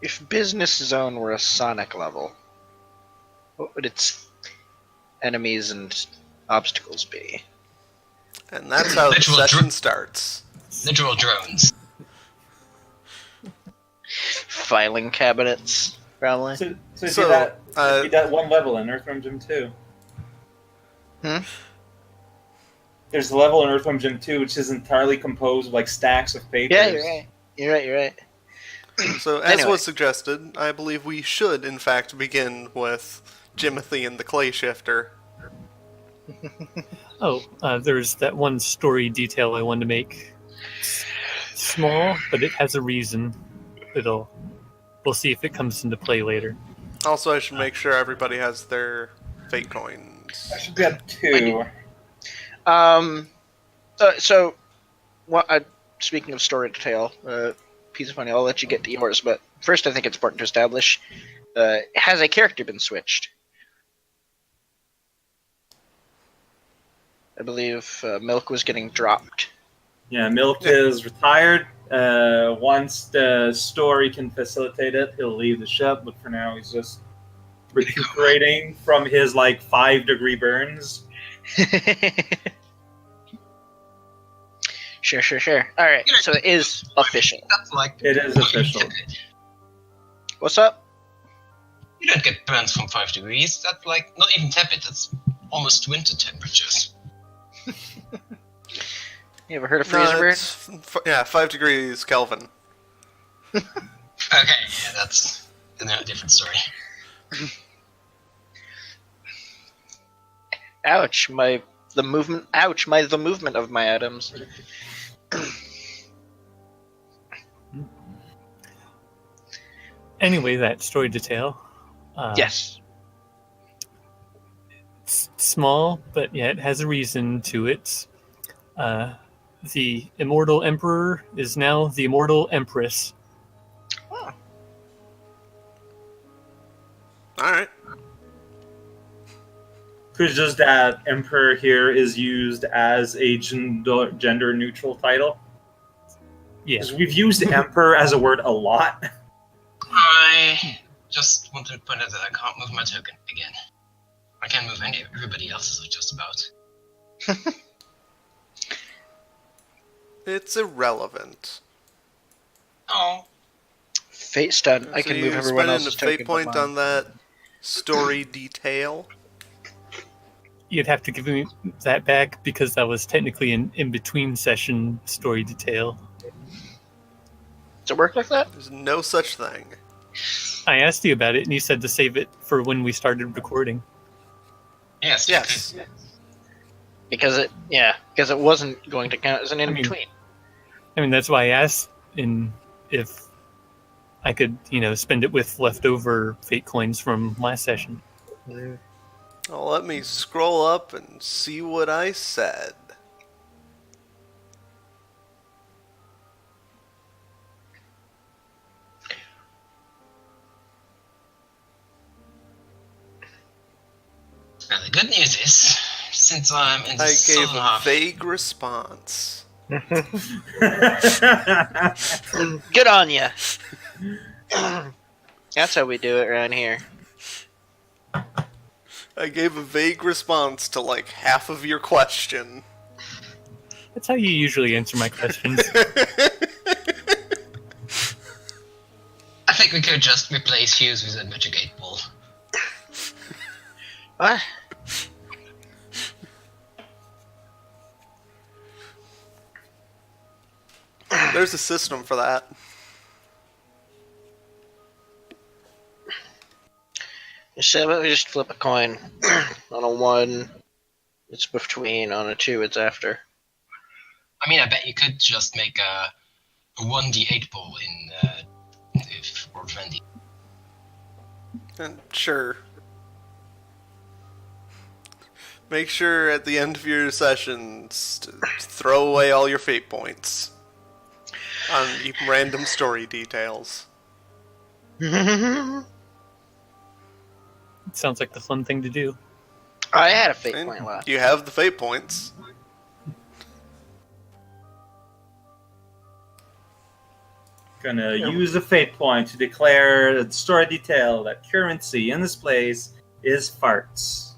If Business Zone were a Sonic level, what would its enemies and obstacles be? And that's how the Literal session starts. Literal drones. Filing cabinets, probably. So it'd So, be that one level in Earthworm Jim 2. Hmm? There's a level in Earthworm Jim 2 which is entirely composed of like stacks of papers. Yeah, you're right. You're right. So, as Anyway. was suggested, I believe we should, in fact, begin with Jimothy and the Clay Shifter. There's that one story detail I wanted to make. It's small, but it has a reason. We'll see if it comes into play later. Also, I should make sure everybody has their fate coins. I should be at 2. Speaking of story detail, piece of funny, I'll let you get to yours, but first I think it's important to establish, has a character been switched? I believe Milk was getting dropped. Yeah, Milk is retired. Once the story can facilitate it, he'll leave the ship, but for now he's just recuperating from his 5-degree burns. Sure. Alright, so it is official. That's like It is official. What's up? You don't get burns from 5 degrees. That's like not even tepid. That's almost winter temperatures. You ever heard of freezer burn? 5 degrees Kelvin. Okay, yeah, that's a different story. Ouch, the movement of my atoms. Anyway, that story detail. Yes. It's small, but yeah, it has a reason to it. The immortal emperor is now the immortal empress. Oh. Alright. Because just that Emperor here is used as a gender-neutral title. Yeah. Because we've used Emperor as a word a lot. I just wanted to point out that I can't move my token again. I can't move everybody else's just about. It's irrelevant. Oh. Fate stun. I So can you move everyone spend else's a fate token. point on that story detail. You'd have to give me that back because that was technically an in-between session story detail. Does it work like that? There's no such thing. I asked you about it, and you said to save it for when we started recording. Yes. Because it wasn't going to count as an in-between. I mean, that's why I asked if I could, spend it with leftover fate coins from last session. Well, let me scroll up and see what I said. Now the good news is, since I'm in the I gave southern a half, vague response. Good on ya. That's how we do it around here. I gave a vague response to like half of your question. That's how you usually answer my questions. I think we could just replace Hughes with a Magic 8 Ball. What? There's a system for that. So we just flip a coin. On a 1, it's between. On a 2, it's after. I mean, I bet you could just make a 1d8 ball in if we're friendly. And sure. Make sure at the end of your sessions to throw away all your fate points on random story details. It sounds like the fun thing to do. I had a fate And point left. you have the fate points. Gonna use a fate point to declare the story detail that currency in this place is farts.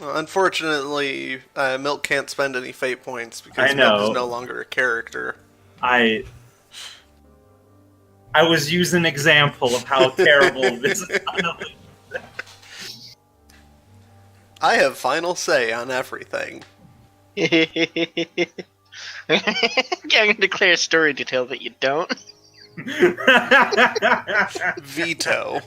Unfortunately, Milk can't spend any fate points because Milk is no longer a character. I was using an example of how terrible this is. I have final say on everything. I'm gonna declare a story detail that you don't. Veto.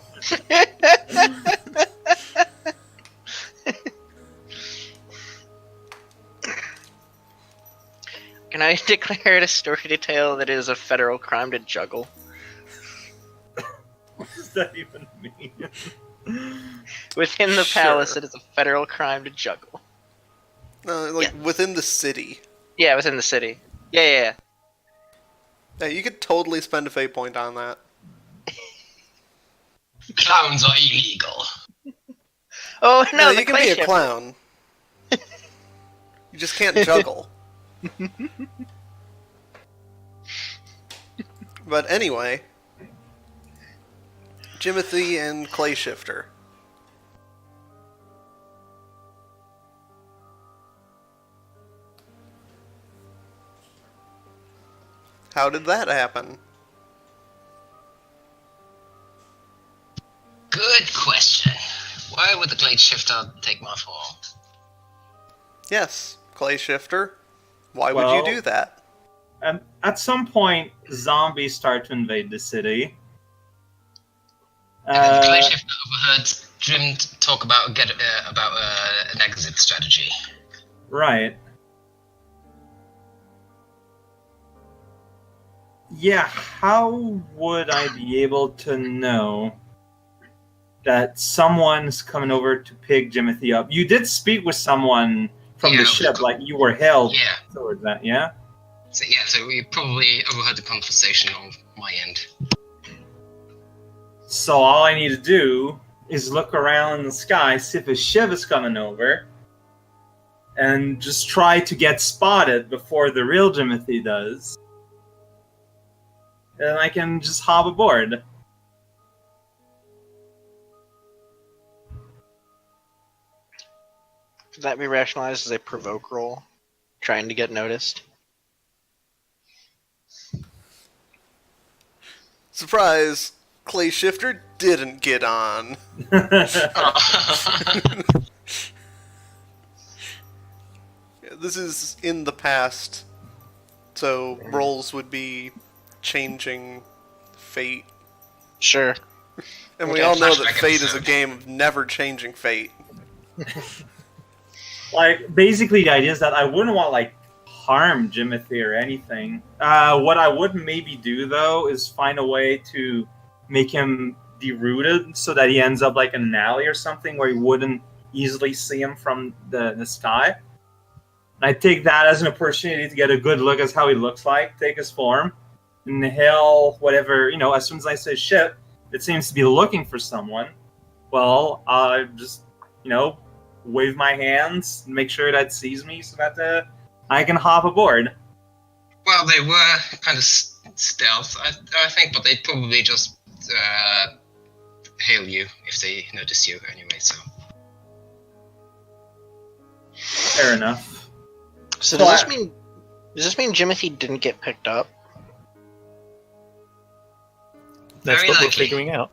Can I declare it a story detail that is a federal crime to juggle? What does that even mean? Within the palace, it is a federal crime to juggle. Within the city. Yeah, within the city. Yeah. Yeah, you could totally spend a fate point on that. Clowns are illegal. Oh no, you can be a clown. You just can't juggle. But anyway, Jimothy and Clay Shifter. How did that happen? Good question. Why would the Glade Shifter take my fall? Yes, Clay Shifter. Why would you do that? At some point, zombies start to invade the city. And then the Glade Shifter overheard Jim talk about an exit strategy. Right. Yeah, how would I be able to know that someone's coming over to pick Jimothy up? You did speak with someone from the ship, like you were held towards that, yeah? So we probably overheard the conversation on my end. So all I need to do is look around in the sky, see if a ship is coming over, and just try to get spotted before the real Jimothy does. And I can just hop aboard. Could that be rationalized as a provoke roll? Trying to get noticed? Surprise! Clay Shifter didn't get on. This is in the past, so rolls would be changing fate. Sure. And we all know that fate is a game of never changing fate. Like, basically the idea is that I wouldn't want, like, harm Jimothy or anything. What I would maybe do, though, is find a way to make him derooted so that he ends up, like, in an alley or something where you wouldn't easily see him from the sky. And I take that as an opportunity to get a good look at how he looks like, take his form, and he'll, whatever, as soon as I say ship, it seems to be looking for someone. Well, I'll just, wave my hands and make sure that it sees me so that I can hop aboard. Well, they were kind of stealth, I think, but they'd probably just hail you if they notice you anyway, so. Fair enough. So does this mean Jimothy didn't get picked up? That's Very what we're likely. figuring out.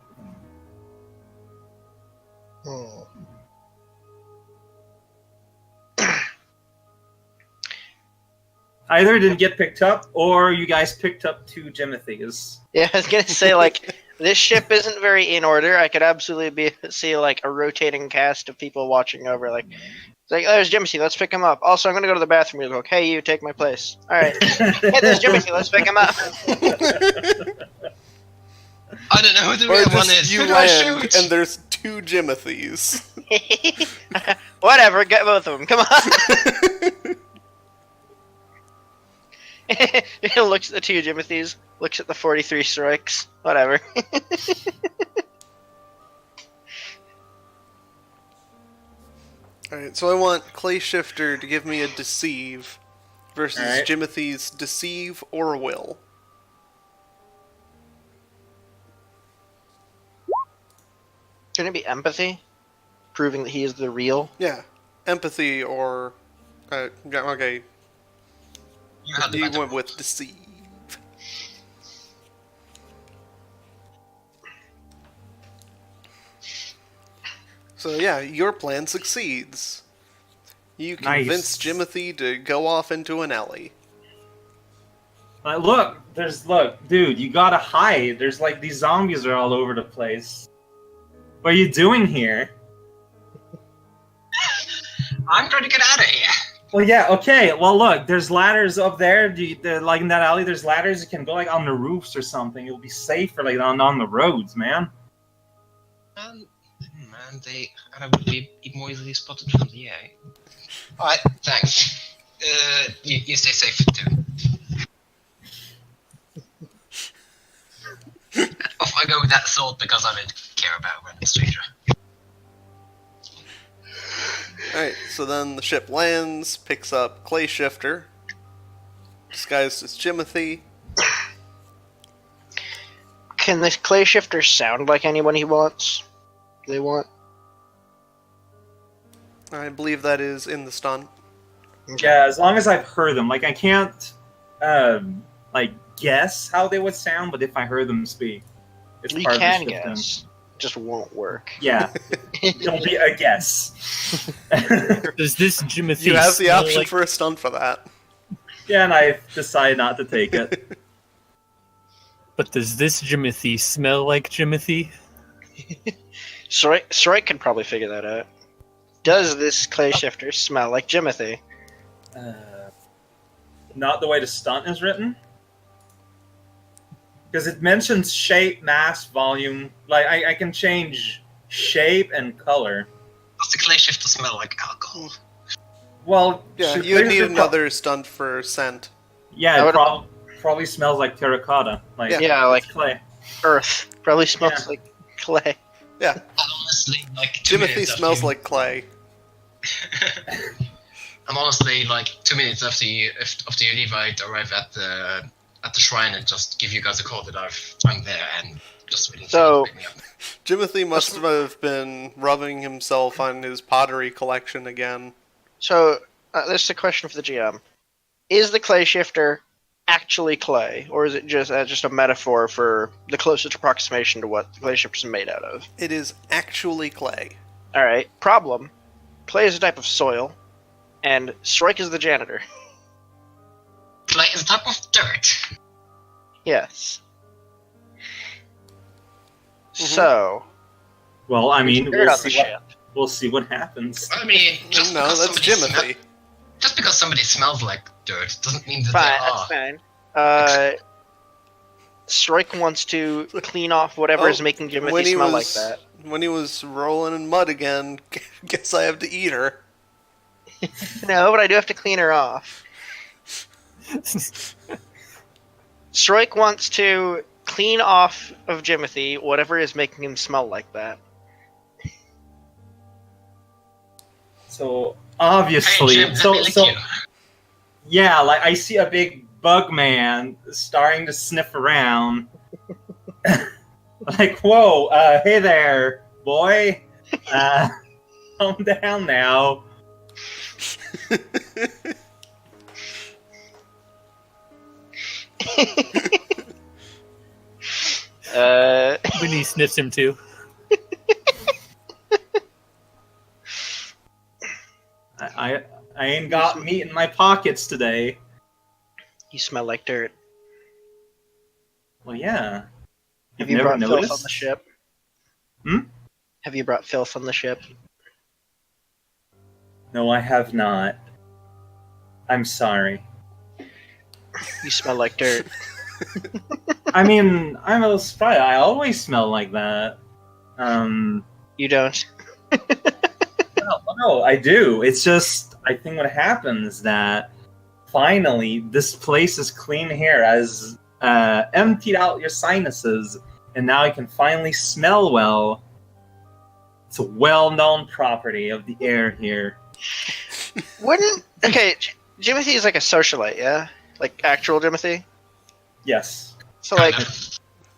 Either didn't get picked up, or you guys picked up two Jimothys. Yeah, I was gonna say, like, this ship isn't very in order. I could absolutely see, like, a rotating cast of people watching over, like, it's like, oh, there's Jimothy, let's pick him up. Also, I'm gonna go to the bathroom real quick. Hey, you, take my place. Alright. Hey, there's Jimothy, let's pick him up. I don't know who the Or real one just is. you Who do I land shoot? and there's two Jimothys. Whatever, get both of them. Come on. He looks at the two Jimothys, looks at the 43 strikes. Whatever. Alright, so I want Clay Shifter to give me a deceive versus Alright. Jimothy's deceive or will. Can it be empathy? Proving that he is the real? Yeah, empathy or yeah, okay. You had the You better went one. with deceive. So yeah, your plan succeeds. You convince Nice. Jimothy to go off into an alley. Look, dude, you gotta hide. There's like these zombies are all over the place. What are you doing here? I'm trying to get out of here. Well, yeah, okay. Well, look, there's ladders up there. Like in that alley, there's ladders. You can go like on the roofs or something. It'll be safer like on the roads, man. Man, I would be more easily spotted from the air. Alright, thanks. You stay safe too. Off I go with that sword because I don't care about a random stranger. Alright, so then the ship lands, picks up Clay Shifter, disguised as Jimothy. Can this clay shifter sound like anyone he wants? They want? I believe that is in the stunt. Yeah, as long as I've heard them. Like I can't, like guess how they would sound, but if I heard them speak, it's You part of can the shifting. guess. Just won't work. Yeah, it'll be a guess. Does this Jimothy You have the smell option like... for a stunt for that. Yeah, and I decided not to take it. But does this Jimothy smell like Jimothy? Sroik can probably figure that out. Does this clay shifter smell like Jimothy? Not the way the stunt is written. Because it mentions shape, mass, volume. Like, I can change shape and color. Does the clay shifter smell like alcohol? Well, Yeah, should you would Clay need Shifter another stunt for scent. Yeah, I it would- probably smells like terracotta. Like, Yeah, like it's clay. Earth. Probably smells Yeah. like clay. Yeah, And honestly, like 2 Jimothy minutes smells after like clay. I'm honestly like 2 minutes after you leave, I'd arrive at the shrine and just give you guys a call that I'm there and just waiting for you So- to pick me up. Jimothy must have been rubbing himself on his pottery collection again. So, this is a question for the GM. Is the clay shifter actually clay, or is it just a metaphor for the closest approximation to what the clay shifter is made out of? It is actually clay. Alright, problem. Clay is a type of soil, and Sroik is the janitor. Clay is a type of dirt. Yes. So, Well, I mean, dirt on the ship. we'll see what happens. I mean, just No, because that's somebody Jimothy. just because somebody smells like dirt doesn't mean that Fine, they that's are. fine. Sroik wants to clean off whatever Oh, is making Jimothy when he smell was- like that. When he was rolling in mud again, guess I have to eat her. No, but I do have to clean her off. Sroik wants to clean off of Jimothy whatever is making him smell like that. So Hey obviously, Jim, let so me lick so you. yeah, like I see a big bug man starting to sniff around. Like, whoa, hey there, boy. Calm down now. Winnie sniffs him too. I ain't got meat in my pockets today. You smell like dirt. Well, yeah. Have You've you never brought filth noticed? on the ship? Hmm? Have you brought filth on the ship? No, I have not. I'm sorry. You smell like dirt. I mean, I'm a little surprised. I always smell like that. You don't. No, I do. It's just, I think what happens is that finally this place is clean here, as emptied out your sinuses, and now I can finally smell well. It's a well-known property of the air here. Wouldn't okay? Jimothy is like a socialite, yeah, like actual Jimothy. Yes. So like,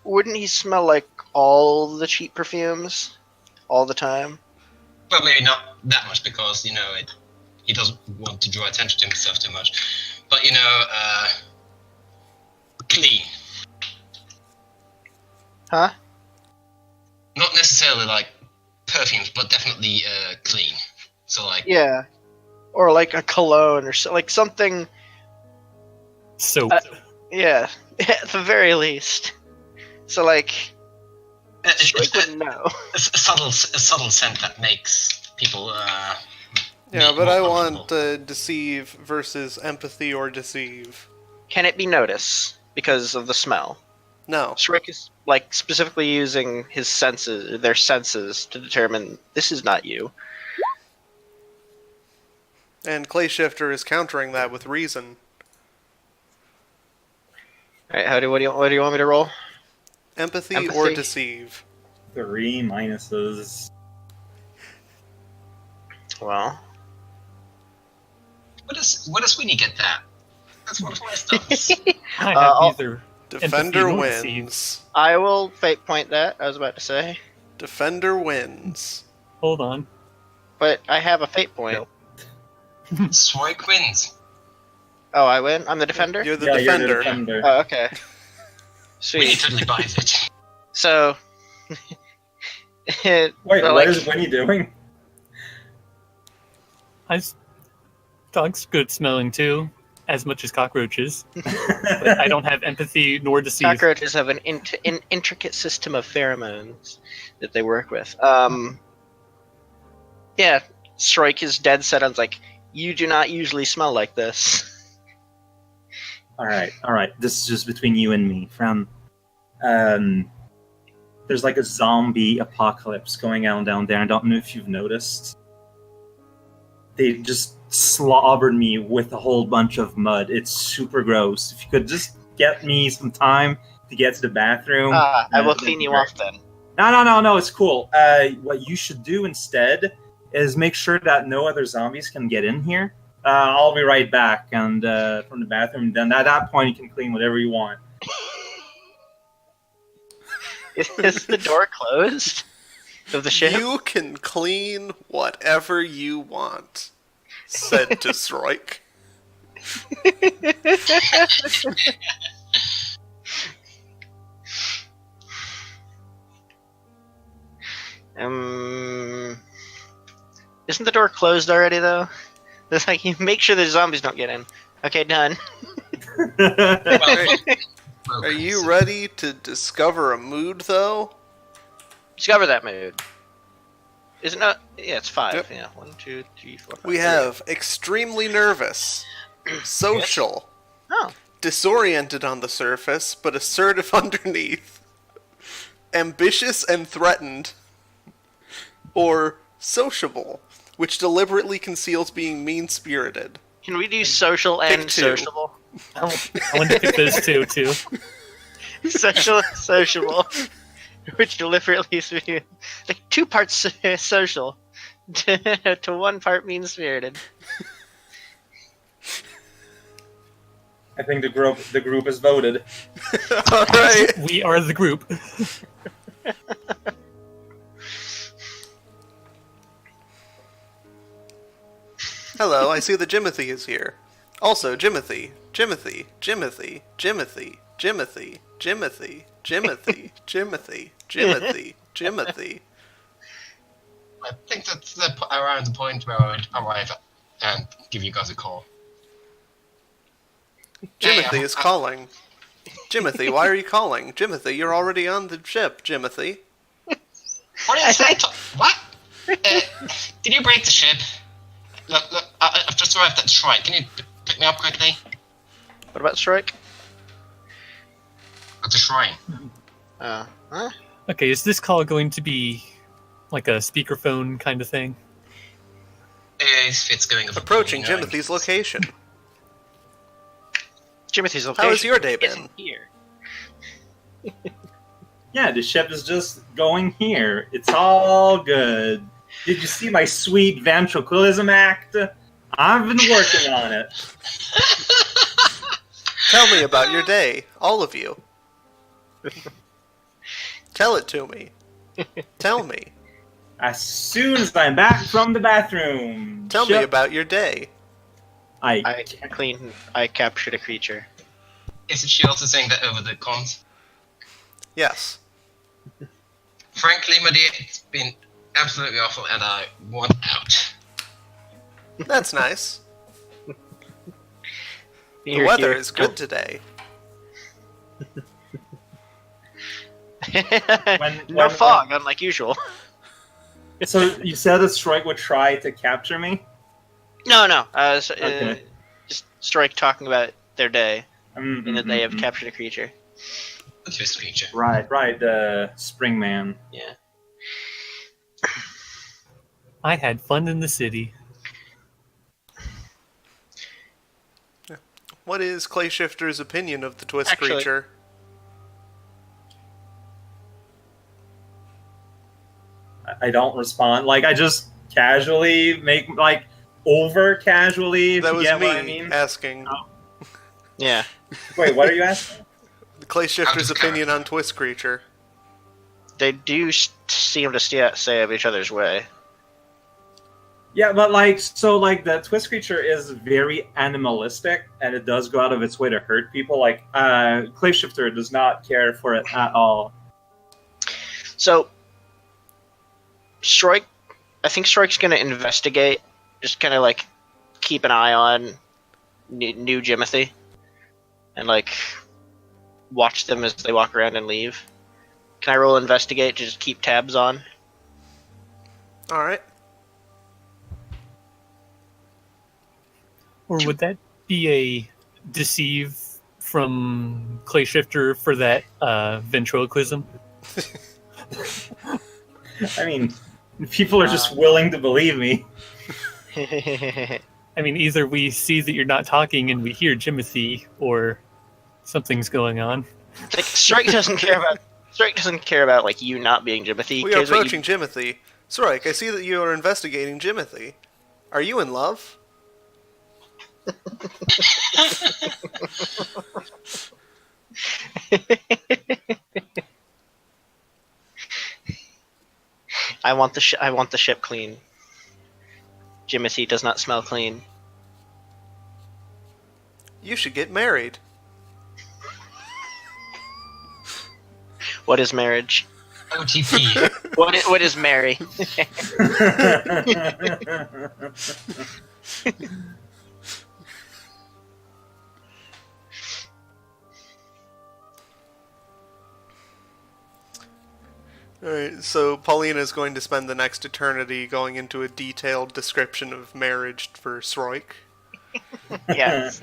wouldn't he smell like all the cheap perfumes? all the time. Well, maybe not that much because, he doesn't want to draw attention to himself too much. But, clean. Huh? Not necessarily like perfumes, but definitely clean. So like Yeah. Or like a cologne or so, like something. Soap. Yeah, at the very least. So like, Shrek a wouldn't know. subtle scent that makes people. Yeah, make but more I comfortable. want deceive versus empathy or deceive. Can it be notice because of the smell? No. Shrek is like specifically using their senses to determine this is not you. And Clay Shifter is countering that with reason. All right, what do you want me to roll? Empathy, Empathy. or deceive. 3 minuses. Well, What does Winnie get that? That's one of my stuff. I have I'll- either Defender Empathy nor deceive. wins. I will fate point that. I was about to say, Defender wins. hold on. but I have a fate point. Nope. Swipe wins. Oh, I win. I'm the defender. You're the Yeah, defender. you're the defender. Oh, okay. Winnie Sweet. totally buys it. So, Wait, but, what is Winnie doing? Dogs good at smelling too, as much as cockroaches. But I don't have empathy nor deceive. cockroaches have an intricate system of pheromones that they work with. Yeah, Shrike is dead set on like, you do not usually smell like this. All right. This is just between you and me. There's like a zombie apocalypse going on down there. I don't know if you've noticed. They just slobbered me with a whole bunch of mud. It's super gross. If you could just get me some time to get to the bathroom. I will that'd clean be you great. off then. No, it's cool. What you should do instead is make sure that no other zombies can get in here. I'll be right back and from the bathroom. Then at that point, you can clean whatever you want. Is the door closed of the ship? You can clean whatever you want, said to Sroik. Isn't the door closed already though? It's like you make sure the zombies don't get in. Okay, done. Are you ready to discover a mood, though? Discover that mood. Is it not? Yeah, it's 5. Yep. Yeah, 1, 2, 3, 4. 5, We have extremely nervous, social, Oh, disoriented on the surface, but assertive underneath, ambitious and threatened, or sociable, which deliberately conceals being mean-spirited. can we do social Pick and 2. sociable? I want to pick those two too. Social and sociable, which deliberately like 2 parts social to 1 part mean spirited. I think the group has voted. All right. We are the group. Hello, I see that Jimothy is here. Also, Jimothy, Jimothy, Jimothy, Jimothy, Jimothy, Jimothy, Jimothy, Jimothy, Jimothy, Jimothy. I think that's around the point where I would arrive and give you guys a call. Jimothy is calling. Jimothy, why are you calling? Jimothy, you're already on the ship, Jimothy. What is that? What? Did you break the ship? Look, I've just arrived at the shrine. Can you pick me up quickly? What about Strike? At the shrine. Huh? Okay, is this call going to be like a speakerphone kind of thing? If it's going over Approaching you know, Jimothy's location. Timothy's location. How has your day been? Isn't here. Yeah, the ship is just going here. It's all good. Did you see my sweet ventriloquism act? I've been working on it. Tell me about your day, all of you. Tell it to me. Tell me. As soon as I'm back from the bathroom, Tell me about your day. I captured a creature. Isn't she also saying that over the comms? Yes. Frankly, my day, it's been absolutely awful, and I want out. That's nice. The Here, weather here. is good today. No fog, unlike usual. So you said that Strike would try to capture me? No. Okay. Just Strike talking about their day, and that they have captured a creature. What's this creature? Right, the Spring Man. Yeah. I had fun in the city. What is Clay Shifter's opinion of the Twist Actually- creature? I don't respond. Like, I just casually make, like, over casually, if That you was get me what I mean. asking Yeah. Wait, what are you asking? Clay Shifter's opinion on Twist creature. They do seem to stay of each other's way. Yeah, but, like, so, like, the Twist creature is very animalistic, and it does go out of its way to hurt people. Like, Clay Shifter does not care for it at all. So, I think Strike's going to investigate, just kind of like keep an eye on new Jimothy, and like watch them as they walk around and leave. Can I roll investigate to just keep tabs on? Alright. Or would that be a deceive from Clay Shifter for that ventriloquism? I mean, people are just willing to believe me. I mean, either we see that you're not talking and we hear Jimothy, or something's going on. Like, Strike doesn't care about like you not being Jimothy. We are approaching Jimothy. Sorek, I see that you are investigating Jimothy. Are you in love? I want the ship clean. Jimothy does not smell clean. You should get married. What is marriage? OTP. What is Mary? Alright, so Paulina is going to spend the next eternity going into a detailed description of marriage for Sroik. Yes.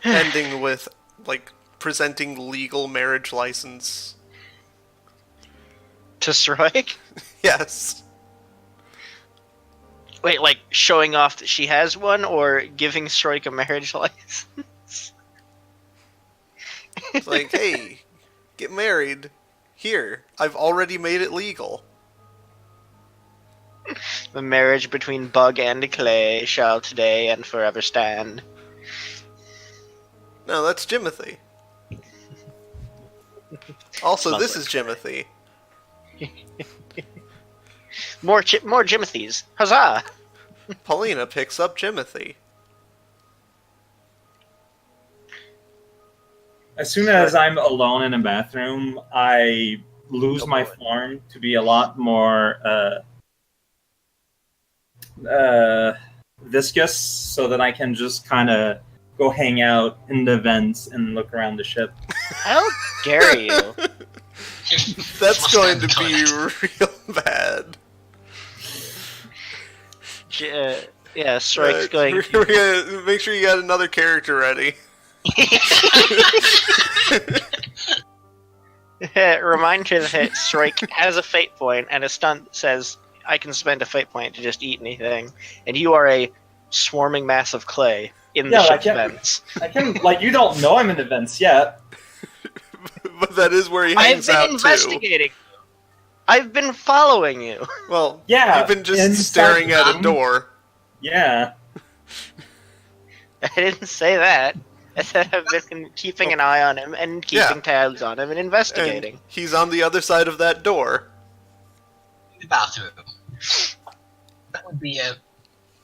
Ending with, like, presenting legal marriage license. To Strike? Yes. Wait, like showing off that she has one, or giving Strike a marriage license? It's like, hey, get married. Here, I've already made it legal. The marriage between Bug and Clay shall today and forever stand. No, that's Jimothy. Also, Smells this like is Jimothy. More Jimothys. Huzzah! Paulina picks up Jimothy. As soon as I'm alone in a bathroom, I lose my form to be a lot more viscous, so that I can just kind of go hang out in the vents and look around the ship. How dare you? That's going to be real bad. Yeah, Strike's going. We're gonna make sure you got another character ready. Remind her that Strike has a fate point, and a stunt says, I can spend a fate point to just eat anything. And you are a swarming mass of clay in the ship's vents. I can, like, you don't know I'm in the vents yet. But that is where he I've hangs out been investigating. I've been following you. too. Well, Yeah, you've been just inside staring at a the- door. Yeah. I didn't say that. Instead of keeping an eye on him and keeping tabs on him and investigating. And he's on the other side of that door. The bathroom. That would be a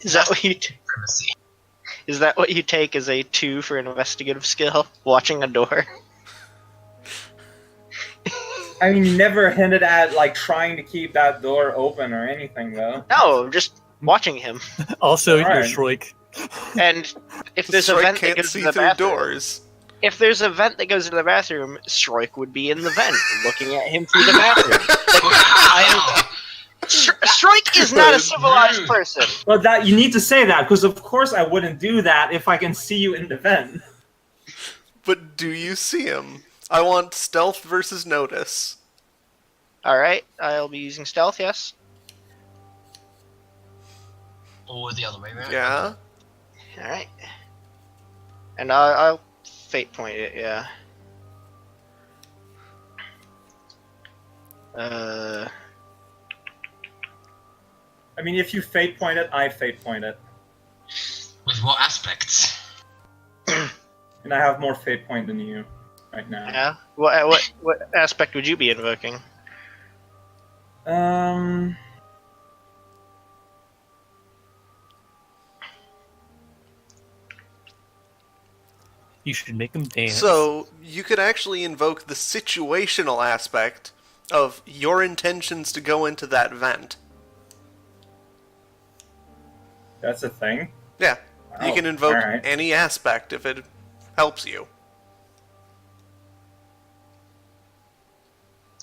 Is that what you privacy. Is that what you take as a 2 for an investigative skill? Watching a door? I mean, you never hinted at like trying to keep that door open or anything, though. No, just watching him. Also, you're Alright. Shroik. And if there's a Shrike vent that can't goes see to the through bathroom, doors. if there's a vent that goes to the bathroom, Stroik would be in the vent, looking at him through the bathroom. Wow. Stroik is not a civilized person. Well, that you need to say that because, of course, I wouldn't do that if I can see you in the vent. But do you see him? I want stealth versus notice. Alright, I'll be using stealth, yes. Or the other way around. Yeah? Alright. And I'll fate point it, yeah. I mean, if you fate point it, I fate point it. With what aspects? And I have more fate point than you right now. Yeah? What aspect would you be invoking? You should make him dance. So, you could actually invoke the situational aspect of your intentions to go into that vent. That's a thing. Yeah. You Oh, can invoke alright. any aspect if it helps you.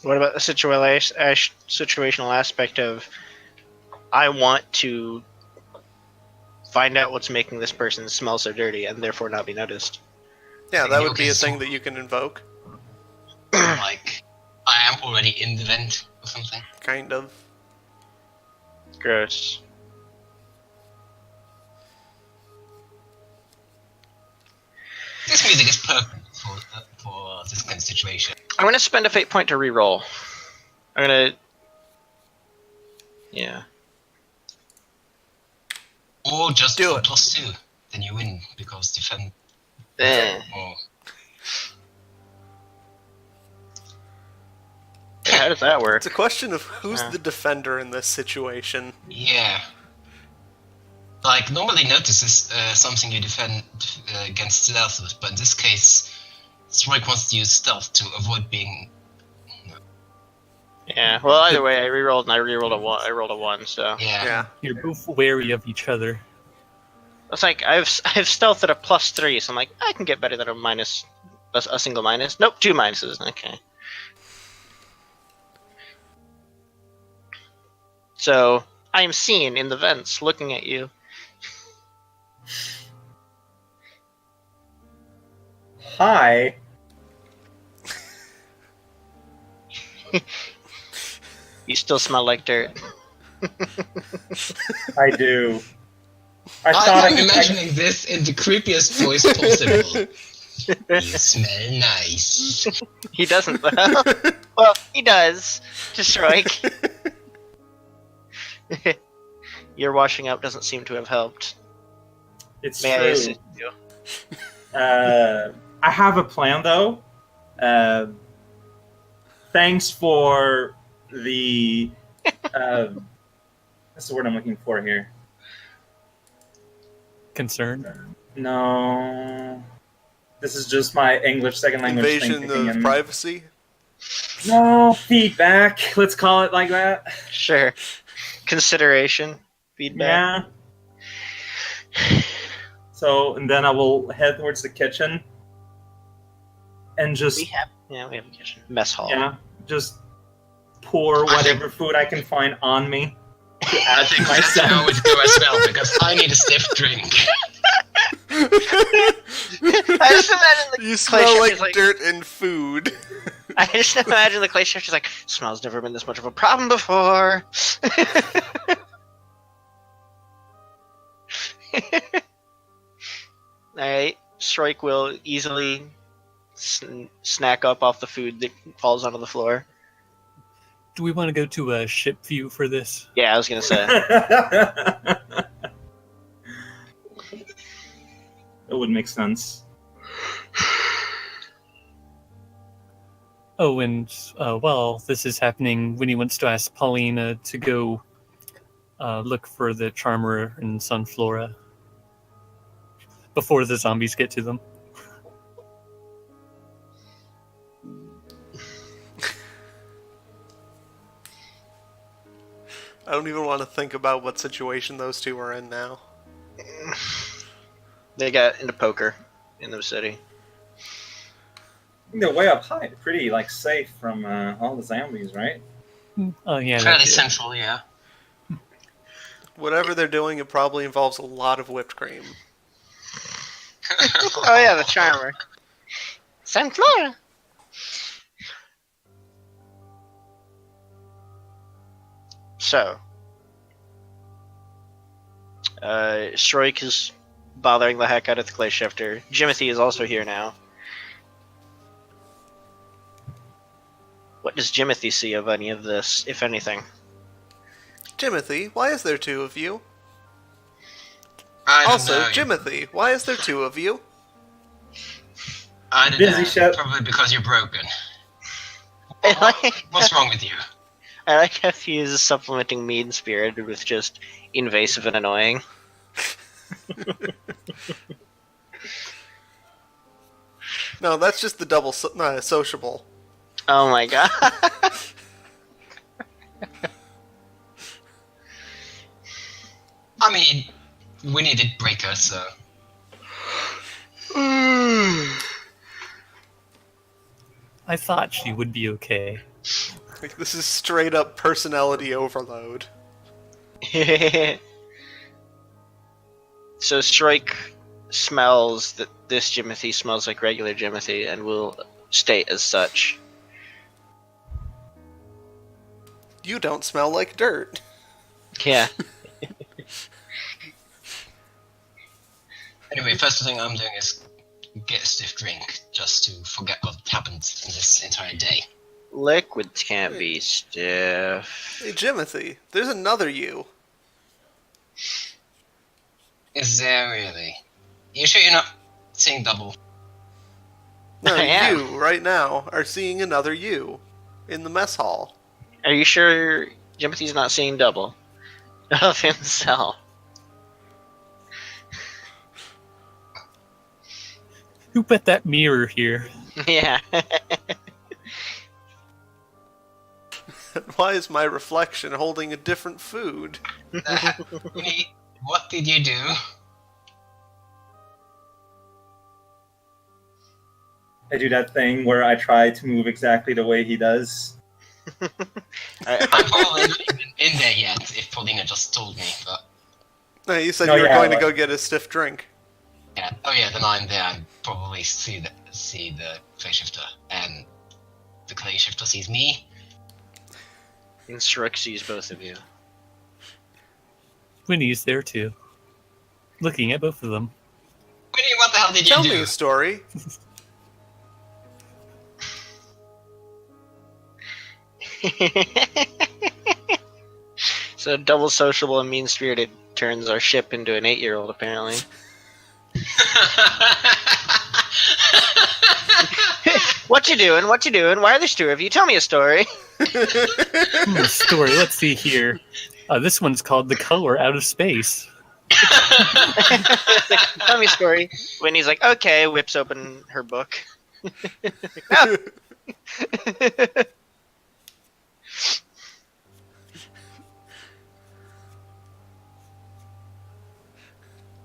What about the situational aspect of I want to find out what's making this person smell so dirty and therefore not be noticed? Yeah, that would Okay, be a so- thing that you can invoke. Like, I am already in the vent or something. Kind of. Gross. This music is perfect for this kind of situation. I'm gonna spend a fate point to reroll. I'm gonna. Yeah. Or just Do for it. +2. Then you win, because defend Eh. more. How does that work? It's a question of who's Yeah. the defender in this situation. Yeah. Like, normally notice is something you defend against stealth with, but in this case, Strike wants to use stealth to avoid being... Yeah. Well, either way, I rerolled and I rerolled a one. I rolled a 1, so Yeah. Yeah. You're both wary of each other. it's like I have stealth at a +3, so I'm like I can get better than a single minus. Nope, 2 minuses. Okay. So I am seen in the vents, looking at you. Hi. You still smell like dirt. I do. I thought I'm I could. imagining this in the creepiest voice possible. You smell nice. He doesn't though. Well, he does. To Strike. Your washing up doesn't seem to have helped. It's May I true. assist you? I have a plan though. Thanks for the. What's the word I'm looking for here? Concern? No. This is just my English second language thing Invasion kicking of in. privacy. No, feedback. Let's call it like that. Sure. Consideration. Feedback. Yeah. So, and then I will head towards the kitchen and just We have a kitchen. Mess hall. just pour whatever food I can find on me to I add to think my that's how sandwich. it go as well, because I need a stiff drink. I just imagine the You clay smell chef is like dirt and food. I just imagine the clay chef is like, smells never been this much of a problem before. Alright, Strike will easily snack up off the food that falls onto the floor. Do we want to go to a ship view for this? Yeah, I was gonna say. That would make sense. Oh, and well, this is happening when he wants to ask Paulina to go look for the Charmer and Sunflora before the zombies get to them. I don't even want to think about what situation those two are in now. They got into poker in the city. They're way up high, pretty like safe from all the zombies, right? Oh yeah, Fairly that's it. central, yeah. Whatever they're doing, it probably involves a lot of whipped cream. Oh yeah, the Charmer. Sunflora. So, Stroik is bothering the heck out of the clay shifter. Jimothy is also here now. What does Jimothy see of any of this, if anything? Jimothy, why is there two of you? I don't Also, know. Jimothy, why is there two of you? I don't Busy know. ship. Probably because you're broken. I like, What's wrong with you? I like how he uses supplementing mean spirited with just invasive and annoying. No, that's just the double sociable. Oh my god. I mean, we needed Breaker, so... I thought she would be okay. Like, this is straight up personality overload. So Strike smells that this Jimothy smells like regular Jimothy and will state as such. You don't smell like dirt. Yeah. Anyway, first thing I'm doing is get a stiff drink, just to forget what happened in this entire day. Liquids can't be stiff. Hey, Jimothy, there's another you. Is there really? You sure you're not seeing double? No, I am. you, right now, are seeing another you. In the mess hall. Are you sure Jimothy's not seeing double of himself? Who put that mirror here? Yeah. Why is my reflection holding a different food? What did you do? I do that thing where I try to move exactly the way he does. I'm probably not even in there yet, if Paulina just told me, but... No, you said No, you were yeah, going to what? go get a stiff drink. Yeah. Oh yeah, then I'm there. I probably see the clay shifter, and the clay shifter sees me. And Strike sees both of you. Winnie's there too, looking at both of them. Winnie, what the hell did Tell you me do? a story. So double sociable and mean-spirited turns our ship into an 8-year-old, apparently. What you doing? What you doing? Why are there two of you? Tell me a story. Story. Let's see here. This one's called "The Color Out of Space." Tell me a story. Winnie's like, okay, whips open her book. No.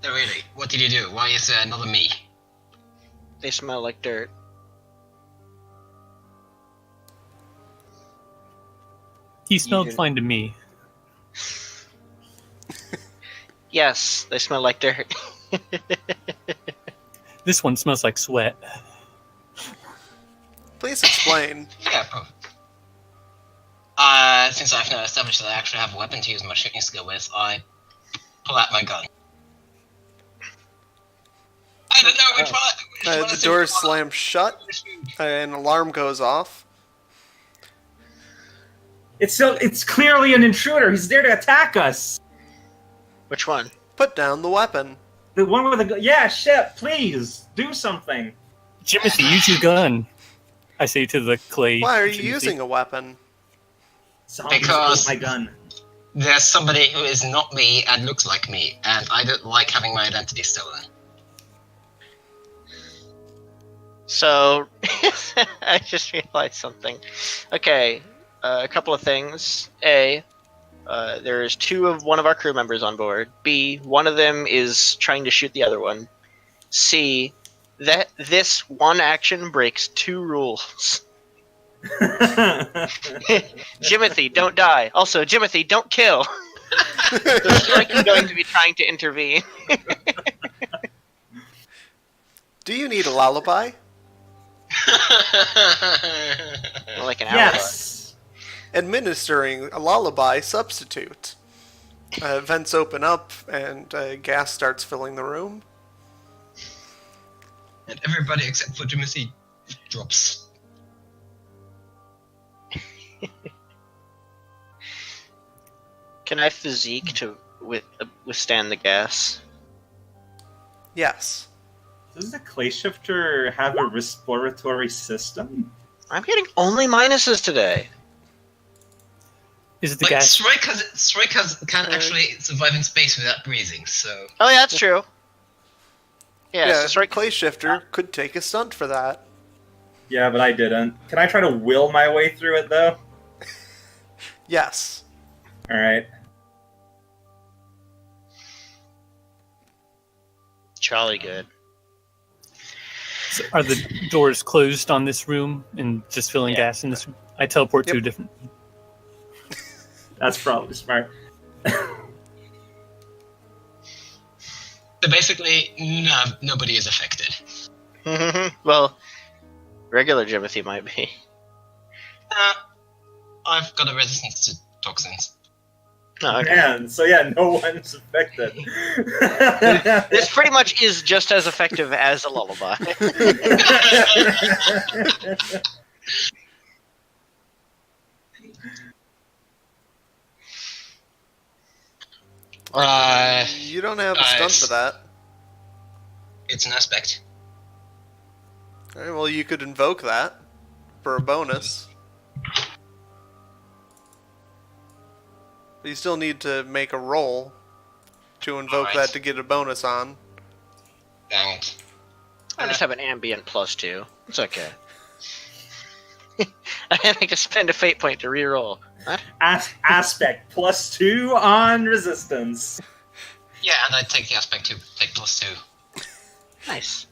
No, really, what did you do? Why is there another me? They smell like dirt. He smelled didn't- fine to me. Yes, they smell like dirt. This one smells like sweat. Please explain. Yeah, probably. Since I've now established that I actually have a weapon to use my shooting skill with, I pull out my gun. I don't know which one. The door slams shut, and an alarm goes off. It's clearly an intruder. He's there to attack us. Which one? Put down the weapon. The one with the yeah, shit. Please do something. Jimothy, use your gun. I say to the clay. Why are you Jimothy, using a weapon? Zombies Because- ate my gun. There's somebody who is not me and looks like me, and I don't like having my identity stolen. So, I just realized something. Okay, a couple of things. A, there's one of our crew members on board. B, one of them is trying to shoot the other one. C, that this one action breaks 2 rules. Jimothy, don't die. Also, Jimothy, don't kill. Strike is going to be trying to intervene. Do you need a lullaby? Like an Yes. Administering a lullaby substitute. Vents open up and gas starts filling the room. And everybody except for Timothy drops. Can I physique to withstand the gas? Yes. Does the clay shifter have a respiratory system? I'm getting only minuses today. is it the Like, gas? Strike can actually survive in space without breathing, so... Oh yeah, that's true. Yeah, so Yeah, strike. Clay Shifter could take a stunt for that. Yeah, but I didn't. Can I try to will my way through it, though? Yes. Alright. Jolly good. So are the doors closed on this room and just filling Yeah. gas in this room? I teleport to Yep. a different. That's probably smart. So basically, nobody is affected. Well, regular Jimothy might be. I've got a resistance to toxins. Oh, okay. Man, so yeah, no one's affected. This pretty much is just as effective as a lullaby. You don't have a stunt for that. It's an aspect. Alright, well, you could invoke that for a bonus. But you still need to make a roll to invoke Alright. that to get a bonus on. Dang it. I just have an ambient +2. It's okay. I have to spend a fate point to reroll. What? Aspect +2 on resistance. Yeah, and I take the aspect too. Take +2. Nice.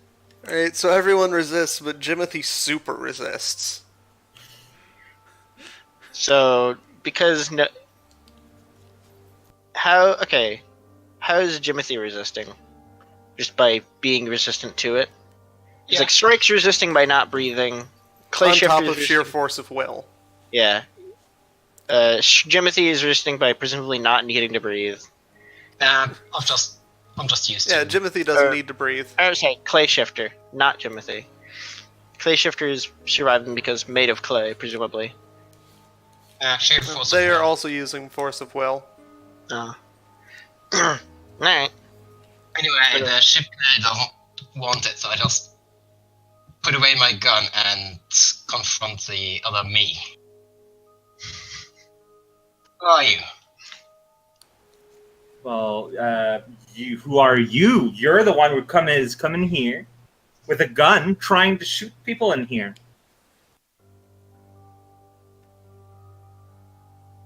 Alright, so everyone resists, but Jimothy super resists. So, because no. How is Jimothy resisting? Just by being resistant to it? It's Yeah. like Strike's resisting by not breathing. Clay On top Shifter's of sheer resisting- force of will. Yeah. Jimothy is resisting by presumably not needing to breathe. I'm just used to Yeah, it. Jimothy doesn't Or- need to breathe. I would say Clay Shifter, not Jimothy. Clay Shifter is surviving because made of clay, presumably. Sheer force They of are will. also using force of will. Oh. Alright. Anyway, the ship doesn't want it, so I just put away my gun and confront the other me. Who are you? Well, who are you? You're the one who is coming here with a gun, trying to shoot people in here.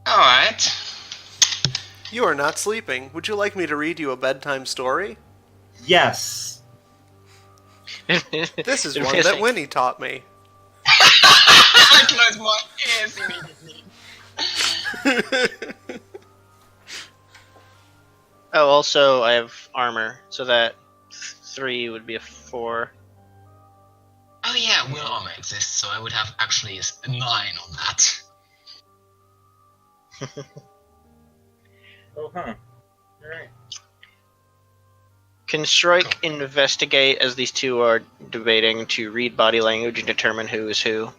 Alright. You are not sleeping. Would you like me to read you a bedtime story? Yes. This is It's one that missing. Winnie taught me. I close my ears immediately. Oh, also, I have armor, so that 3 would be a 4. Oh yeah, will armor exists, so I would have actually a 9 on that. Oh, huh. Alright. Can Strike investigate as these two are debating to read body language and determine who is who?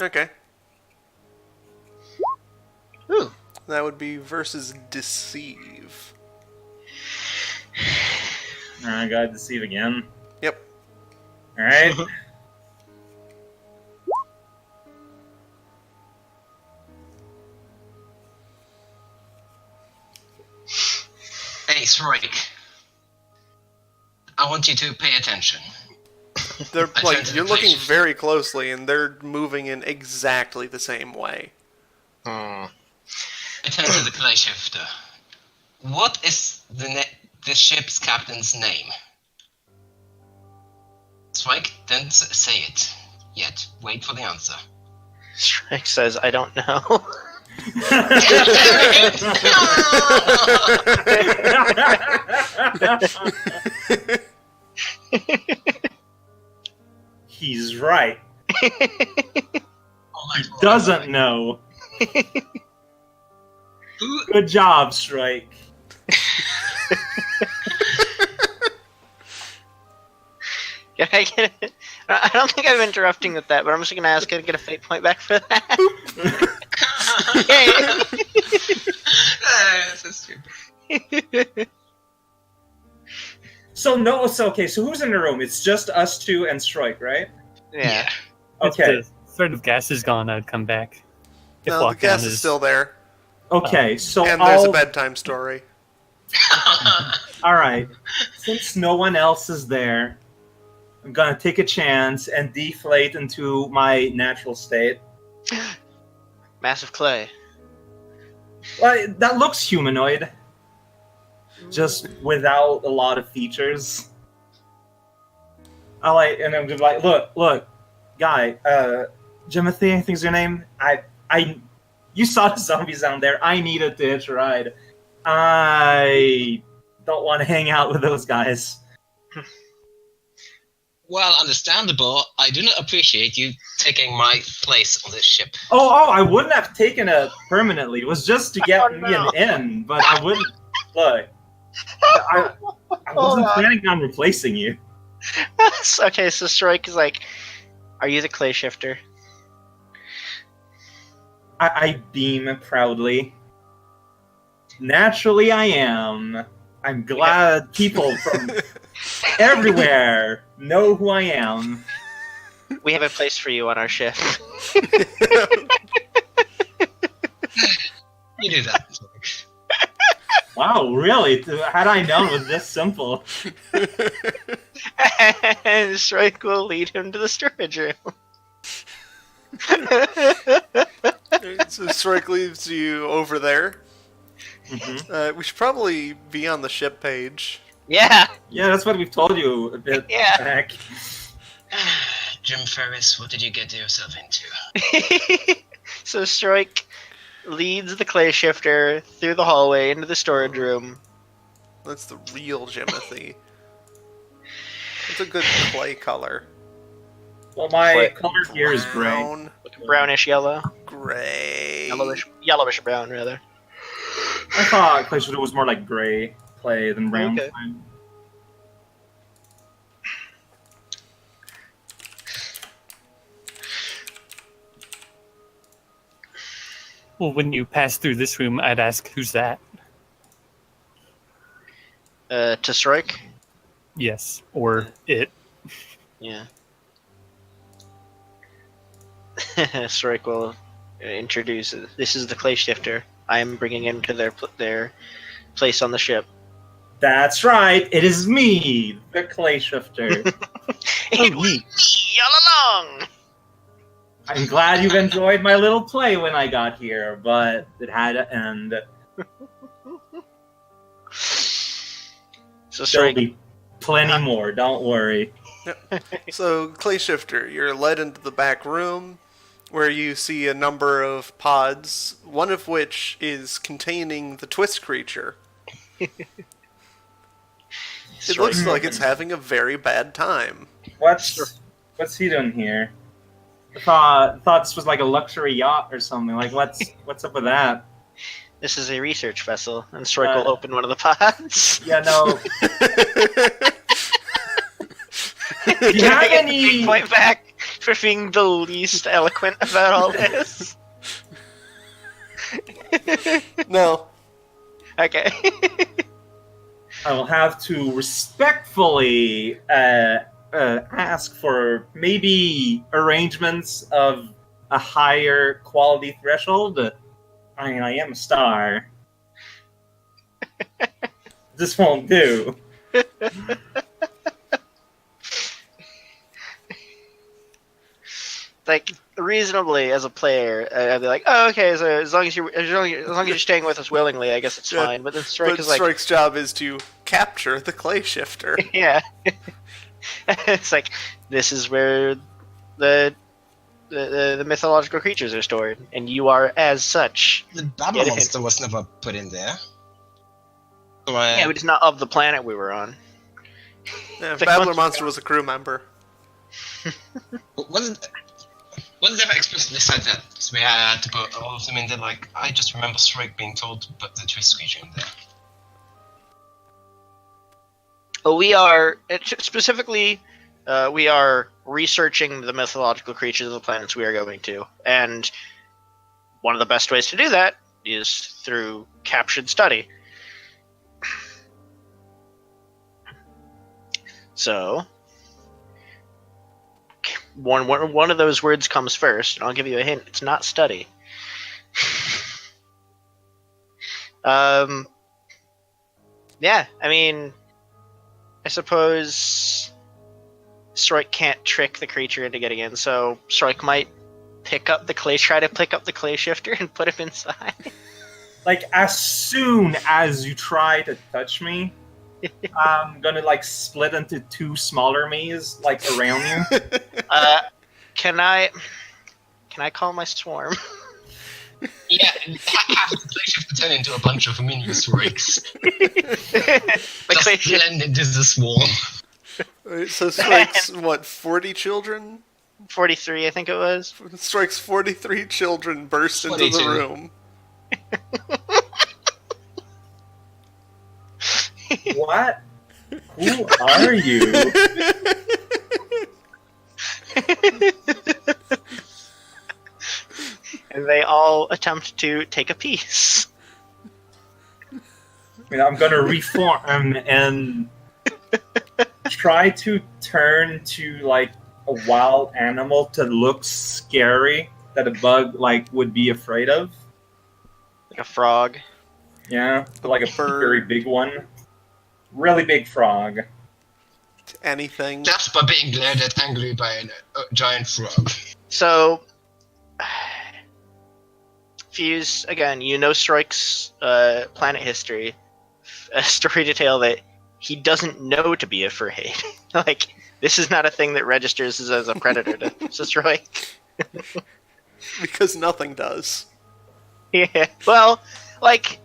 Okay. That would be versus deceive. I gotta deceive again. Yep. Alright. Hey, Sroik. I want you to pay attention. They're I like turned to you're the looking place. very closely, and they're moving in exactly the same way. I turn to the clay shifter. What is the ship's captain's name? Sroik, then say it. Yet, wait for the answer. Strike says, I don't know. He's right. Oh my He God. doesn't know. Who? Good job, Strike. Can I get it? I don't think I'm interrupting with that, but I'm just gonna ask, can I get a fate point back for that? This is stupid. So okay, so who's in the room? It's just us two and Strike, right? Yeah. Okay. If the threat of gas is gone, I'd come back. If No, the lockdown gas is still there, Okay, so and there's a I'll... bedtime story. Alright. Since no one else is there, I'm gonna take a chance and deflate into my natural state. Massive clay. Well, that looks humanoid. Just without a lot of features. And I'm just like, look, guy, Jimothy, I think's your name. You saw the zombies down there. I needed to hitch a ride. I don't want to hang out with those guys. Well, understandable. I do not appreciate you taking my place on this ship. Oh, I wouldn't have taken it permanently. It was just to get me an in, but I wouldn't. Look, I wasn't planning on replacing you. Okay, so Strike is like, are you the clay shifter? I beam proudly. Naturally, I am. I'm glad people from everywhere know who I am. We have a place for you on our ship. You do that. Wow, really? Had I known it was this simple. And Strike will lead him to the storage room. So Strike leaves you over there. Mhm. We should probably be on the ship page. Yeah. Yeah, that's what we've told you a bit Yeah. back. Jim Ferris, what did you get yourself into? So Strike leads the clay shifter through the hallway into the storage room. That's the real Jimothy. It's a good clay color. Well, my What? color here is gray. Brown, Brownish yellow. gray. Yellowish brown, rather. I thought clay shooter was more like gray clay than brown. Okay. Well, when you pass through this room, I'd ask, who's that? To Strike? Yes, or it. Yeah. Strike will introduce, this is the clay shifter. I am bringing him to their place on the ship. That's right. It is me, the clay shifter. It was me all along. I'm glad you've enjoyed my little play when I got here, but it had to end. So There'll Strike, be plenty more. Don't worry. So, Clay Shifter, you're led into the back room where you see a number of pods, one of which is containing the Twist creature. It looks like it's having a very bad time. What's he doing here? I thought this was like a luxury yacht or something. Like, what's up with that? This is a research vessel, and Strike will open one of the pods. Yeah, no. Do you have Get the any? big point back for being the least eloquent about all this. No. Okay. I will have to respectfully ask for maybe arrangements of a higher quality threshold. I mean, I am a star. This won't do. Like reasonably as a player, I'd be like, oh, okay. So as long as you're staying with us willingly, I guess it's Yeah, fine. But then Strike But is like, Strike's job is to capture the clay shifter. yeah. It's like this is where the mythological creatures are stored, and you are as such. The Babel Get it. monster was never put in there. So, Yeah, but it's not of the planet we were on. Yeah, Like, Babbler once- Monster was a crew member. wasn't it ever explicitly said that we had to put all of them in there? Like, I just remember Strike being told to put the twist creature in there. Well, we are specifically, we are researching the mythological creatures of the planets we are going to, and one of the best ways to do that is through captured study. So, one of those words comes first, and I'll give you a hint. It's not study. Yeah, I mean, I suppose Strike can't trick the creature into getting in, so Strike might try to pick up the clay shifter and put him inside. Like, as soon as you try to touch me, I'm gonna, like, split into two smaller me's, like, around you. Can I call my swarm? Yeah, have the clay shifter turn into a bunch of minion Strikes. The clay Just shifter, blend into the swarm. Right, so Strike's, what, 40 children? 43, I think it was. Strike's 43 children burst into the 42. room. What? Who are you? And they all attempt to take a piece. I mean, I'm gonna reform and try to turn to, like, a wild animal to look scary that a bug, like, would be afraid of. Like a frog. Yeah, like a bird. very big one. Really big frog. Anything. Just by being glared at angry by a giant frog. So, Fuse, again, you know Strike's planet history. A story detail that he doesn't know to be afraid. Like, this is not a thing that registers as a predator to Strike. Because nothing does. Yeah. Well, like,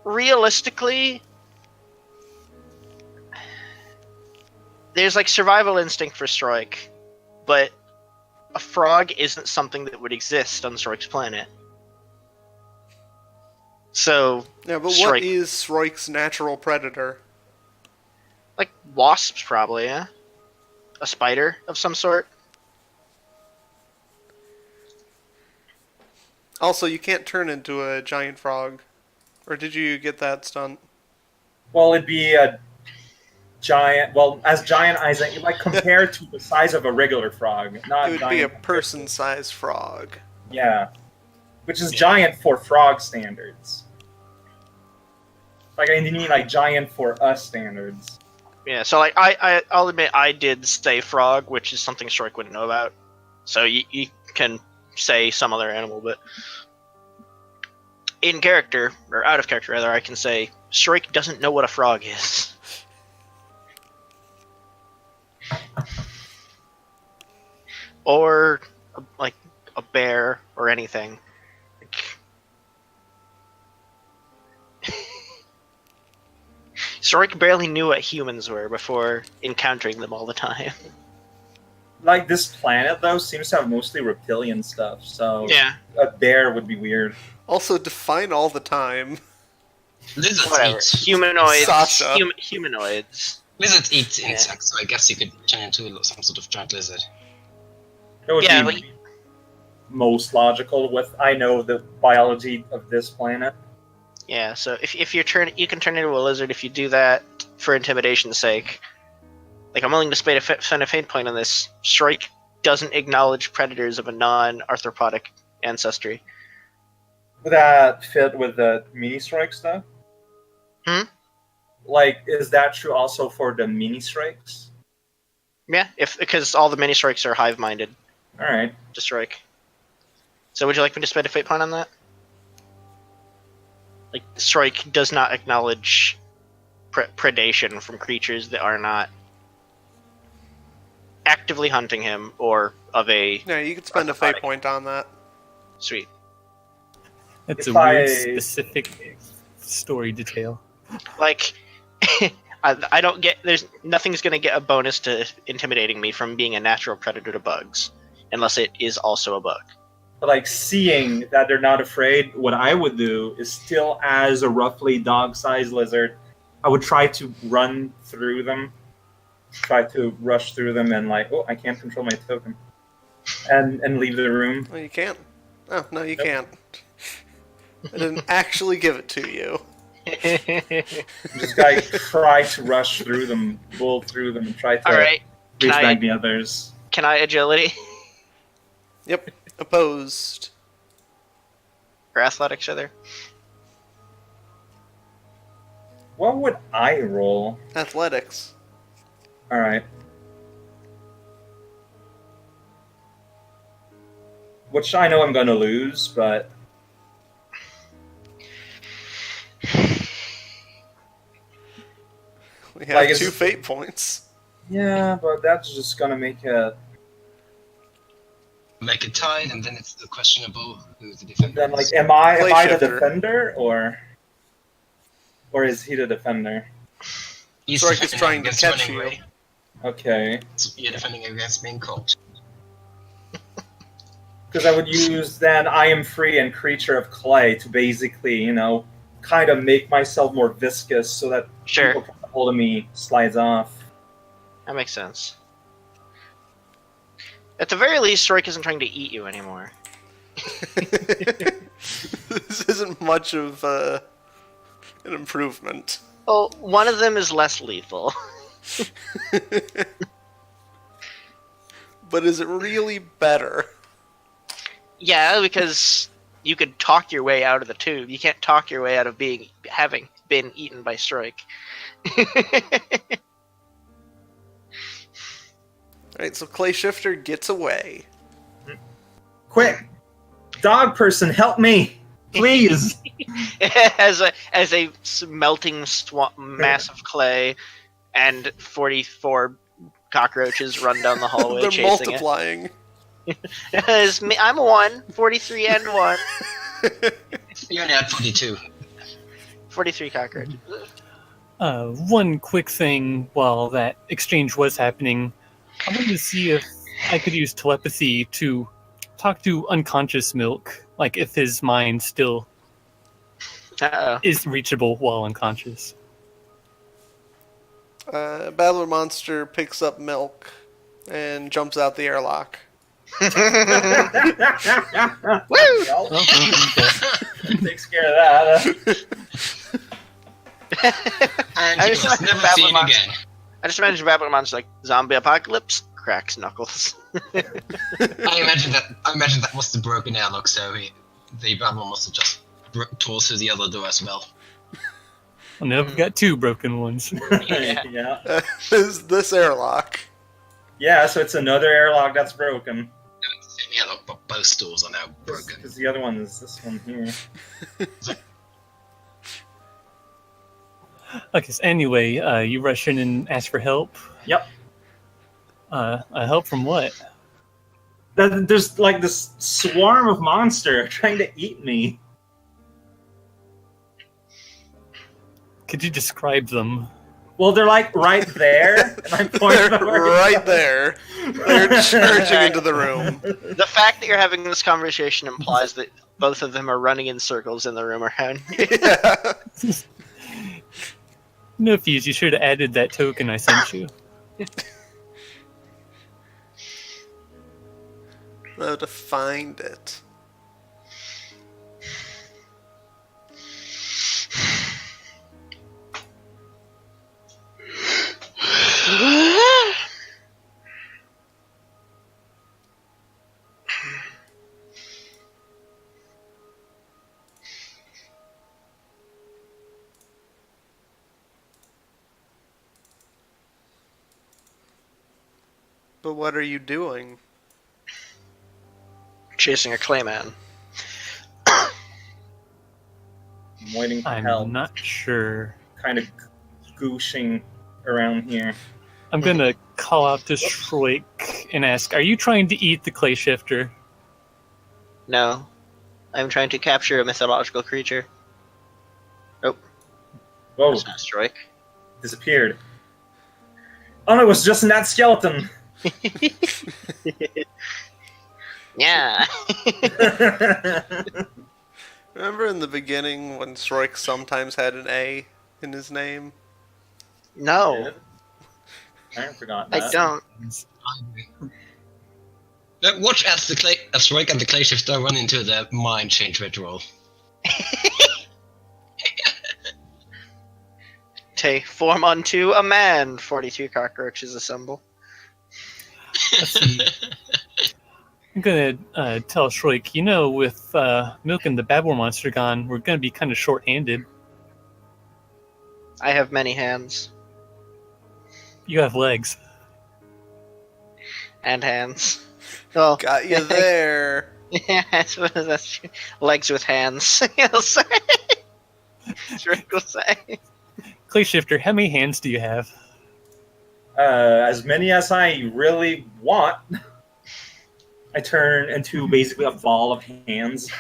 realistically, there's, like, survival instinct for Strike, but a frog isn't something that would exist on Strike's planet. So, Yeah, but Strike- what is Strike's natural predator? like, wasps, probably, yeah? A spider of some sort? Also, you can't turn into a giant frog. Or did you get that stunt? Well, it'd be a giant. Well, as giant as like compared to the size of a regular frog, not It would giant. be a person-sized frog. Yeah, which is giant for frog standards. Like, I mean, like, giant for us standards. Yeah, so, like, I'll admit I did say frog, which is something Strike wouldn't know about. So you can say some other animal, but in character, or out of character rather, I can say Strike doesn't know what a frog is. Or, like, a bear, or anything. Strike barely knew what humans were before encountering them all the time. Like, this planet, though, seems to have mostly reptilian stuff, so Yeah. a bear would be weird. Also, define all the time. Lizards Whatever. eat. Humanoids. Sasha. Humanoids. Lizards eat Yeah. insects, so I guess you could turn into some sort of giant lizard. It would Yeah, be like- most logical with I know the biology of this planet. Yeah, so if you can turn into a lizard if you do that for intimidation's sake. Like, I'm willing to spend a fate point on this. Shrike doesn't acknowledge predators of a non-arthropodic ancestry. Would that fit with the mini strikes though? Like, is that true also for the mini strikes? Yeah, because all the mini strikes are hive-minded Alright. to strike. So would you like me to spend a fate point on that? Like, strike does not acknowledge predation from creatures that are not actively hunting him or of a... Yeah, you could spend a fate point on that. Sweet. That's If a weird, I- specific story detail. Like, I don't get... Nothing's going to get a bonus to intimidating me from being a natural predator to bugs. Unless it is also a bug. But like seeing that they're not afraid, what I would do is still as a roughly dog-sized lizard, I would try to run through them, try to rush through them, and like, oh, I can't control my token, and leave the room. Well, you can't. Oh, no, you Nope. can't. I didn't actually give it to you. Just gotta try to rush through them, bull through them, and try to Alright, reach can back the others. can I agility? Yep, opposed. Or athletics, rather? What would I roll? Athletics. Alright. Which I know I'm gonna lose, but We have Like, is- 2 fate points. yeah, but that's just gonna make it. Make it tied, and then it's the questionable who the defender Then, like, is. am I Play the shifter. defender, or is he the defender? He's Strike is defending trying to against catch running you. away. Okay, So you're defending against being caught. because I would use then I am free and creature of clay to basically, kind of make myself more viscous so that Sure, people trying to hold of me slides off. that makes sense. At the very least, Strike isn't trying to eat you anymore. This isn't much of an improvement. Well, one of them is less lethal. But is it really better? Yeah, because you could talk your way out of the tube. You can't talk your way out of having been eaten by Strike. Alright, so Clay Shifter gets away. Quick, dog person, help me, please! as a melting mass of clay, and 44 cockroaches run down the hallway They're chasing multiplying. it. I'm 1, 43 and 1. You only had 42. 43 cockroaches. One quick thing while that exchange was happening, I wanted to see if I could use telepathy to talk to unconscious Milk, like if his mind still Uh-oh. is reachable while unconscious. Battler Monster picks up Milk and jumps out the airlock. Woo! Oh, okay. Takes care of that. And I he just was imagine never Babylon seen Monster. again. I just imagine Babylon's like, zombie apocalypse, cracks knuckles. I imagine that was the broken airlock, so the Babylon must have just tore through the other door as well. Well, now we've got 2 broken ones. Yeah. Yeah. This airlock. Yeah, so it's another airlock that's broken. It's the same airlock, but both doors are now broken. Because the other one is this one here. Okay, so anyway, you rush in and ask for help. Yep. Help from what? There's like this swarm of monster trying to eat me. Could you describe them? Well, they're like right there, and I'm pointing They're over. right there. They're charging into the room. The fact that you're having this conversation implies that both of them are running in circles in the room around you. Yeah. No, Fuse, you should have added that token I sent you. How to find it. But what are you doing? Chasing a Clayman. I'm waiting for help. I'm not sure. Kind of gooshing around here. I'm gonna call out to Shroik and ask, are you trying to eat the clay shifter? No. I'm trying to capture a mythological creature. Oh, Whoa, that's not a strike. disappeared. Oh no, it was just in that skeleton! Yeah. Remember in the beginning when Sroik sometimes had an A in his name? No, I forgot I that. don't. Watch as Strike and the Clay Shifter run into the mind change ritual. Form unto a man. 42 cockroaches assemble. Let's see. I'm gonna tell Shroik, with Milk and the Babble monster gone, we're gonna be kind of short-handed. I have many hands You have legs. and hands. Well, Got you there. yeah, I suppose that's true. Legs with hands. He'll say. Drake will say. Clay shifter, how many hands do you have? As many as I really want. I turn into basically a ball of hands.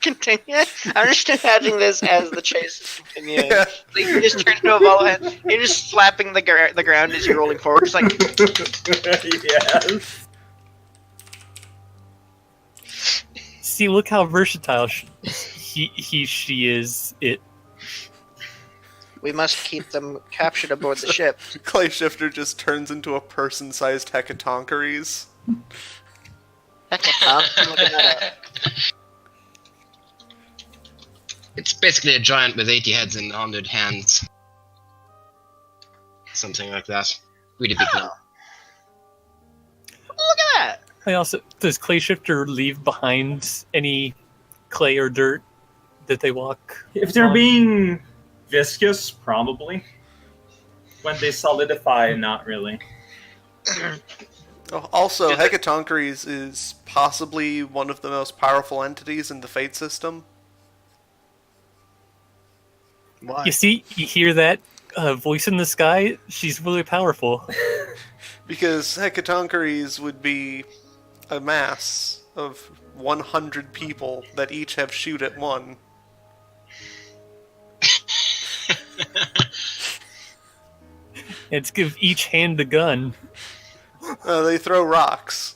Continue. I'm just imagining this as the chase is continuing. Yeah. Like you just turn into a ball of hands. You're just slapping the ground as you're rolling forward. It's like Yes. See, look how versatile she is. we must keep them captured aboard the ship. Clay Shifter just turns into a person-sized Hecatoncheires. Heck, I'm looking that up. It's basically a giant with 80 heads and 100 hands. Something like that. Really big now. Look at that. Does Clay Shifter leave behind any clay or dirt that they walk? If they're on? being viscous, probably. When they solidify, not really. Oh, also, Did they- Hecatoncheires is possibly one of the most powerful entities in the Fate system. Why? You see, you hear that voice in the sky? She's really powerful. Because Hecatoncheires would be a mass of 100 people that each have shoot at one. It's give each hand a gun. They throw rocks.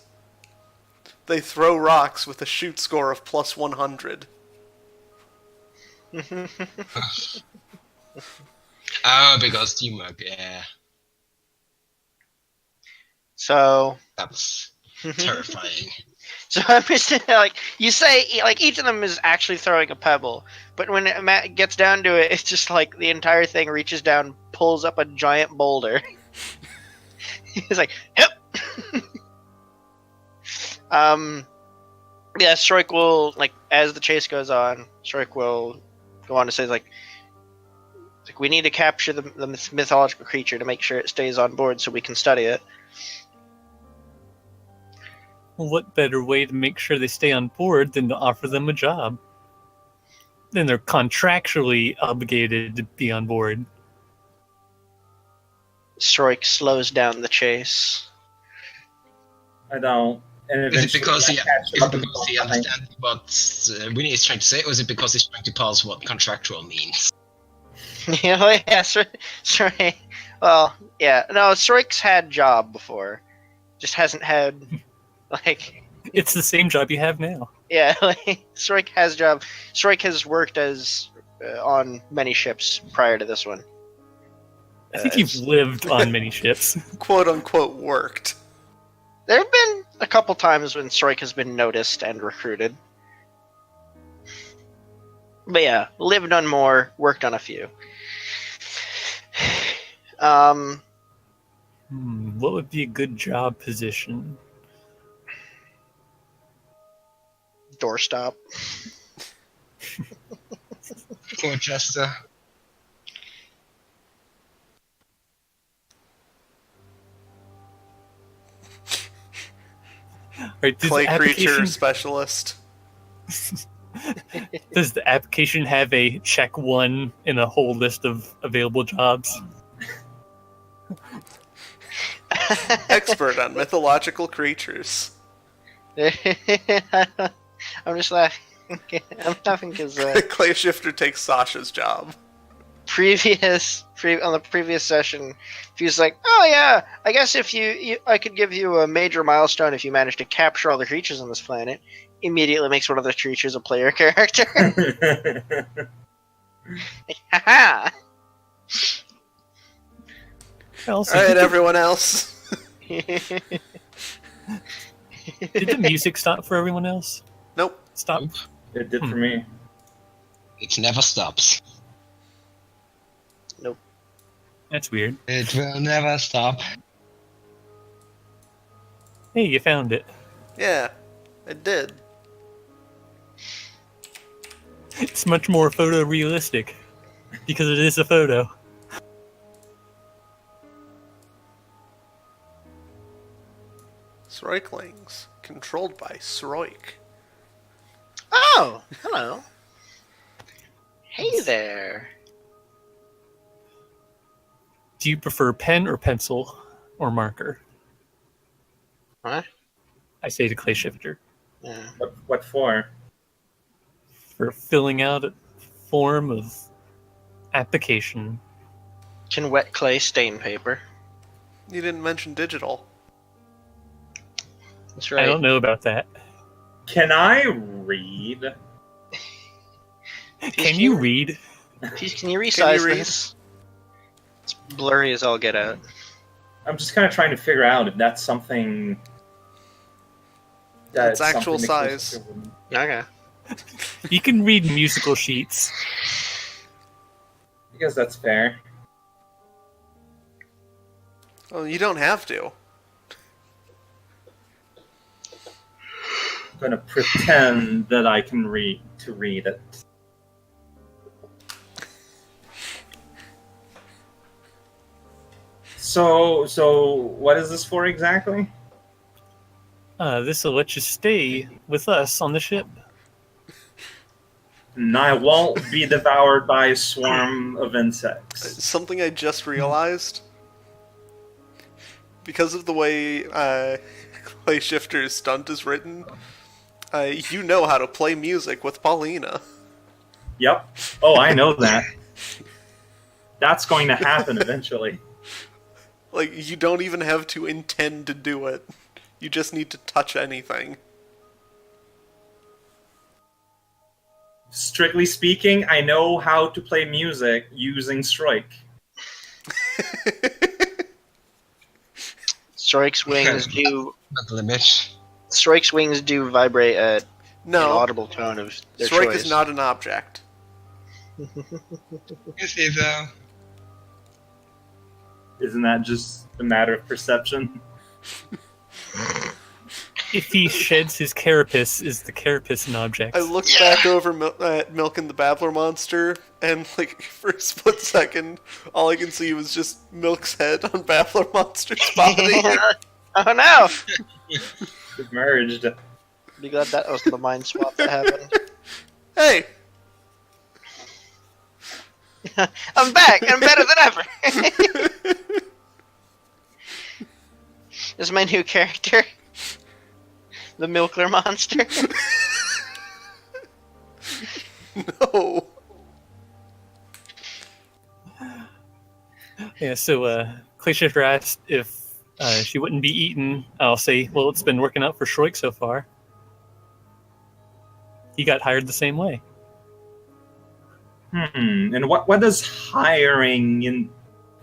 They throw rocks with a shoot score of plus 100. Oh, because teamwork, yeah. So That was terrifying. So I'm just like you say, like each of them is actually throwing a pebble, but when it gets down to it, it's just like the entire thing reaches down, pulls up a giant boulder. He's like, "Yep." Yeah, Stroik will as the chase goes on. Stroik will go on to say like we need to capture the mythological creature to make sure it stays on board so we can study it. What better way to make sure they stay on board than to offer them a job? Then they're contractually obligated to be on board. Stroik slows down the chase. I don't. And Is it eventually because I he, catch is up it and because he go behind. understands what Winnie is trying to say, or is it because he's trying to pass what contractual means? Yeah, Stroik. Well, yeah. No, Stroik's had job before. Just hasn't had, It's the same job you have now. yeah, Stroik has job. Stroik has worked as on many ships prior to this one. I think you've lived on many ships. Quote unquote worked. There have been a couple times when Strike has been noticed and recruited. But yeah, lived on more, worked on a few. What would be a good job position? Doorstop. Poor Chester. Right, does Clay the creature application, specialist. does the application have a check one in a whole list of available jobs? Expert on mythological creatures. I'm just laughing. I'm laughing because Clay Shifter takes Sasha's job. on the previous session, he was like, "Oh yeah, I guess if I could give you a major milestone if you manage to capture all the creatures on this planet." Immediately makes one of the creatures a player character. Haha. Also, Alright, everyone else. did the music stop for everyone else? Nope. Stop. It did for me. It never stops. That's weird. It will never stop. Hey, you found it. Yeah, it did. It's much more photorealistic because it is a photo. Sroiklings, controlled by Sroik. Oh, hello. Hey there. Do you prefer pen or pencil or marker? Huh? I say to Clay Shifter. Yeah. What for? For filling out a form of application. Can wet clay stain paper? You didn't mention digital. That's right. I don't know about that. Can I read? Can you read? Please, can you resize read? this? It's blurry as all get out. I'm just kind of trying to figure out if that's something. It's something actual that size. goes to- Okay. You can read musical sheets. I guess that's fair. Well, you don't have to. I'm gonna pretend that I can read it. So what is this for exactly? This will let you stay with us on the ship. And I won't be devoured by a swarm of insects. Something I just realized. Because of the way Clay Shifter's stunt is written, you know how to play music with Paulina. Yep. Oh, I know that. That's going to happen eventually. Like, you don't even have to intend to do it. You just need to touch anything. Strictly speaking, I know how to play music using Strike. Strike's wings do. Mental image. Strike's wings do vibrate at an No, audible tone of their Sroik choice. is not an object. You see though. Isn't that just a matter of perception? If he sheds his carapace, is the carapace an object? I looked back over at Milk and the Babbler monster, and like for a split second, all I can see was just Milk's head on Babbler monster's body. Oh no! It merged. Be glad that was the mind swap that happened. Hey, I'm back! I'm better than ever! This is my new character. The Milkler monster. no. Yeah, so Clay Shifter asked if she wouldn't be eaten. I'll say, well, it's been working out for Shroik so far. He got hired the same way. And what does hiring in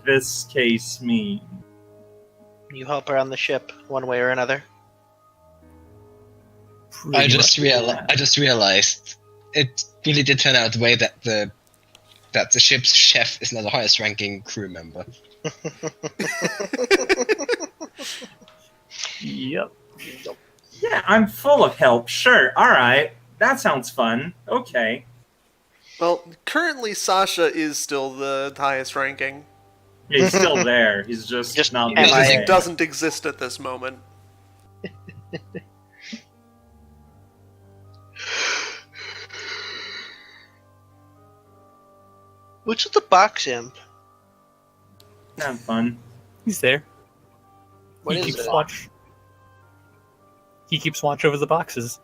this case mean? You help her on the ship, one way or another. I just realized it really did turn out the way that the ship's chef is now the highest ranking crew member. Yep. Yeah, I'm full of help. Sure. All right. That sounds fun. Okay. Well, currently Sasha is still the highest ranking. Yeah, he's still there. He's just not He Am I- just doesn't exist at this moment. What's with the box imp? Have fun. He's there. What he is keeps it? watch. He keeps watch over the boxes.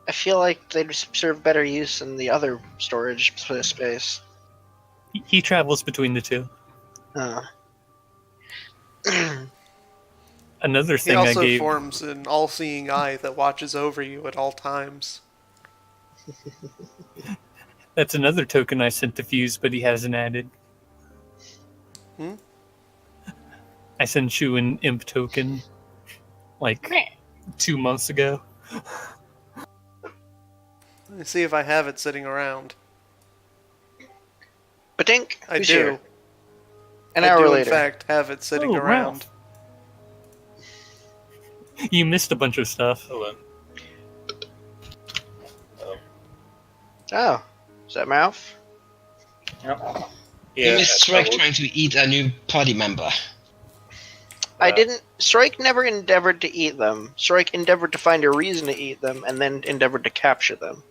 I feel like they'd serve better use in the other storage space. He travels between the two. Another He thing I also gave. forms an all-seeing eye that watches over you at all times. That's another token I sent to Fuse, but he hasn't added. Hmm? I sent you an imp token like 2 months ago. Let me see if I have it sitting around. Badink, I who's do. here? An I hour do, later. in fact, have it sitting Oh, around. Ralph. You missed a bunch of stuff. Hello. Oh, is that Mouth? Yep. You Yeah, missed Strike trying to eat a new party member. I didn't. Strike never endeavored to eat them. Strike endeavored to find a reason to eat them, and then endeavored to capture them.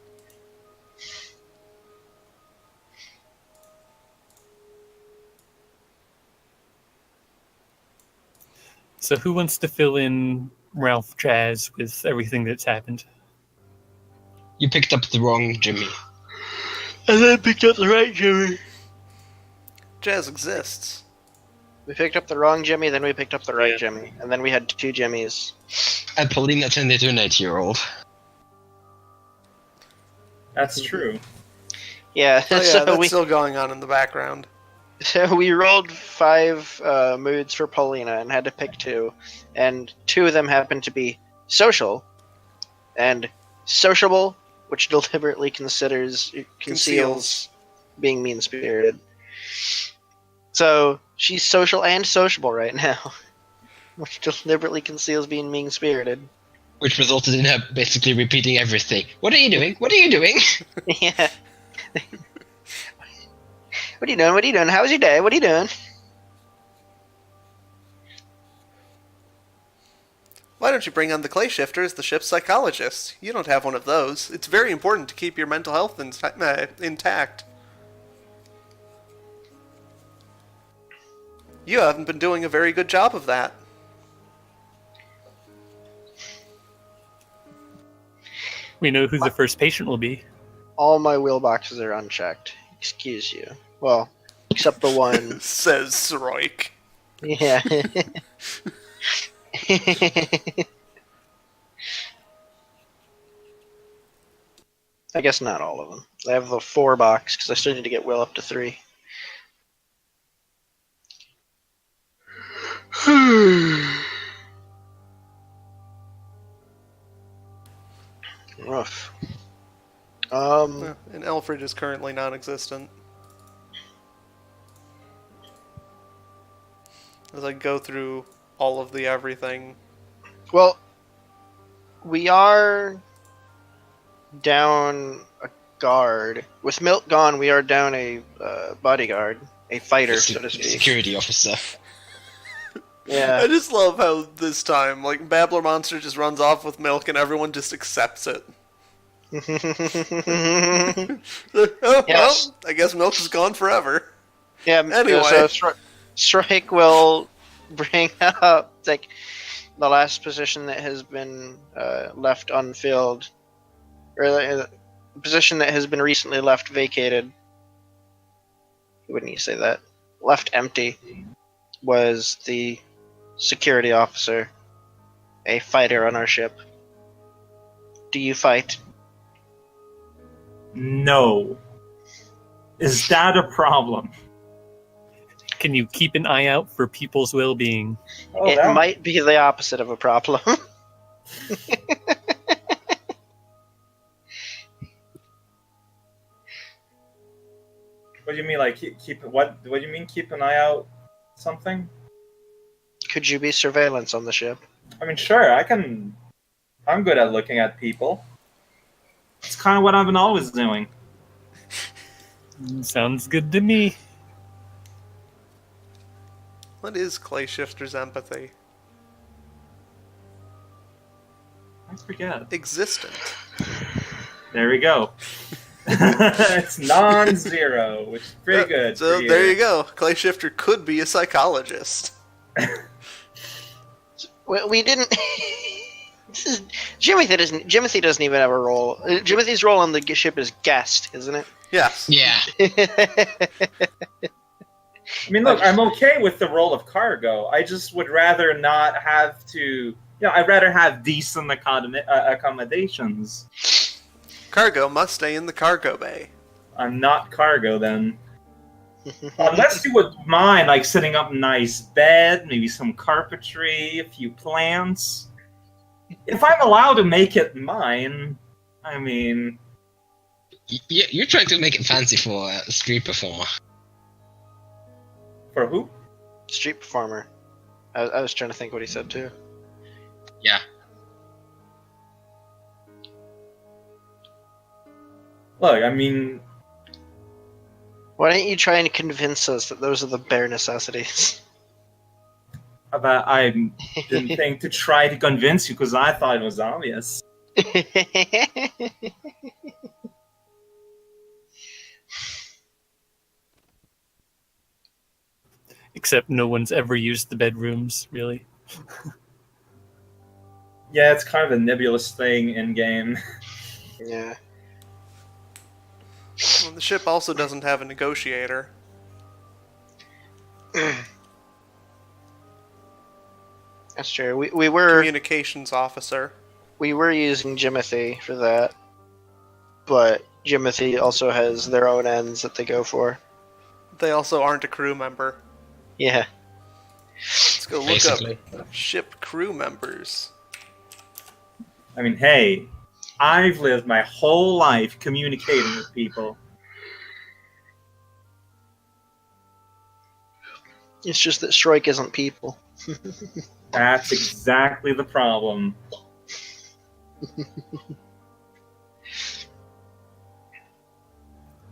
So who wants to fill in Ralph Jazz with everything that's happened? You picked up the wrong Jimmy. And then picked up the right Jimmy. Jazz exists. We picked up the wrong Jimmy, then we picked up the right Yeah. Jimmy, and then we had two Jimmys. And Paulina turned into an 8-year-old. That's true. Yeah, Oh yeah, so that's we still going on in the background. so we rolled 5 moods for Paulina and had to pick 2, and 2 of them happened to be social and sociable, which deliberately conceals being mean spirited. So she's social and sociable right now, which deliberately conceals being mean spirited. Which resulted in her basically repeating everything. What are you doing? What are you doing? Yeah. What are you doing? What are you doing? How was your day? What are you doing? Why don't you bring on the clay shifter as the ship's psychologist? You don't have one of those. It's very important to keep your mental health intact. You haven't been doing a very good job of that. We know who the first patient will be. All my wheel boxes are unchecked. Excuse you. Well, except the one. Says Sroik. Yeah. I guess not all of them. I have the 4 box because I still need to get Will up to 3. Rough. And Alfred is currently non-existent. As I go through all of the everything. Well, we are down a guard. With Milk gone, we are down a bodyguard, a fighter, so to speak. Security officer. I Yeah. just love how this time, like, Babbler Monster just runs off with Milk and everyone just accepts it. Oh, Yes. well, I guess Milk is gone forever. Yeah. Anyway. So Strike will bring up like the last position that has been left unfilled, or the position that has been recently left vacated. Wouldn't you say that? Left empty was the security officer, a fighter on our ship. Do you fight? No. Is that a problem? Can you keep an eye out for people's well-being? Oh, It might be the opposite of a problem. What do you mean, like keep what? What do you mean, keep an eye out? Something? Could you be surveillance on the ship? I mean, sure, I can. I'm good at looking at people. It's kind of what I've been always doing. Sounds good to me. What is Clay Shifter's empathy? I forget. Existent. There we go. It's non-zero, which is pretty good. So for there you go. Clay Shifter could be a psychologist. We didn't. This is Jimothy doesn't even have a role. Jimothy's role on the ship is guest, isn't it? Yes. Yeah. I mean, look, I'm okay with the role of cargo. I just would rather not have to. I'd rather have decent accommodations. Cargo must stay in the cargo bay. I'm not cargo then. Unless you would mind, like, setting up a nice bed, maybe some carpentry, a few plants. If I'm allowed to make it mine, I mean... You're trying to make it fancy for a street performer. For who? Street performer. I was trying to think what he said too. Yeah. Look, I mean... Why don't you try and convince us that those are the bare necessities? About I didn't think to try to convince you because I thought it was obvious. Except no one's ever used the bedrooms, really. Yeah, it's kind of a nebulous thing in game. Yeah. Well, the ship also doesn't have a negotiator. That's true. We were Communications officer. we were using Jimothy for that, but Jimothy also has their own ends that they go for. They also aren't a crew member. Yeah. Let's go look Basically. up ship crew members. I mean, hey, I've lived my whole life communicating with people. It's just that Strike isn't people. That's exactly the problem.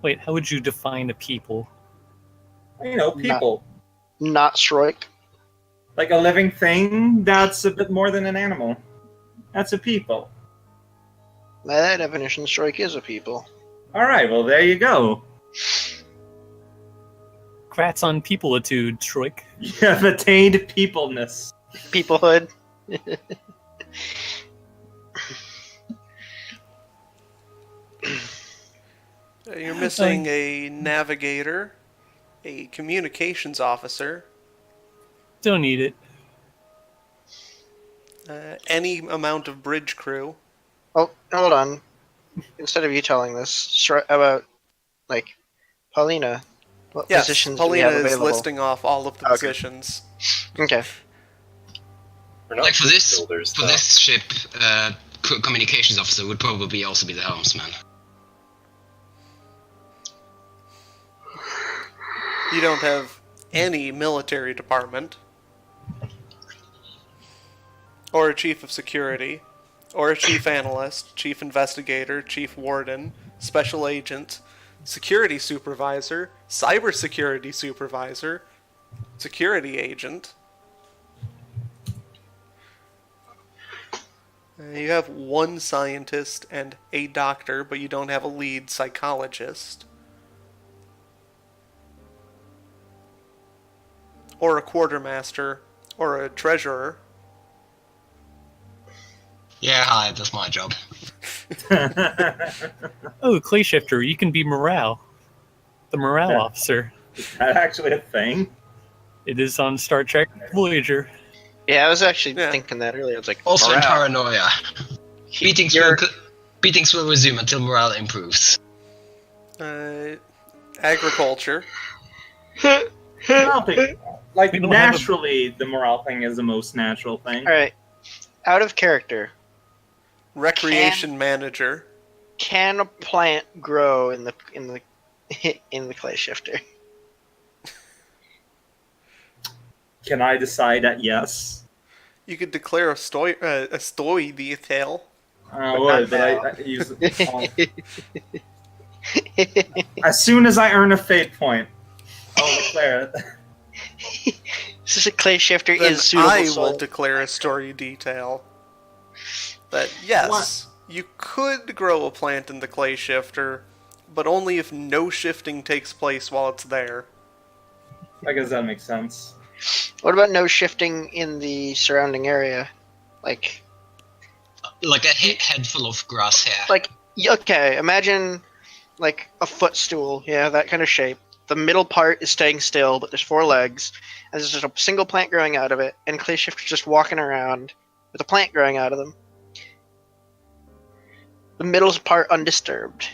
Wait, how would you define a people? You know, people. Not Strike. Like a living thing, that's a bit more than an animal. That's a people. By that definition, Strike is a people. Alright, well, there you go. Crats on peopleitude, Troik. You have attained peopleness. Peoplehood. You're missing a navigator, a communications officer, Don't need it. any amount of bridge crew. Oh, hold on. Instead of you telling this, about, like, Paulina. What Yes, positions Paulina do we have is available? listing off all of the Okay. positions. Okay. We're not Like for bridge this builders, for though. this ship, communications officer would probably also be the helmsman. You don't have any military department, or a chief of security, or a chief analyst, chief investigator, chief warden, special agent, security supervisor, cybersecurity supervisor, security agent. You have one scientist and a doctor, but you don't have a lead psychologist. Or a quartermaster, or a treasurer. Yeah, hi, that's my job. Oh, Clay Shifter, you can be morale. The morale Yeah. officer. Is that actually a thing? It is on Star Trek Voyager. Yeah, I was actually Yeah. thinking that earlier. It's like, Also in morale. paranoia. Beatings will resume until morale improves. Agriculture. I don't think, like, We don't have a- naturally, the morale thing is the most natural thing. Alright. Out of character. Recreation manager. Can a plant grow in the in the clay shifter. Can I decide that yes? You could declare a story detail. I But would, not but now. I use as soon as I earn a fate point, I'll declare it. Since a clay shifter Then is suitable I soil. will declare a story detail. That yes, you could grow a plant in the clay shifter, but only if no shifting takes place while it's there. I guess that makes sense. What about no shifting in the surrounding area? Like, Like a head full of grass hair. okay, imagine like a footstool, yeah, that kind of shape. The middle part is staying still, but there's 4 legs, and there's just a single plant growing out of it, and clay shifters just walking around with a plant growing out of them. The middle part undisturbed.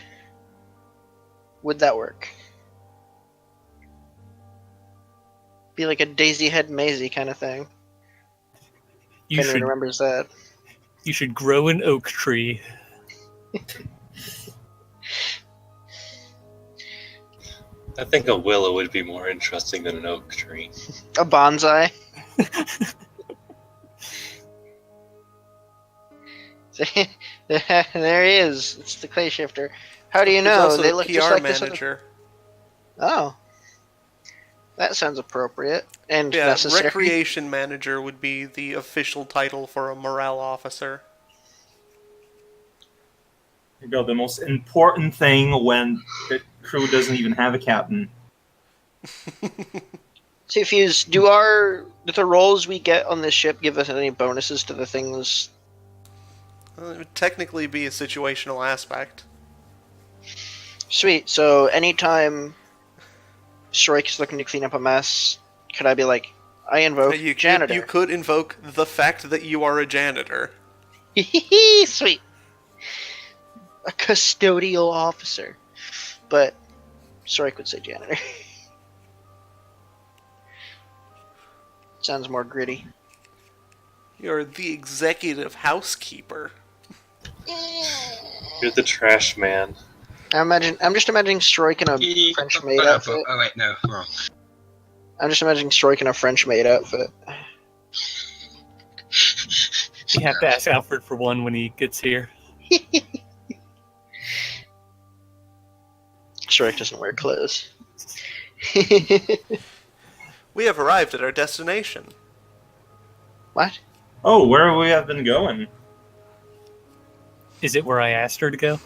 Would that work? Be like a daisy head Maisie kind of thing. You If anyone should remembers that. you should grow an oak tree. I think a willow would be more interesting than an oak tree. A bonsai. There he is. It's the clay shifter. How do you He's know? also They the look PR just like this. manager. Oh. That sounds appropriate and Yeah, necessary. recreation manager would be the official title for a morale officer. You go, the most important thing when the crew doesn't even have a captain. So, Fuse, do the roles we get on this ship give us any bonuses to the things? Well, it would technically be a situational aspect. Sweet. So, anytime Strike's looking to clean up a mess, could I be like, I invoke janitor? You could invoke the fact that you are a janitor. Sweet. A custodial officer. But Strike would say janitor. Sounds more gritty. You're the executive housekeeper. You're the trash man. I'm just imagining Strike in a French maid outfit. Oh wait, no, wrong. I'm just imagining Strike in a French maid outfit. You have to ask Alfred for one when he gets here. Strike doesn't wear clothes. We have arrived at our destination. What? Oh, where we have been going? Is it where I asked her to go?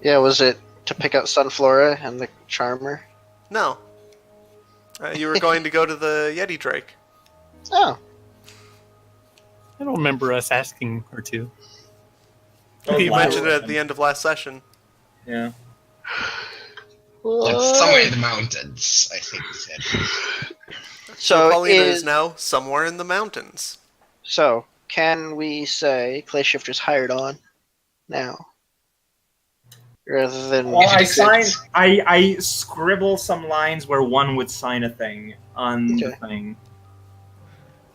Yeah, was it to pick out Sunflora and the Charmer? No. You were going to go to the Yeti Drake. Oh. I don't remember us asking her to. Oh, You wow. mentioned it at the end of last session. Yeah. It's somewhere in the mountains, I think he said. So Paulina is now somewhere in the mountains. So, can we say Clay Shifter's hired on now? Rather than... Well, If it exists. I scribble some lines where one would sign a thing on the Okay. thing.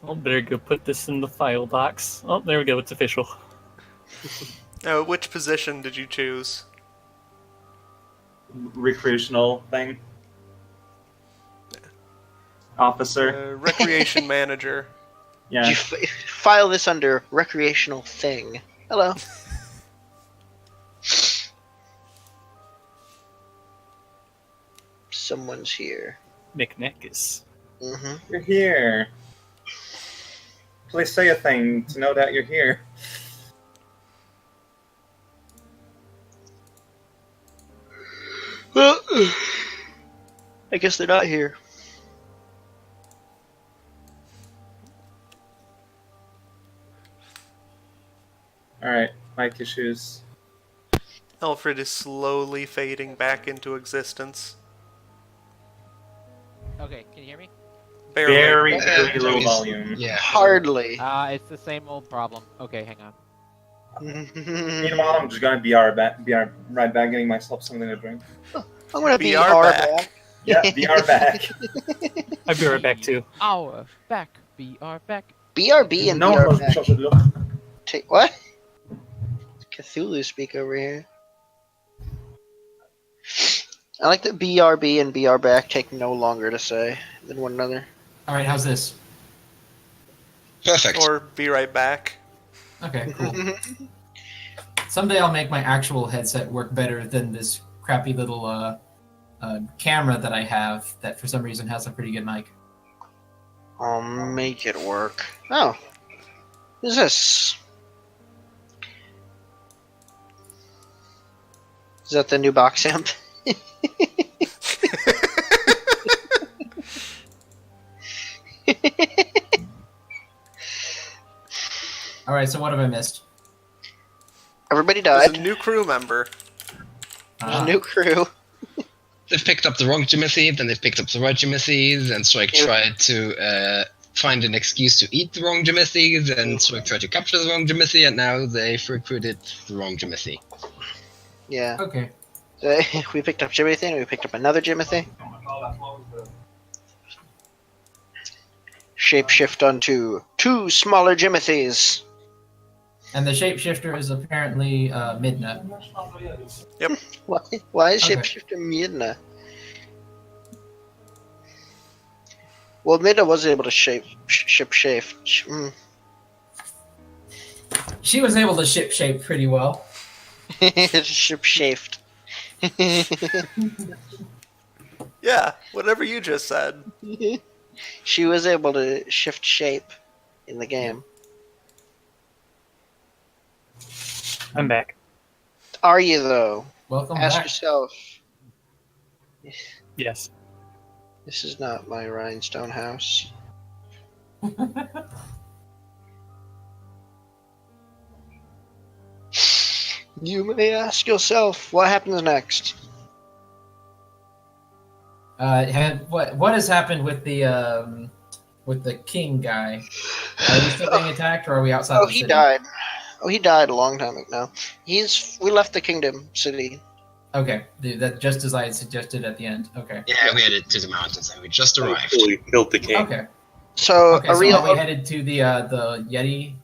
Well, better go put this in the file box. Oh, there we go. It's official. Which position did you choose? Recreational thing. Officer. Recreation manager. Yeah. You file this under recreational thing. Hello. Someone's here. McNeckus. Mm-hmm. You're here. Please say a thing to know that you're here. Well, I guess they're not here. Alright, mic issues. Alfred is slowly fading back into existence. Okay, can you hear me? Barely. Very, Uh, very low it's- volume. Yeah. Hardly. It's the same old problem. Okay, hang on. Meanwhile, I'm just gonna be right back getting myself something to drink. I'm gonna be BR our back. back. Yeah, BR back. I'll be right back too. Our back. We are back. BRB and No, BR back. no, Take what? Cthulhu speak over here. I like that BRB and BR back take no longer to say than one another. All right, how's this? Perfect. Or be right back. Okay, cool. Someday I'll make my actual headset work better than this crappy little camera that I have that for some reason has a pretty good mic. I'll make it work. Oh. What is this? Is that the new box amp? All right, so what have I missed? Everybody There's died. a new crew member. There's a new crew. They've picked up the wrong Jimothy, then they've picked up the right Jimothy, then Strike Yeah. tried to find an excuse to eat the wrong Jimothy, then Strike tried to capture the wrong Jimothy, and now they've recruited the wrong Jimothy. Yeah. Okay. So, we picked up Jimothy and we picked up another Jimothy. Shapeshift onto 2 smaller Jimothys. And the shapeshifter is apparently Midna. Why is Okay. Shapeshifter Midna? Well, Midna was able to shape. She was able to ship shape pretty well. Shaped. Yeah, whatever you just said. She was able to shift shape in the game. I'm back. Are you though? Welcome Ask back. yourself. Yes. This is not my rhinestone house. You may ask yourself, what happens next? What has happened with the king guy? Are we still being attacked, or are we outside Oh, the he city? died. Oh, he died a long time ago. We left the kingdom city. Okay, that just as I had suggested at the end. Okay. Yeah, we headed to the mountains and we just arrived. Actually killed the king. Okay. So Okay. a So real are we headed to the Yeti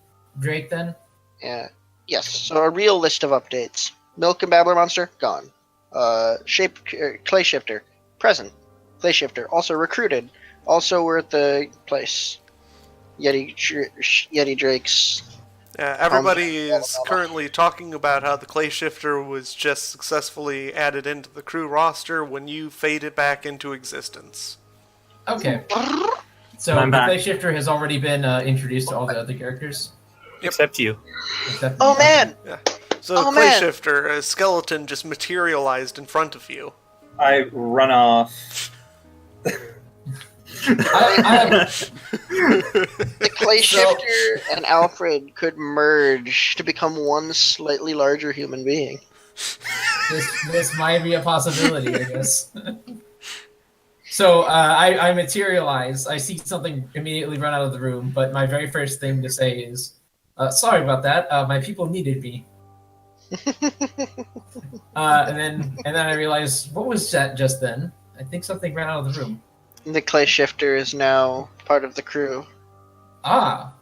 Drake then? yeah, yes. So a real list of updates. Milk and Babbler Monster gone. Clay Shifter present. Clay Shifter also recruited. Also, we're at the place. Yeti Drakes. Yeah, everybody is currently talking about how the Clay Shifter was just successfully added into the crew roster when you faded back into existence. Okay. So I'm the back. Clay Shifter has already been introduced to all the other characters. Except you. Except Oh man! So Oh, Clay man. Shifter, a skeleton just materialized in front of you. I run off. The Clay So- Shifter and Alfred could merge to become one slightly larger human being. this might be a possibility, I guess. So I materialize. I see something immediately run out of the room, but my very first thing to say is, "Sorry about that. My people needed me." And then I realize, what was that just then? I think something ran out of the room. The Clay Shifter is now part of the crew. Ah.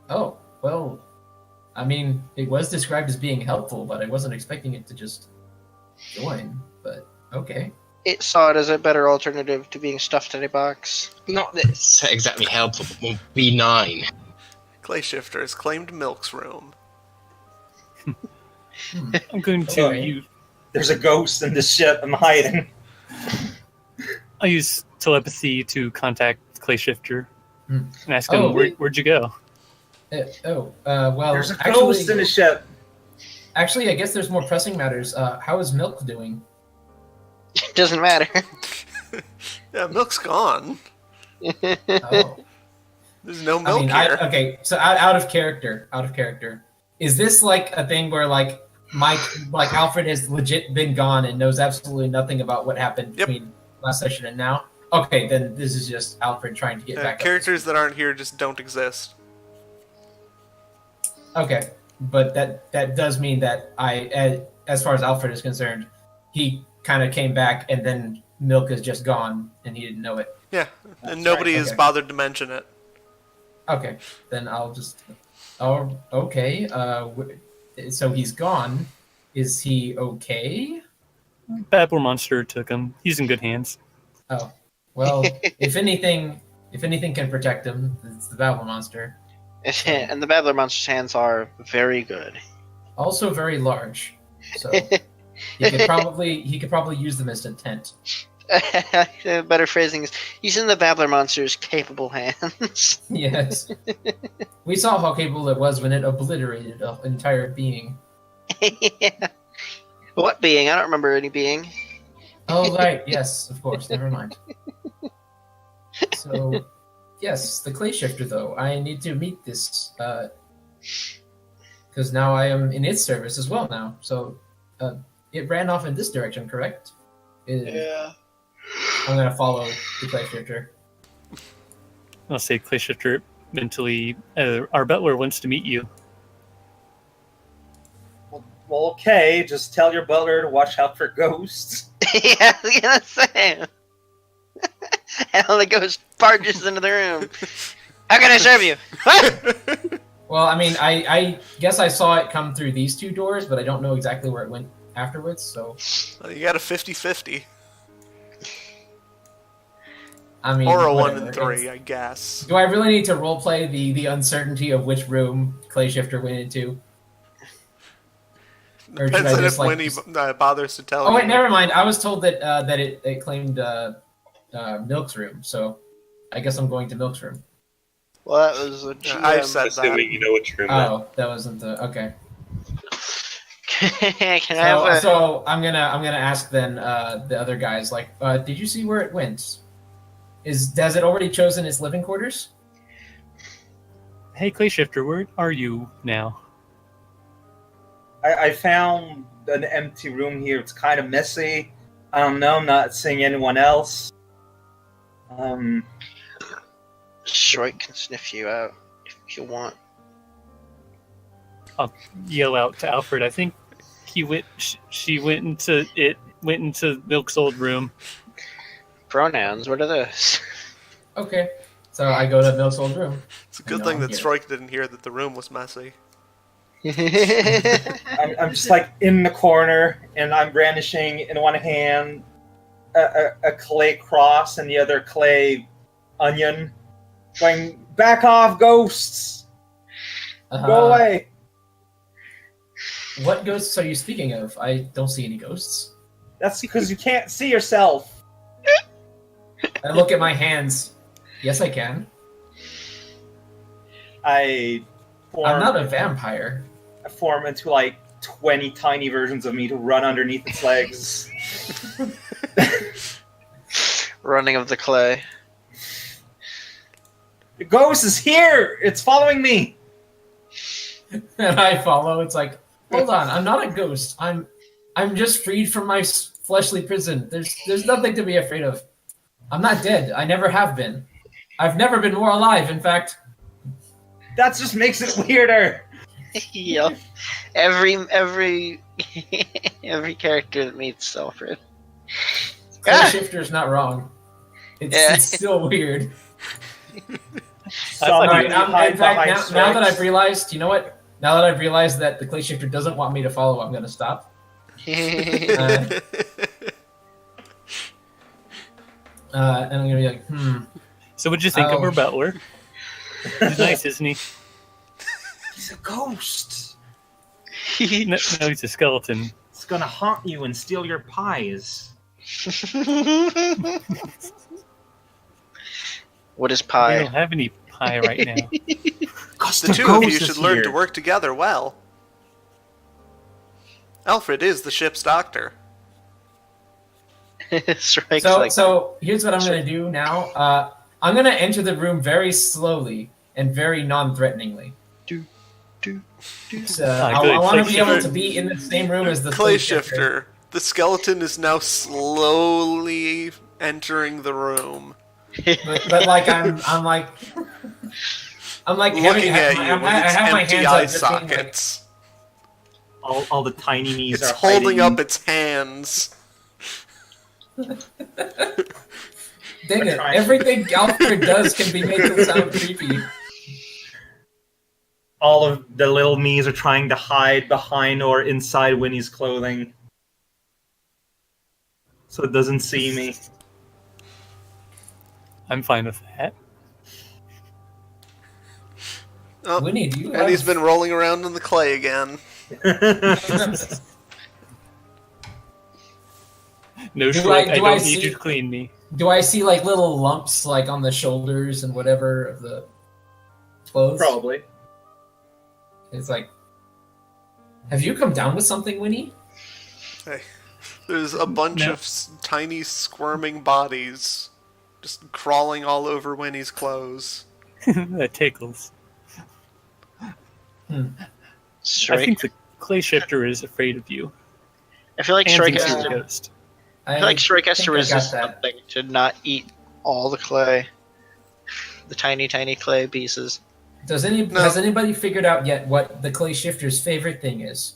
Oh, well, I mean, it was described as being helpful, but I wasn't expecting it to just join, but okay. It saw it as a better alternative to being stuffed in a box. Not that it's exactly helpful, but more benign. Clay Shifter has claimed Milk's room. I'm going to Okay. use. There's a ghost in this ship. I'm hiding. I'll use telepathy to contact Clay Shifter Hmm. and ask him, Oh. where'd you go? Well, There's a ghost in the ship. actually, I guess there's more pressing matters. How is Milk doing? It doesn't matter. Yeah, Milk's gone. Oh. There's no I Milk mean, here. okay, so out of character. Is this like a thing where like Alfred has legit been gone and knows absolutely nothing about what happened Yep. between last session and now? Okay, then this is just Alfred trying to get back up to Characters that aren't here just don't exist. Okay, but that does mean that as far as Alfred is concerned, he kind of came back and then Milk is just gone and he didn't know it. Yeah, That's and nobody right, has okay. bothered to mention it. Okay, then I'll just. Oh, okay. So he's gone. Is he okay? Babbler Monster took him. He's in good hands. Oh, well, if anything can protect him, it's the Babel monster. And the Babbler Monster's hands are very good. Also very large, so he could probably use them as a tent. Better phrasing is, he's in the Babbler Monster's capable hands. Yes, we saw how capable it was when it obliterated an entire being. Yeah. What being? I don't remember any being. Oh right, yes, of course. Never mind. So, yes, the clay shifter. Though I need to meet this, because now I am in its service as well. Now, so it ran off in this direction, correct? Yeah. I'm gonna follow the clay shifter. I'll say Clay Shifter mentally. Our butler wants to meet you. Well, okay, just tell your butler to watch out for ghosts. Yeah, I was gonna say. And the ghost barges into the room. How can I serve you? What? Well, I mean, I guess I saw it come through these two doors, but I don't know exactly where it went afterwards. So, Well, you got a 50-50. I mean, Or a 1 whatever. in 3, I guess. Do I really need to roleplay the uncertainty of which room clay shifter went into? Or should Depends I on just if like? Winnie bothers to tell Oh you. wait, never mind. I was told that that it claimed Milk's room, so I guess I'm going to Milk's room. Well, that was a I've said Assuming you know which room that Oh, that wasn't the okay. Can I have So, a... so I'm gonna ask then the other guys like, did you see where it went? Has it already chosen its living quarters? Hey, Clay Shifter, where are you now? I found an empty room here. It's kind of messy. I don't know. I'm not seeing anyone else. Shrike can sniff you out if you want. I'll yell out to Alfred. I think he went. She went into it. Went into Milk's old room. Pronouns, what are those? Okay, so I go to Milk's old room. It's a good No, thing I'm that here. Strike didn't hear that the room was messy. I'm just like in the corner, and I'm brandishing in one hand a clay cross and the other clay onion, going, "Back off, ghosts! Go away!" What ghosts are you speaking of? I don't see any ghosts. That's because you can't see yourself. I look at my hands. Yes, I can. I I'm not a vampire. form into like 20 tiny versions of me to run underneath its legs. Running of the clay. The ghost is here! It's following me! And I follow. It's like, hold on, I'm not a ghost. I'm just freed from my fleshly prison. There's nothing to be afraid of. I'm not dead. I never have been. I've never been more alive. In fact, That just makes it weirder! Yep. Every character that meets Alfred. Clay Shifter's not wrong. Yeah. It's still weird. I thought Alright, you- in fact, now that I've realized, you know what? Now that I've realized that the Clay Shifter doesn't want me to follow, I'm going to stop. And I'm going to be like, So, what'd you think of Oh. our butler? He's nice, isn't he? He's a ghost! No, he's a skeleton. It's gonna haunt you and steal your pies. What is I pie? don't have any pie right now. The two of you should learn to work together well. Alfred is the ship's doctor. Strike's so, like, so here's what I'm going to do now. I'm going to enter the room very slowly and very non-threateningly. So, I good. want to Clay be able Shifter. to be in the same room as the Clay Shifter. The skeleton is now slowly entering the room, But like I'm like looking at you with its I have my empty hands eye up, just being like, sockets. All the tiny knees It's are holding fighting. up its hands. dang it! Everything Alfred does can be made to sound creepy. All of the little knees are trying to hide behind or inside Winnie's clothing. so it doesn't see me. I'm fine with that. Oh, Winnie, do you and he's have... been rolling around in the clay again. No, Do Shrek, I I don't see- need you to clean me. Do I see like little lumps like on the shoulders and whatever of the clothes? Probably. It's like, have you come down with something, Winnie? Hey, there's a bunch No. of tiny squirming bodies just crawling all over Winnie's clothes. That tickles. I Shrike. think the clay shifter is afraid of you. I feel like And Shrike thinks has you're a to. ghost. I feel like Shrike has think to I got resist that. something to not eat all the clay, the tiny, tiny clay pieces. Has No. anybody figured out yet what the clay shifter's favorite thing is?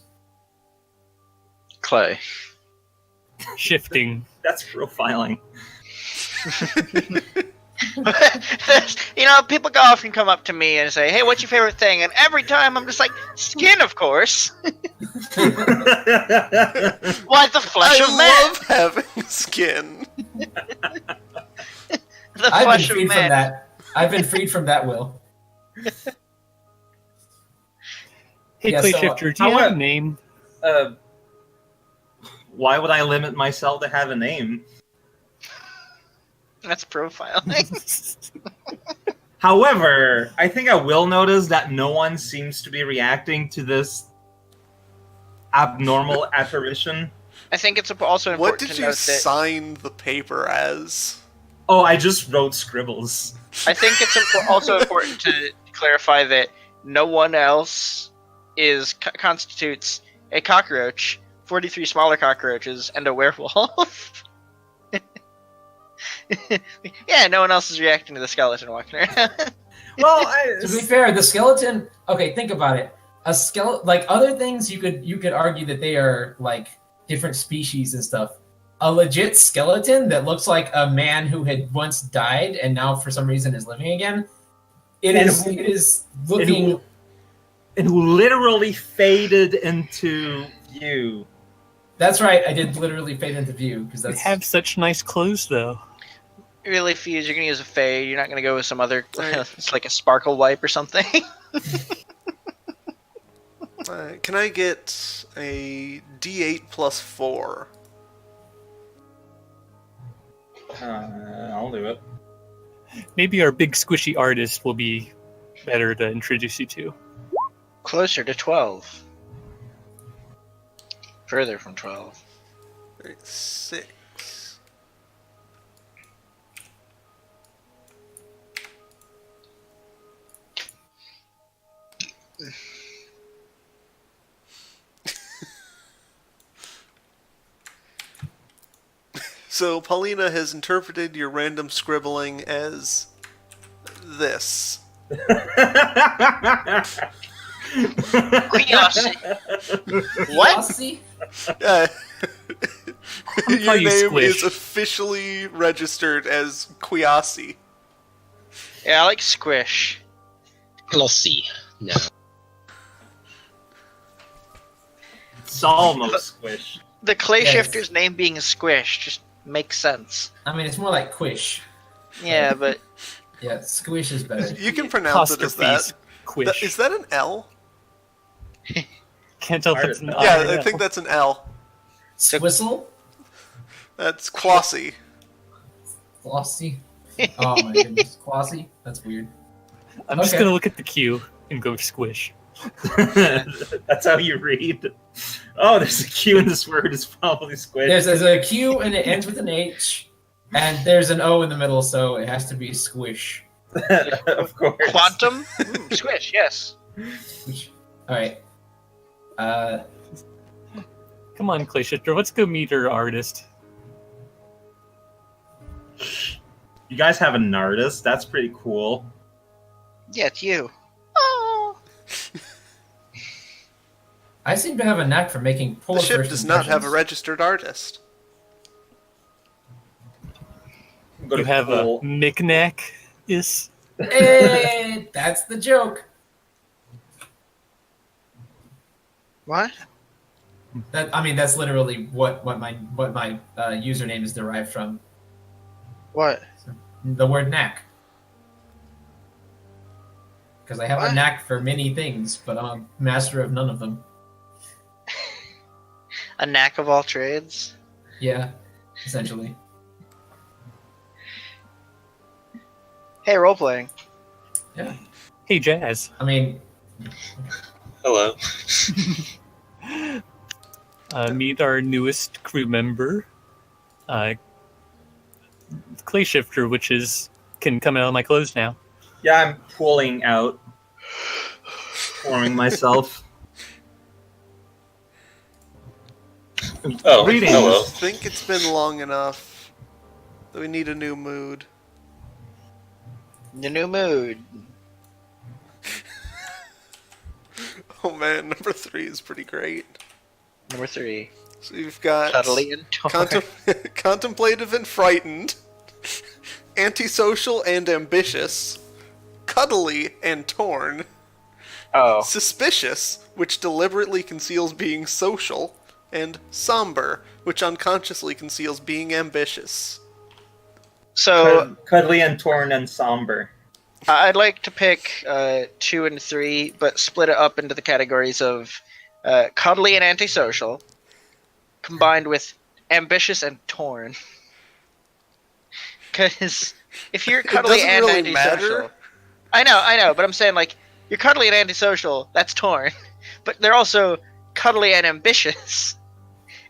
Clay. Shifting. That's profiling. You know, people often come up to me and say, "Hey, what's your favorite thing?" And every time I'm just like, "Skin, of course." Why the flesh of man? I love having skin. The I've been flesh of freed from man. that. I've been freed from that, Will. Hey, Yeah, clay so, shifter, do you how have a- a name? Why would I limit myself to have a name? That's profiling. However, I think I will notice that no one seems to be reacting to this abnormal apparition. I think it's also What important did to you note that sign the paper as? Oh, I just wrote scribbles. I think it's also important to clarify that no one else constitutes a cockroach, 43 smaller cockroaches, and a werewolf. Yeah, no one else is reacting to the skeleton walking around. Well, To be fair, the skeleton. Okay, think about it. A skeleton, like other things, you could argue that they are like different species and stuff. A legit skeleton that looks like a man who had once died and now for some reason is living again. It is looking. and who literally faded into view. That's right. I did literally fade into view because You that's. have such nice clothes, though. Really, Fuse, you're gonna use a fade. You're not gonna go with some other. Right. It's like a sparkle wipe or something. Can I get a D8 plus 4? I'll do it. Maybe our big squishy artist will be better to introduce you to. Closer to 12. Further from 12. 6. So Paulina has interpreted your random scribbling as this. Curiosity. What? Glossy? Uh, I'll your call you name Squish. is officially registered as Quiasi. Yeah, I like squish. Glossy. No. It's almost squish. The clay Yes. shifter's name being Squish just makes sense. I mean, it's more like quish. Yeah, but Yeah, squish is better. You can pronounce it as that. Apostrophes. Quish. Is that an L? Can't tell if it's an Yeah, I Yeah, or I L. think that's an L. Squistle? That's Quasi. Glossy? Oh my goodness. Glossy? That's weird. I'm just Okay. gonna look at the Q and go squish. That's how you read. Oh, there's a Q in this word. It's probably squish. There's a Q and it ends with an H, and there's an O in the middle, so it has to be squish. Of course. quantum? Squish, yes. Squish. Alright. Come on, clay shifter, let's go meet our artist. You guys have an artist. That's pretty cool. Yeah, it's you. Oh. I seem to have a knack for making poor The ship first does not have a impressions. registered artist. Go to You have cool. a Micnac is. Hey, that's the joke. What? That's literally what my username is derived from. What? The word knack. Because I have What? a knack for many things, but I'm master of none of them. A knack of all trades? Yeah, essentially. Hey, role playing. Yeah. Hey, Jazz. I mean, Hello. Meet our newest crew member, Clay Shifter, which can come out of my clothes now. Yeah, I'm pulling out, forming myself. Oh, Greetings. hello. I think it's been long enough that we need a new mood. The new mood. Oh man, number 3 is pretty great. Number 3. So you've got Cuddly and torn. contemplative and frightened, antisocial and ambitious, cuddly and torn, Oh. suspicious, which deliberately conceals being social, and somber, which unconsciously conceals being ambitious. So, Cuddly and torn and somber. I'd like to pick 2 and 3, but split it up into the categories of cuddly and antisocial, combined with ambitious and torn. Because if you're cuddly doesn't and really antisocial, matter. I know, but I'm saying like you're cuddly and antisocial. That's torn, but they're also cuddly and ambitious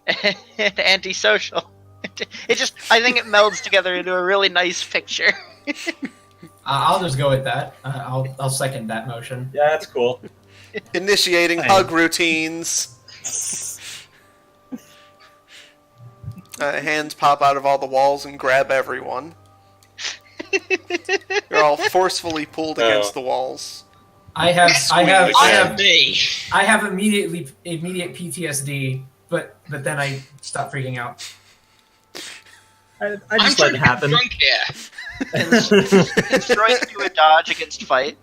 and antisocial. I think it melds together into a really nice picture. I'll just go with that. I'll second that motion. Yeah, that's cool. Initiating Hey. hug routines. Hands pop out of all the walls and grab everyone. You're all forcefully pulled against the walls. I have Me. immediate PTSD, but then I stop freaking out. I just let it happen. Drunk here. Strike to a dodge against fight.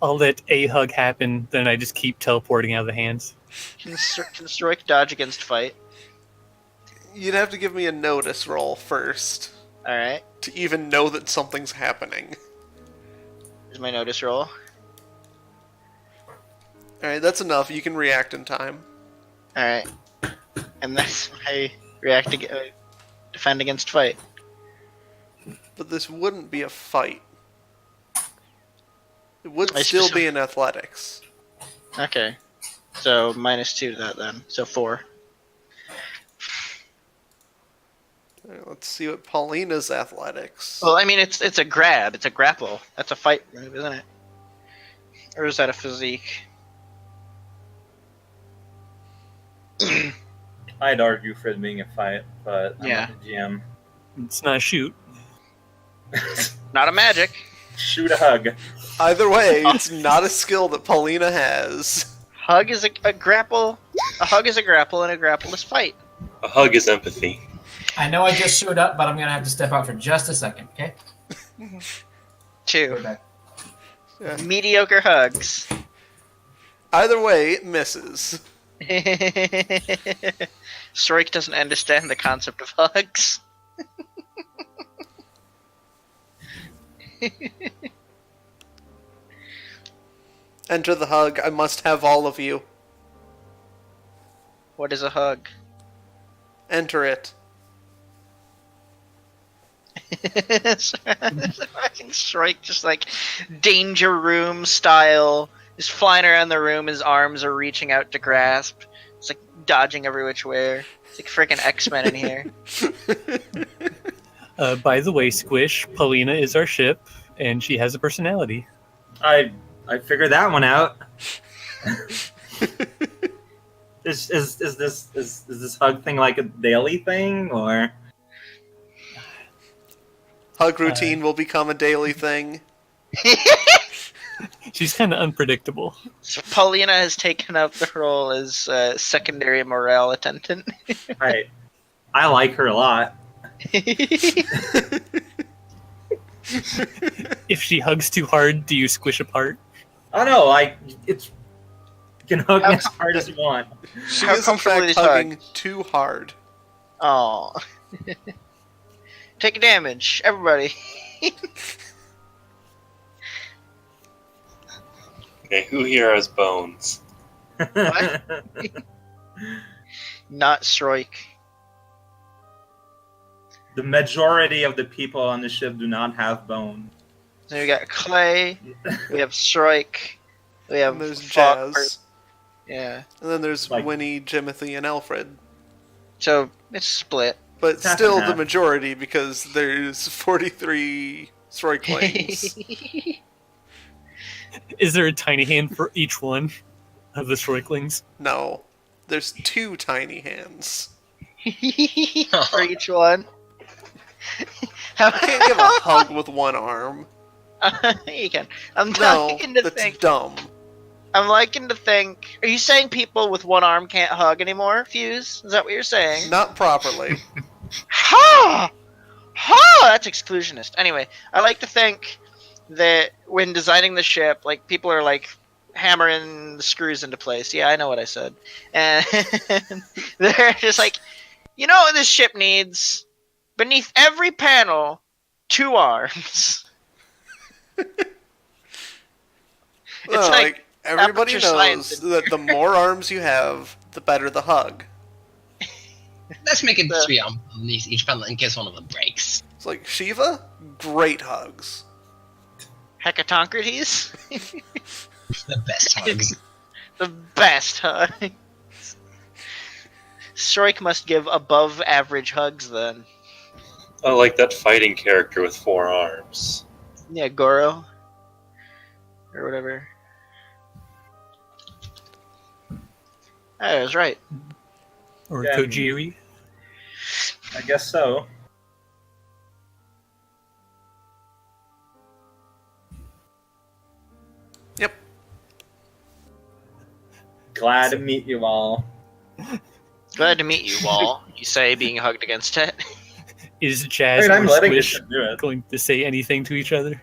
I'll let a hug happen, then I just keep teleporting out of the hands. Can strike dodge against fight. You'd have to give me a notice roll first All right. to even know that something's happening. Here's my notice roll. Alright, that's enough. You can react in time. All right. And that's my defend against fight. But this wouldn't be a fight. It would I still specif- be in athletics. Okay. So -2 to that then. So 4. Alright, let's see what Paulina's athletics. Well, I mean, it's a grab. It's a grapple. That's a fight move, isn't it? Or is that a physique? I'd argue for it being a fight, but I'm Yeah. not the GM. It's not a shoot. Not a magic. Shoot a hug. Either way, it's not a skill that Paulina has. Hug is a grapple. A hug is a grapple, and a grapple is fight. A hug is empathy. I know I just showed up, but I'm gonna have to step out for just a second. Okay. 2. We're back. Yeah. Mediocre hugs. Either way, it misses. Strike doesn't understand the concept of hugs. Enter the hug. I must have all of you. What is a hug? Enter it. Fucking Strike just like danger room style, just flying around the room. His arms are reaching out to grasp. It's like dodging every which way. It's like freaking X-Men in here. By the way, Squish, Paulina is our ship, and she has a personality. I figured that one out. Is this hug thing like a daily thing, or Hug routine will become a daily thing. She's kind of unpredictable. So Paulina has taken up the role as secondary morale attendant. I like her a lot. If she hugs too hard, do you squish apart? Oh no, like it's you can hug me How- as hard as you want. She How is in comfortable fact is hugging hug? too hard. Oh. Take damage, everybody. Okay, who here has bones? Not Strike. The majority of the people on the ship do not have bone. So we got Clay, we have Strike, we have And there's Fog- Jazz. Yeah. And then there's Like- Winnie, Jimothy, and Alfred. So it's split. But Half still and the half. majority because there's 43 Stroiklings. Is there a tiny hand for each one of the Stroiklings? No. There's 2 tiny hands. For each one. I can't give a hug with one arm. You can. I'm No, liking to that's think. dumb. I'm liking to think. Are you saying people with one arm can't hug anymore? Fuse? Is that what you're saying? Not properly. Ha! Ha! That's exclusionist. Anyway, I like to think that when designing the ship, like people are like hammering the screws into place. Yeah, I know what I said. And they're just like, you know what this ship needs? Beneath every panel, 2 arms. Well, like everybody aperture science. knows that the more arms you have, the better the hug. Let's make it The- 3 on each panel in case one of them breaks. It's like Shiva, great hugs. Hecatoncrates? The best hugs. The best hug. Strike must give above average hugs then. Oh, like that fighting character with 4 arms. Yeah, Goro. Or whatever. I was right. Or Yeah. Kojiri? I guess so. Yep. Glad to meet you all. Glad to meet you, Wall. You say, being hugged against it. Is I Jazz mean, I'm or letting this Squish ship do it. going to say anything to each other?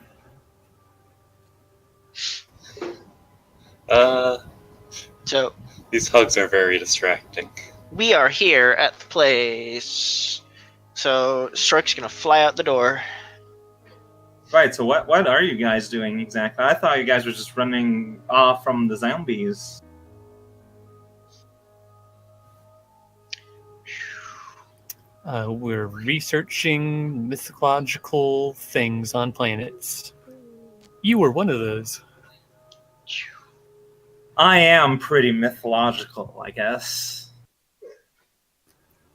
So, These hugs are very distracting. we are here at the place. So, Strike's gonna fly out the door. Right, so what are you guys doing exactly? I thought you guys were just running off from the zombies. We're researching mythological things on planets. You were one of those. I am pretty mythological, I guess.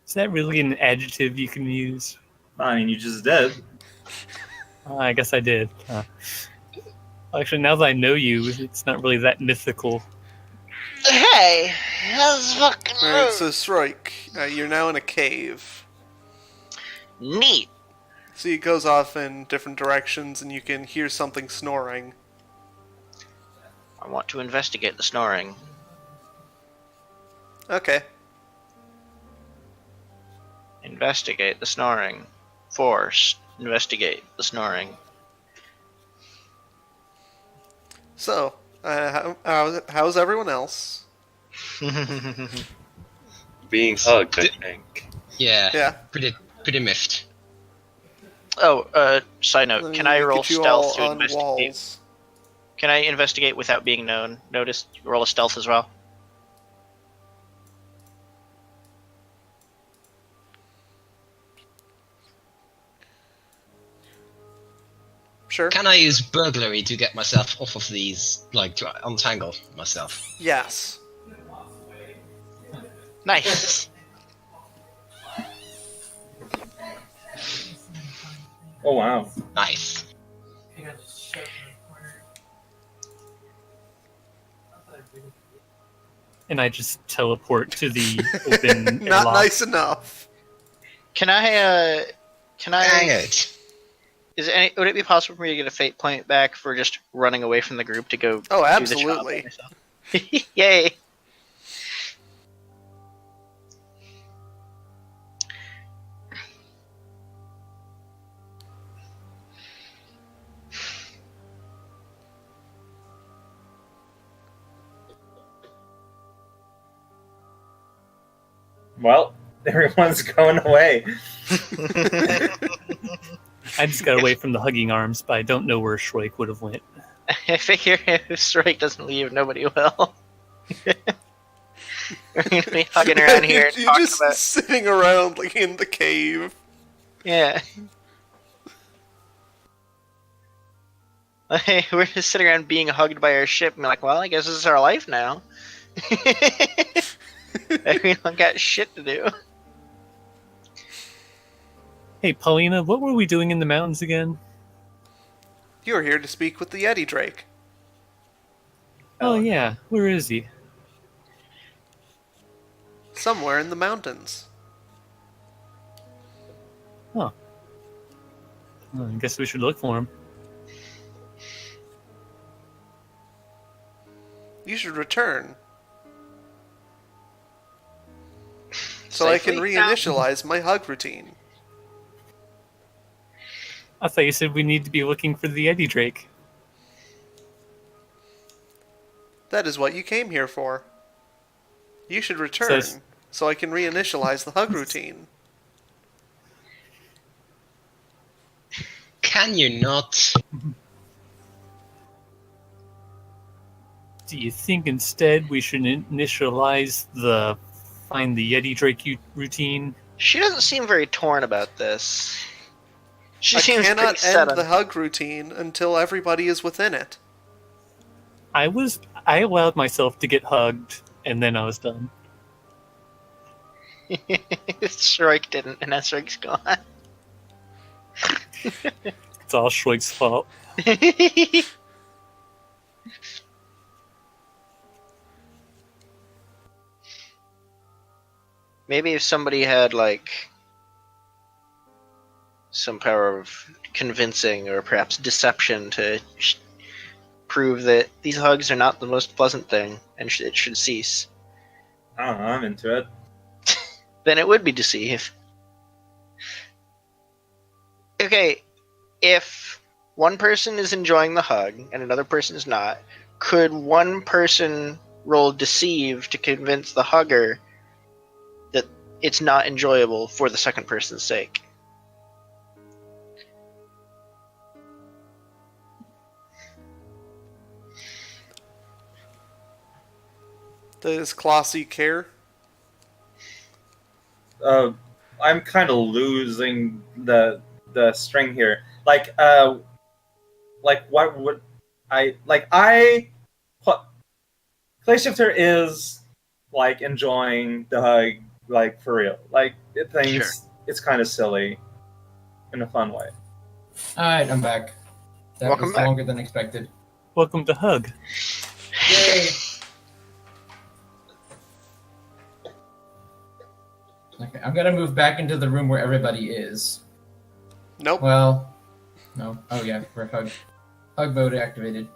Is that really an adjective you can use? I mean, you just did. I guess I did. Actually, now that I know you, it's not really that mythical. Hey! That's fucking Alright, so Strike, you're now in a cave. Neat. So it goes off in different directions and you can hear something snoring. I want to investigate the snoring. Okay. Investigate the snoring. Force. Investigate the So, how's everyone else? snoring. Being hugged, I think. Yeah, Yeah. pretty miffed. Oh, side note. Let Can me I roll get you stealth all to on investigate? walls. Can I investigate without being noticed? Roll a stealth as well. Sure. Can I use burglary to get myself off of these, like to untangle myself? Yes. Nice. Oh wow. Nice. And I just teleport to the open Not airlock. nice enough. Can I? Dang it. Would it be possible for me to get a fate point back for just running away from the group to go? Oh, do the job by absolutely. myself? Yay! Well, everyone's going away. I just got away from the hugging arms, but I don't know where Shrike would have went. I figure if Strike doesn't leave, nobody will. We're gonna be hugging around here and You're talking just about. sitting around like in the cave. Yeah. We're just sitting around being hugged by our ship and be like, well, I guess this is our life now. We don't got shit to do. Hey, Paulina, what were we doing in the mountains again? You are here to speak with the Yeti Drake. Oh, yeah. Where is he? Somewhere in the mountains. Well, I guess we should look for him. You should return. So I can Safely? reinitialize my hug routine. I thought you said we need to be looking for the Eddie Drake. That is what you came here for. You should return, so I can reinitialize the hug routine. Can you not? Do you think instead we should initialize the find the Yeti Drake routine? She doesn't seem very torn about this. She I seems cannot pretty set end on the hug routine until everybody is within it. I allowed myself to get hugged, and then I was done. Shrike didn't, and that Shrike's gone. It's all Shrike's fault. Maybe if somebody had, like, some power of convincing or perhaps deception to prove that these hugs are not the most pleasant thing and it should cease, I don't know, I'm into it. then it would be deceive. Okay, if one person is enjoying the hug and another person is not, could one person roll deceive to convince the hugger that it's not enjoyable for the second person's sake? Does Classy care? I'm kind of losing the string here. Like what would Clay Shifter is like enjoying the hug, like for real. Like it thinks it's kind of silly in a fun way. Alright, I'm back. That Welcome was back. longer than expected. Welcome to Hug. Yay! Okay, I'm gonna move back into the room where everybody is. Nope. Well, no. Oh yeah, we're hug mode activated.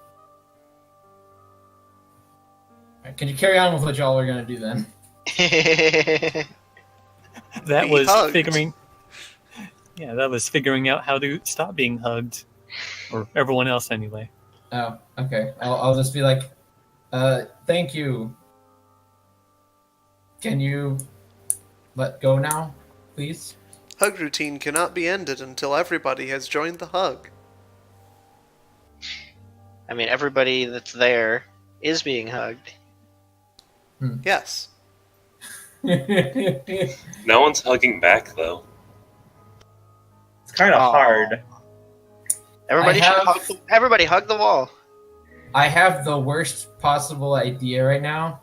Alright, can you carry on with what y'all are gonna do then? That Be was hugged. figuring. Yeah, that was figuring out how to stop being hugged, or everyone else anyway. Oh, okay. I'll just be like, thank you. Can you let go now, please? Hug routine cannot be ended until everybody has joined the hug. I mean, everybody that's there is being hugged. Yes. No one's hugging back, though. It's kind of Aw. hard. Everybody everybody hug the wall. I have the worst possible idea right now.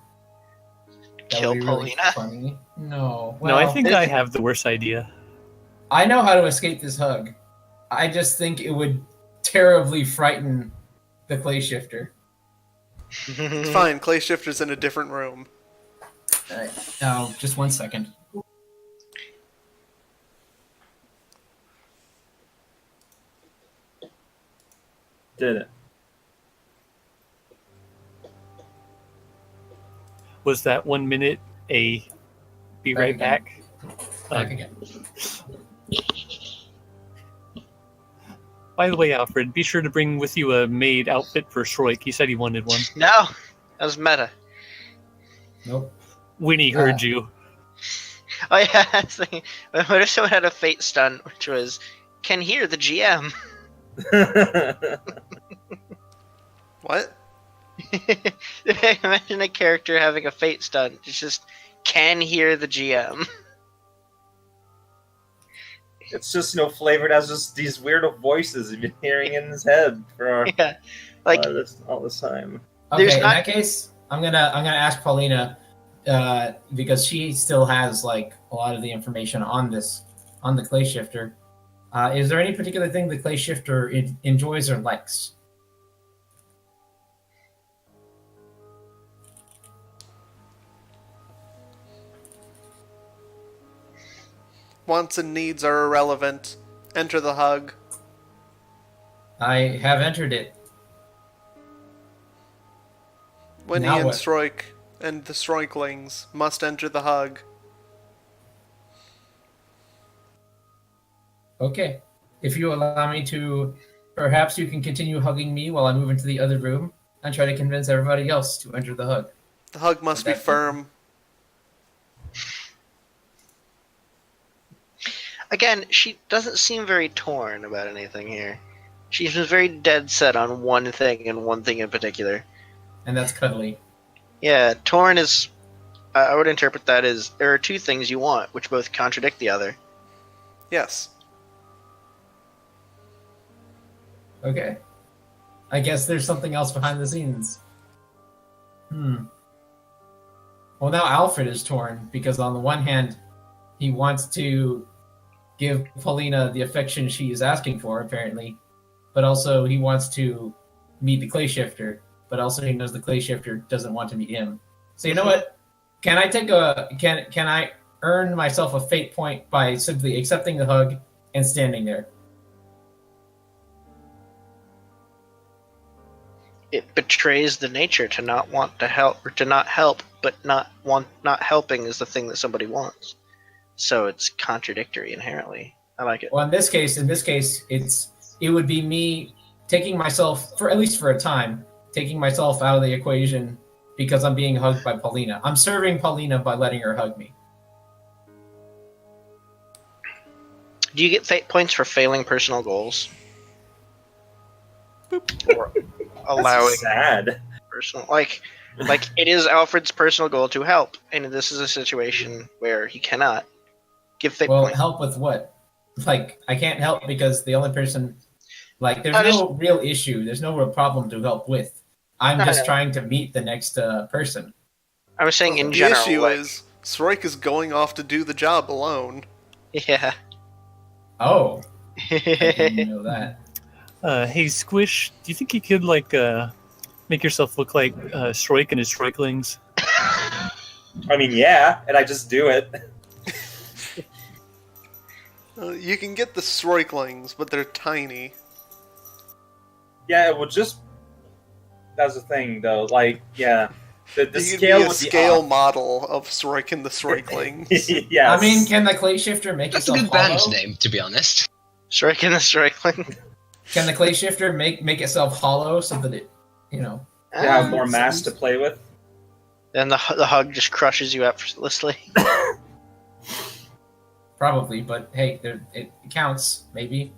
That Kill would be really Paulina? funny. No. No, I well, think I have the worst idea. I know how to escape this hug. I just think it would terribly frighten the clay shifter. It's fine, Clay Shifter's in a different room. Oh, just 1 second. Did it. Was that 1 minute a be right back? Back again. By the way, Alfred, be sure to bring with you a maid outfit for Shrike. He said he wanted one. No, that was meta. Nope. Winnie heard you. Oh yeah, that's the thing. What if someone had a fate stunt, which was, can hear the GM? What? Imagine a character having a fate stunt. It's just, can hear the GM. It's just no flavor. It has just these weird voices you've been hearing in his head for Yeah. Like, all this time. Okay, There's in not- that case, I'm gonna ask Paulina because she still has like a lot of the information on the clay shifter. Is there any particular thing the clay shifter enjoys or likes? Wants and needs are irrelevant. Enter the hug. I have entered it. Winnie Now and what? Stroik and the Stroiklings must enter the hug. Okay. If you allow me to, perhaps you can continue hugging me while I move into the other room and try to convince everybody else to enter the hug. The hug must be Would that be- firm. again, she doesn't seem very torn about anything here. She seems very dead set on one thing and one thing in particular. And that's cuddly. Yeah, torn is. I would interpret that as there are two things you want, which both contradict the other. Yes. Okay. I guess there's something else behind the scenes. Well, now Alfred is torn because on the one hand, he wants to give Paulina the affection she is asking for, apparently, but also he wants to meet the clay shifter, but also he knows the clay shifter doesn't want to meet him. So you know what? Can I earn myself a fate point by simply accepting the hug and standing there? It betrays the nature to not want to help, or to not help, but not helping is the thing that somebody wants. So it's contradictory inherently. I like it. Well, in this case, it would be me taking myself, for at least for a time, taking myself out of the equation because I'm being hugged by Paulina. I'm serving Paulina by letting her hug me. Do you get fate points for failing personal goals? Or allowing That's sad. personal, like it is Alfred's personal goal to help, and this is a situation where he cannot give fate Well, points. help with what? Like, I can't help because the only person, like, there's I no real issue. There's no real problem to help with. I'm I just know. trying to meet the next person. I was saying in the general. issue like, is Stroik is going off to do the job alone. yeah. Oh, I didn't know that. Hey, Squish, do you think you could, like, make yourself look like Stroik and his Stroiklings? I mean, yeah, and I just do it. You can get the Stroiklings, but they're tiny. Yeah, it would just. That's the thing, though. Like, yeah, the You could scale be a would be scale off. model of Stroik and the Stroiklings. Yes. I mean, can the clay shifter make That's a itself good band hollow? name, to be honest. Striking the striking. Can the clay shifter make itself hollow so that it, you know? you have more mass to play with. Then the hug just crushes you effortlessly. Probably, but hey, it counts, maybe.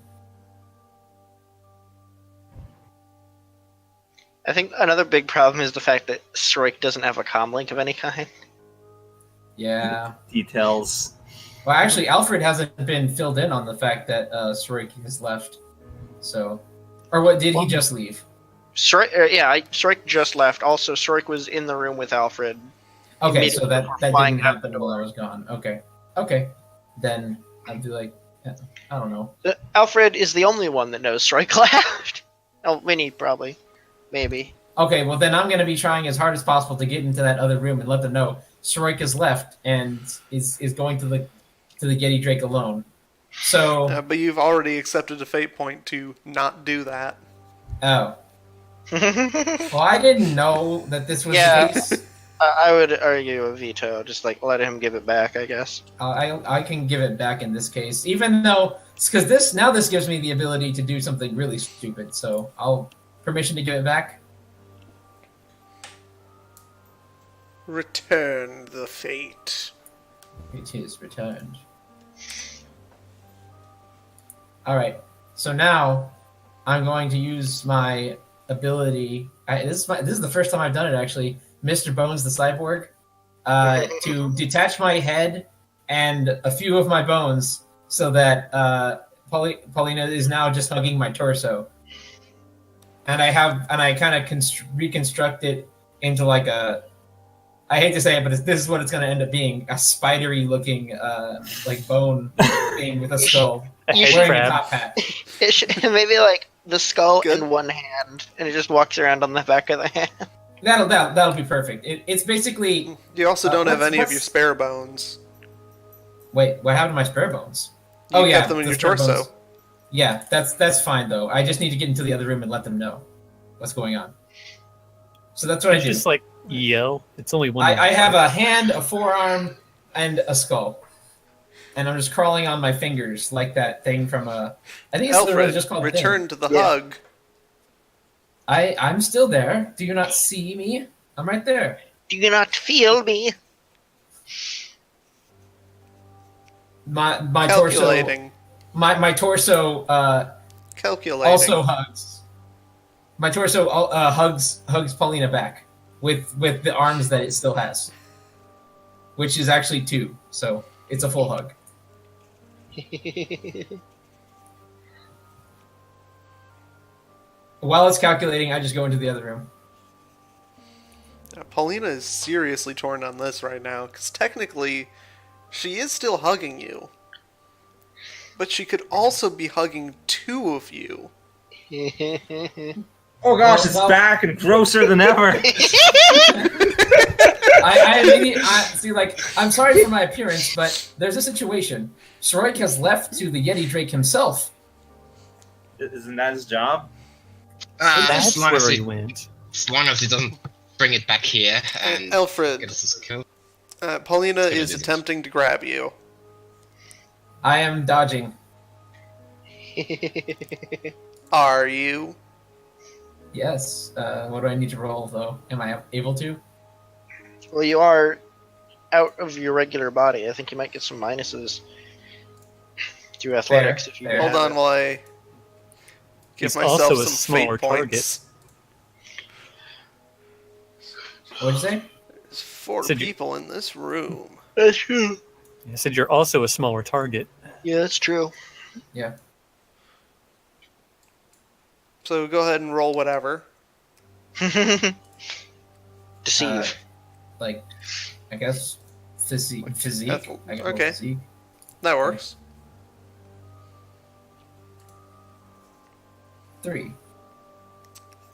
I think another big problem is the fact that Stroik doesn't have a comm link of any kind. Yeah. Details. Well, actually, Alfred hasn't been filled in on the fact that Stroik has left. So, or what? Did he just leave? Stroik just left. Also, Stroik was in the room with Alfred. Okay, so that flying didn't out happen the while I door. was gone. Okay. Then I'd be like, I don't know. Alfred is the only one that knows Stroik left. Oh, Winnie probably, maybe. Okay, well then I'm gonna be trying as hard as possible to get into that other room and let them know Stroik has left and is going to the Getty Drake alone. So, But you've already accepted a fate point to not do that. oh, well, I didn't know that this was Yeah. the case. I would argue a veto. Just like let him give it back, I guess. I can give it back in this case, even though because this gives me the ability to do something really stupid. So I'll permission to give it back. Return the fate. It is returned. Alright, so now I'm going to use my ability. This is the first time I've done it, actually. Mr. Bones the Cyborg. To detach my head and a few of my bones so that Paulina is now just hugging my torso. And I kind of reconstruct it into like a, I hate to say it, but this is what it's going to end up being, a spidery looking like bone thing with a skull. You head Wearing crab. a top hat. It should, maybe like the skull Good. in one hand, and it just walks around on the back of the hand. That'll be perfect. It's basically. You also don't have any of your what's- spare bones. Wait, what happened to my spare bones? You kept them in the your spare torso. bones. Yeah, that's fine though. I just need to get into the other room and let them know what's going on. So that's what I do. Just like yell. It's only one. I have a hand, a forearm, and a skull, and I'm just crawling on my fingers like that thing from a. I think it's literally Alfred, just called return Thing. to the Yeah. hug. I'm still there. Do you not see me? I'm right there. Do you not feel me? My torso. Calculating. My torso Calculating. also hugs. My torso hugs Paulina back with the arms that it still has, which is actually 2, so it's a full hug. While it's calculating, I just go into the other room. Paulina is seriously torn on this right now, because technically, she is still hugging you. But she could also be hugging 2 of you. Oh gosh, it's Well- back and grosser than ever. See, like, I'm sorry for my appearance, but there's a situation. Sroik has left to the Yeti Drake himself. Isn't that his job? As That's long as where he he went. doesn't bring it back here and Alfred, get us his kill. Paulina Good is idea. attempting to grab you. I am dodging. Are you? Yes. What do I need to roll, though? Am I able to? Well, you are out of your regular body. I think you might get some minuses to athletics if you fair. have Hold on it. while I give He's myself also a some fate smaller points. What'd you say? There's 4 Said you- people in this room. That's true. I said you're also a smaller target. Yeah, that's true. Yeah. So go ahead and roll whatever. Deceive. Like, I guess physique. Athel- I guess okay. physique. That works. 3.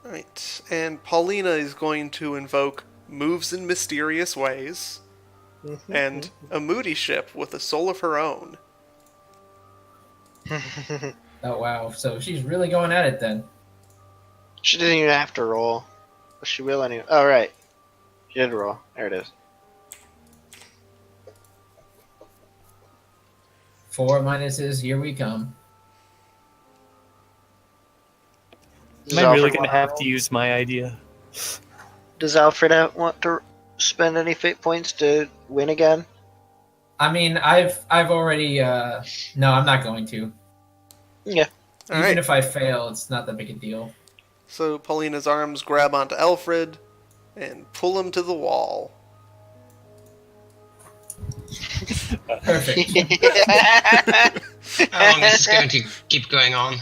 Right. And Paulina is going to invoke Moves in Mysterious Ways and a Moody Ship with a soul of her own. Oh wow! So she's really going at it then. She didn't even have to roll. But she will anyway. Oh, right. She did roll. There it is. 4 minuses. Here we come. Does Am I really Alfred going to wanna have roll? to use my idea? Does Alfred want to spend any fate points to win again? I mean, I've already. No, I'm not going to. Yeah. All Even right. if I fail, it's not that big a deal. So Paulina's arms grab onto Alfred and pull him to the wall. Perfect. How long is this going to keep going on?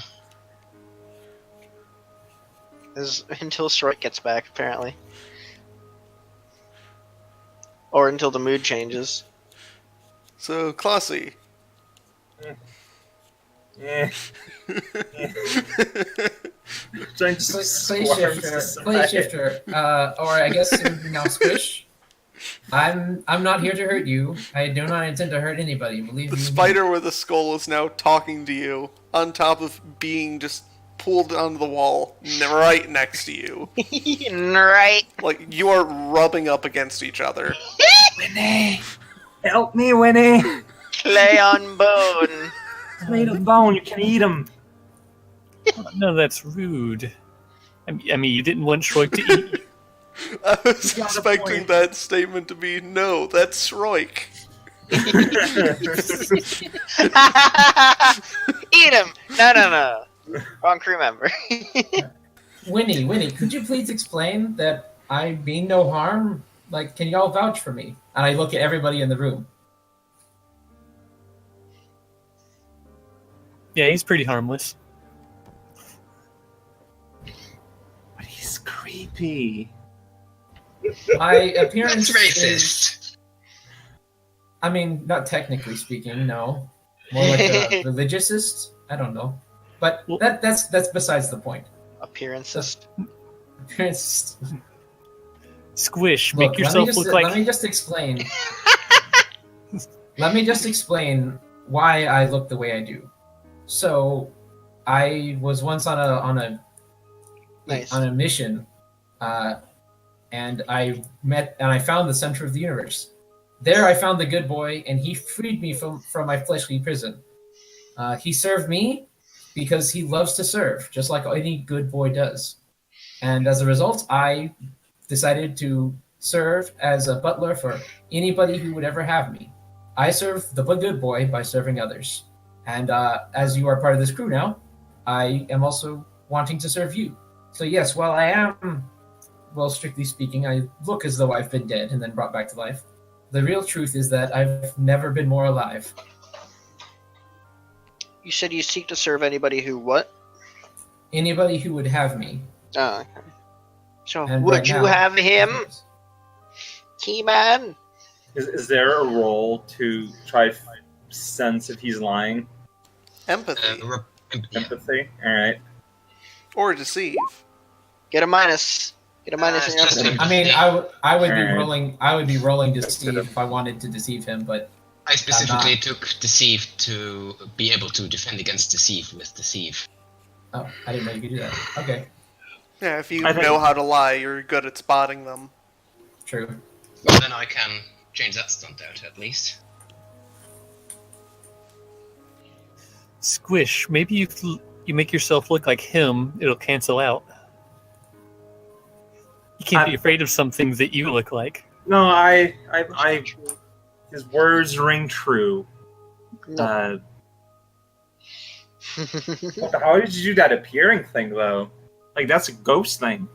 Until Strike gets back, apparently. Or until the mood changes. So, Classy. Yeah. Trying to Play squirm shifter. to Play survive. shifter. Or I guess it would be now Squish. I'm not here to hurt you. I do not intend to hurt anybody. Believe The me. spider with a skull is now talking to you, on top of being just pulled onto the wall, right next to you. Right. Like, you are rubbing up against each other. Winnie! Help me, Winnie! Clay on bone. It's made of bone, you can eat him. No, that's rude. I mean, you didn't want Shroik to eat you. I was You got a expecting point. that statement to be, no, that's Sroik. Eat him! No. Wrong crew member. Winnie, could you please explain that I mean no harm? Like, can y'all vouch for me? And I look at everybody in the room. Yeah, he's pretty harmless. But he's creepy. My appearance That's is, racist. I mean, not technically speaking, no. More like a religiousist? I don't know. But Well- that's besides the point. Appearances. Appearance. Squish, Look, make yourself look like. let me just explain. Let me just explain why I look the way I do. So, I was once on a Nice. mission, and I found the center of the universe. There, I found the good boy, and he freed me from my fleshly prison. He served me because he loves to serve, just like any good boy does. And as a result, I decided to serve as a butler for anybody who would ever have me. I serve the good boy by serving others. And as you are part of this crew now, I am also wanting to serve you. So yes, while I am, well, strictly speaking, I look as though I've been dead and then brought back to life, the real truth is that I've never been more alive. You said you seek to serve anybody who what? Anybody who would have me. Oh, okay. So And would right you now- have him, Key-Man? Is there a role to try to sense if he's lying? Empathy. Yeah. Empathy? Alright. Or deceive. Get a minus. Get a minus in your just empathy. I mean, I would be Alright. rolling. I would be rolling deceive if I wanted to deceive him, but I specifically took deceive to be able to defend against deceive with deceive. oh, I didn't know you could do that. Okay, Yeah, if you I think- know how to lie, you're good at spotting them. true. Well, then I can change that stunt out at least. Squish, maybe you make yourself look like him, it'll cancel out. You can't be afraid of some things that you look like. No, I his words ring true. No. How did you do that appearing thing though? Like that's a ghost thing.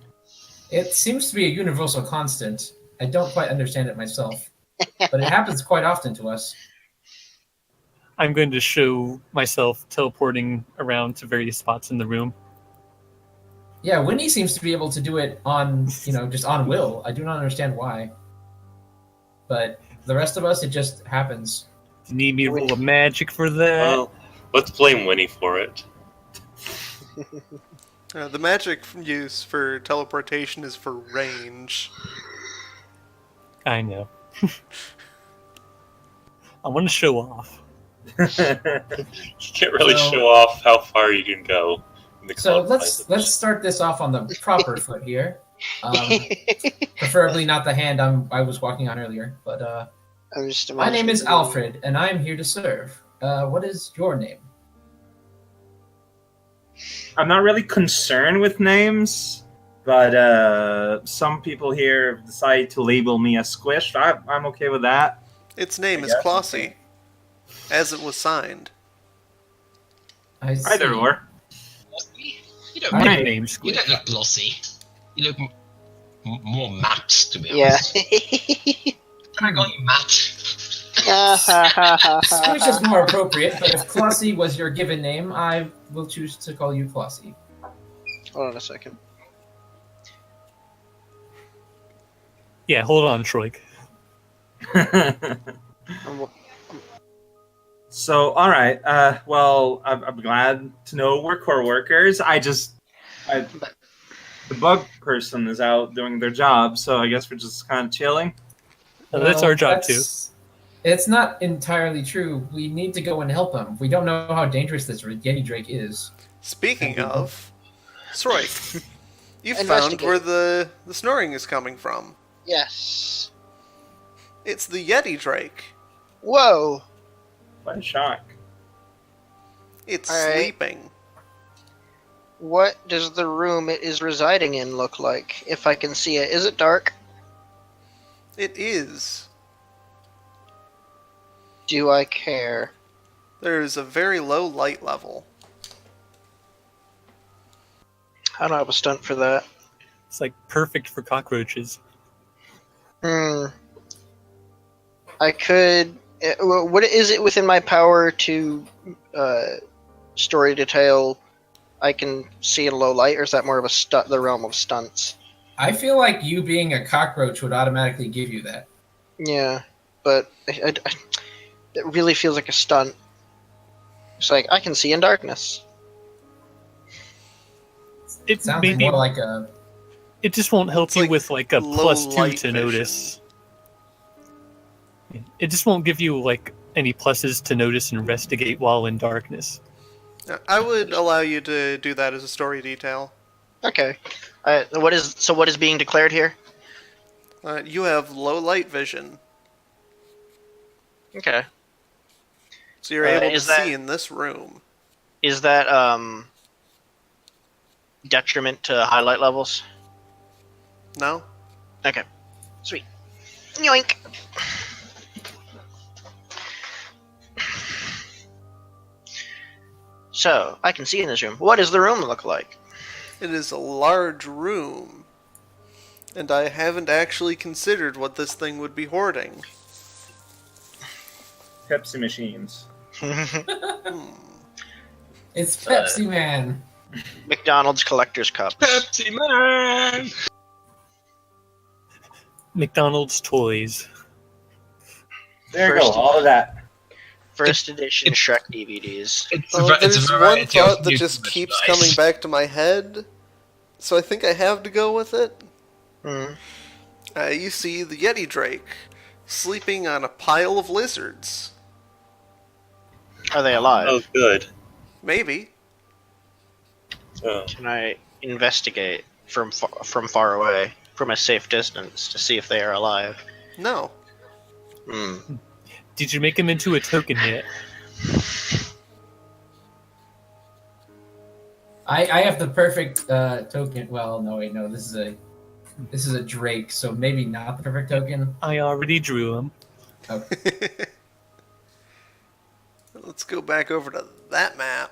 It seems to be a universal constant. I don't quite understand it myself, but it happens quite often to us. I'm going to show myself teleporting around to various spots in the room. Yeah, Winnie seems to be able to do it on, just on will. I do not understand why. But the rest of us, it just happens. Do you need me to roll a magic for that? Well, let's blame Winnie for it. The magic use for teleportation is for range. I know. I want to show off. You can't really So- show off how far you can go. In the So confines of let's start this off on the proper foot here. Preferably not the hand I was walking on earlier. But I'm just my name is imagining- Alfred, and I'm here to serve. What is your name? I'm not really concerned with names, but some people here have decided to label me as Squish. I'm okay with that. Its name I is guess. Clossy, as it was signed. I see. Either or. You don't, My Alright. name's you Squish. don't look glossy. You look more matte, to be Yeah. honest. Can I call you matte? Squish is more appropriate, but if Clossy was your given name, I will choose to call you Clossy. Hold on a second. Yeah, hold on, Troik. So, all right. Well, I'm glad to know we're core workers. The bug person is out doing their job, so I guess we're just kind of chilling. That's our job, too. It's not entirely true. We need to go and help him. We don't know how dangerous this Yeti Drake is. Speaking of, Sroik, you found Investigate. where the snoring is coming from. Yes. It's the Yeti Drake. Whoa. What a shock. It's All right. sleeping. What does the room it is residing in look like? If I can see it. Is it dark? It is. Do I care? There's a very low light level. I don't have a stunt for that. It's like perfect for cockroaches. Hmm. I could. What is it within my power to story detail? I can see in low light, or is that more of the realm of stunts? I feel like you being a cockroach would automatically give you that. Yeah, but it really feels like a stunt. It's like I can see in darkness. It Sounds maybe more like a. it just won't help It's you like with like a low +2 light to vision. notice. It just won't give you like any pluses to notice and investigate while in darkness. I would allow you to do that as a story detail. Okay. What is being declared here? You have low light vision, Okay. so you're able to is that- see in this room. Is that detriment to highlight levels? No? Okay. Sweet. Yoink. So, I can see in this room. What does the room look like? It is a large room, and I haven't actually considered what this thing would be hoarding. Pepsi machines. It's Pepsi Man. McDonald's collector's cups. Pepsi Man! McDonald's toys. There you First- go, all of that. First edition it- Shrek DVDs. It's, Oh, it's there's a one variety of thought that new just keeps merchandise. coming back to my head, so I think I have to go with it. Hmm. You see the Yeti Drake sleeping on a pile of lizards. Are they alive? Oh, good. Maybe. Oh. Can I investigate from far away, from a safe distance, to see if they are alive? No. Hmm. Did you make him into a token yet? I have the perfect token. Well, no, wait, no. This is a Drake, so maybe not the perfect token. I already drew him. Let's go back over to that map.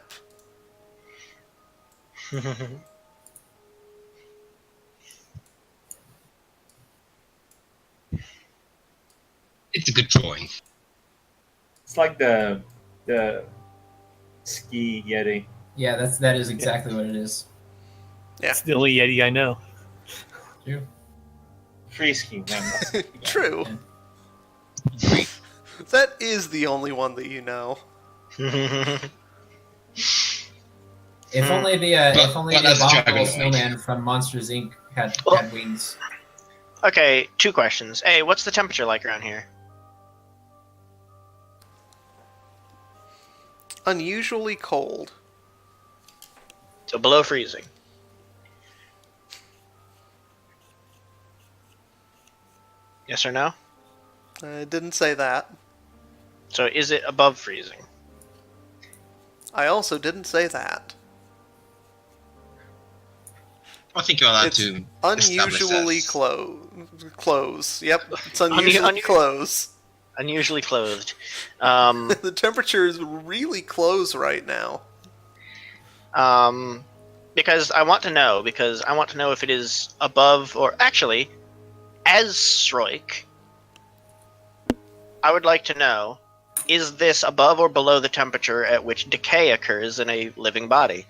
It's a good drawing. It's like the ski yeti. Yeah, that is exactly what it is. It's the only Yeti I know. True. Free ski. Man. True. That is the only one that you know. If only the But that's a abominable dragonoid. snowman from Monsters Inc. had wings. Okay, 2 questions. A, what's the temperature like around here? Unusually cold. So below freezing. Yes or no? I didn't say that. So is it above freezing? I also didn't say that. I think you're allowed It's to unusually establish close. Yep, it's unusually close. Unusually clothed. The temperature is really close right now. Because I want to know if it is above or actually, as Sroik, I would like to know, is this above or below the temperature at which decay occurs in a living body?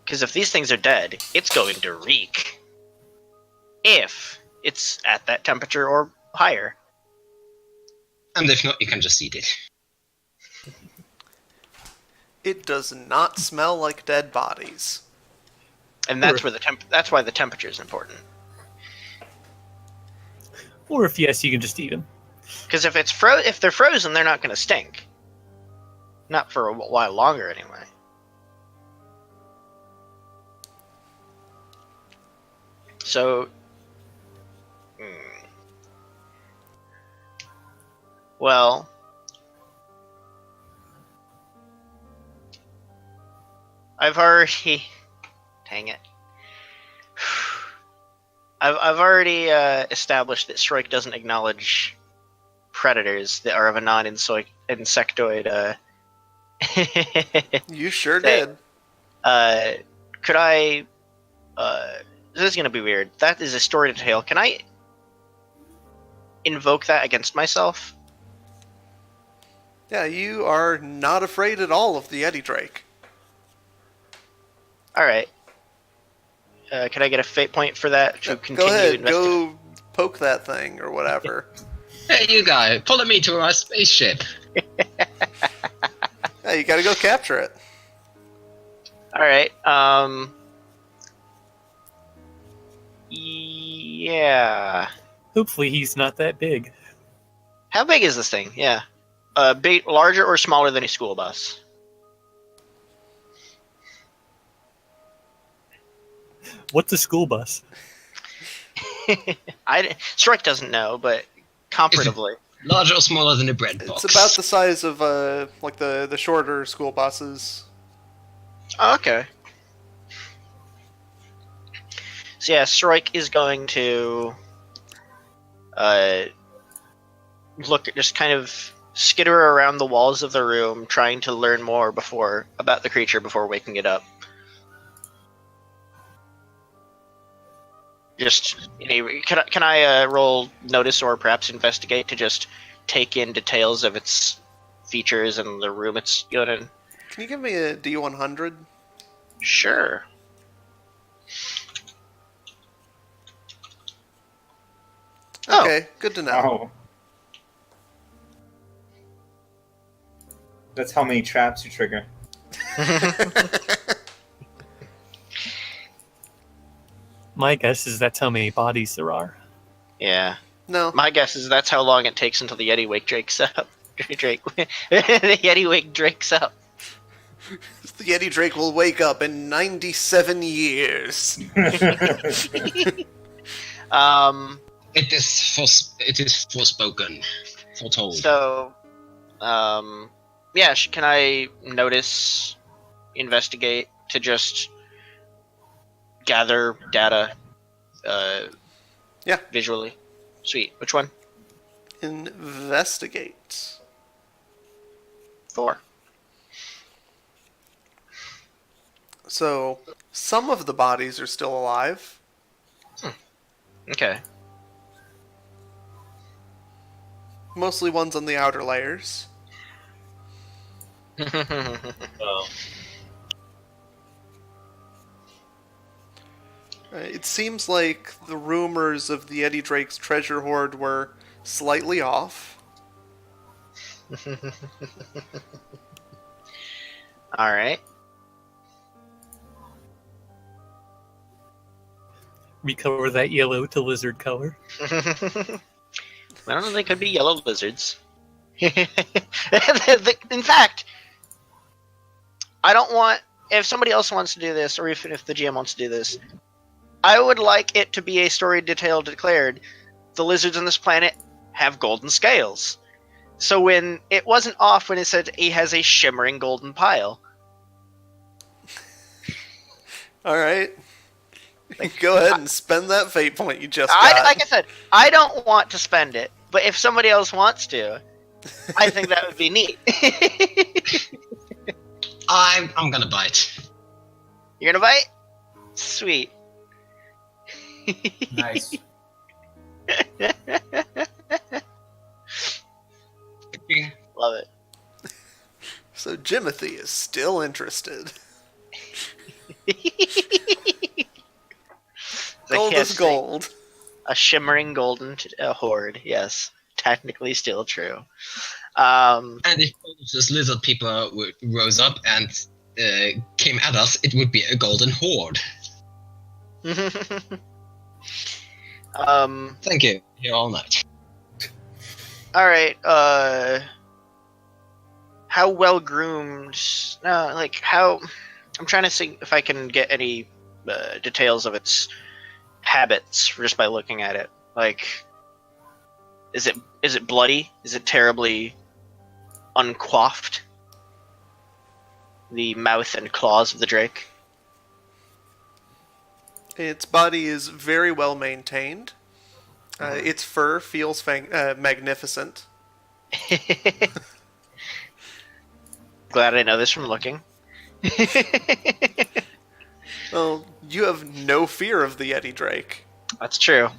Because if these things are dead, it's going to reek. If it's at that temperature or higher. And if not, you can just eat it. It does not smell like dead bodies. And that's where that's why the temperature is important. Or if yes, you can just eat them. Because if if they're frozen, they're not going to stink. Not for a while longer, anyway. So, well, I've already. Dang it. I've already established that Shrike doesn't acknowledge predators that are of a non-insectoid. You sure Thing. did. Could I? This is gonna be weird. That is a story detail. Can I invoke that against myself? Yeah, you are not afraid at all of the Eddie Drake. All right. Can I get a fate point for that to continue? Go ahead, investigating? go poke that thing or whatever. Hey, you guy, follow me to our spaceship. Yeah, you gotta go capture it. All right. Yeah. Hopefully he's not that big. How big is this thing? Yeah. Big, larger or smaller than a school bus? What's a school bus? Strike doesn't know, but comparatively. Larger or smaller than a bread box? It's about the size of like the shorter school buses. Oh, okay. So yeah, Strike is going to just kind of skitter around the walls of the room, trying to learn more about the creature before waking it up. Just can I roll notice or perhaps investigate to just take in details of its features and the room it's going in? Can you give me a D100? Sure. Okay, good to know. Oh. That's how many traps you trigger. My guess is that's how many bodies there are. Yeah. No. My guess is that's how long it takes until the Yeti wake Drake's up. The Yeti wake Drake's up. The Yeti Drake will wake up in 97 years. It is forspoken, foretold. So, yeah, can I notice, investigate to just gather data, Yeah. visually? Sweet. Which one? Investigate. 4. So, some of the bodies are still alive. Okay. Mostly ones on the outer layers. Oh. It seems like the rumors of the Eddie Drake's treasure hoard were slightly off. All right. Recolor that yellow to lizard color. I don't know. They could be yellow lizards. In fact, I don't want. If somebody else wants to do this, or even if the GM wants to do this, I would like it to be a story detail declared. The lizards on this planet have golden scales. So when it wasn't off when it said he has a shimmering golden pile. Alright. Go ahead and spend that fate point you just got. Like I said, I don't want to spend it, but if somebody else wants to, I think that would be neat. I'm gonna bite. You're gonna bite? Sweet. Nice. Love it. So Jimothy is still interested. Gold is gold. A shimmering golden hoard, yes. Technically still true. And if all of those lizard people rose up and came at us, it would be a golden horde. Thank you. Here all night. Alright, how well groomed? No, like, how. I'm trying to see if I can get any details of its habits just by looking at it. Like, is it bloody? Is it terribly uncoiffed? The mouth and claws of the drake? Its body is very well maintained. Its fur feels magnificent. Glad I know this from looking. Well, you have no fear of the Yeti Drake. That's true.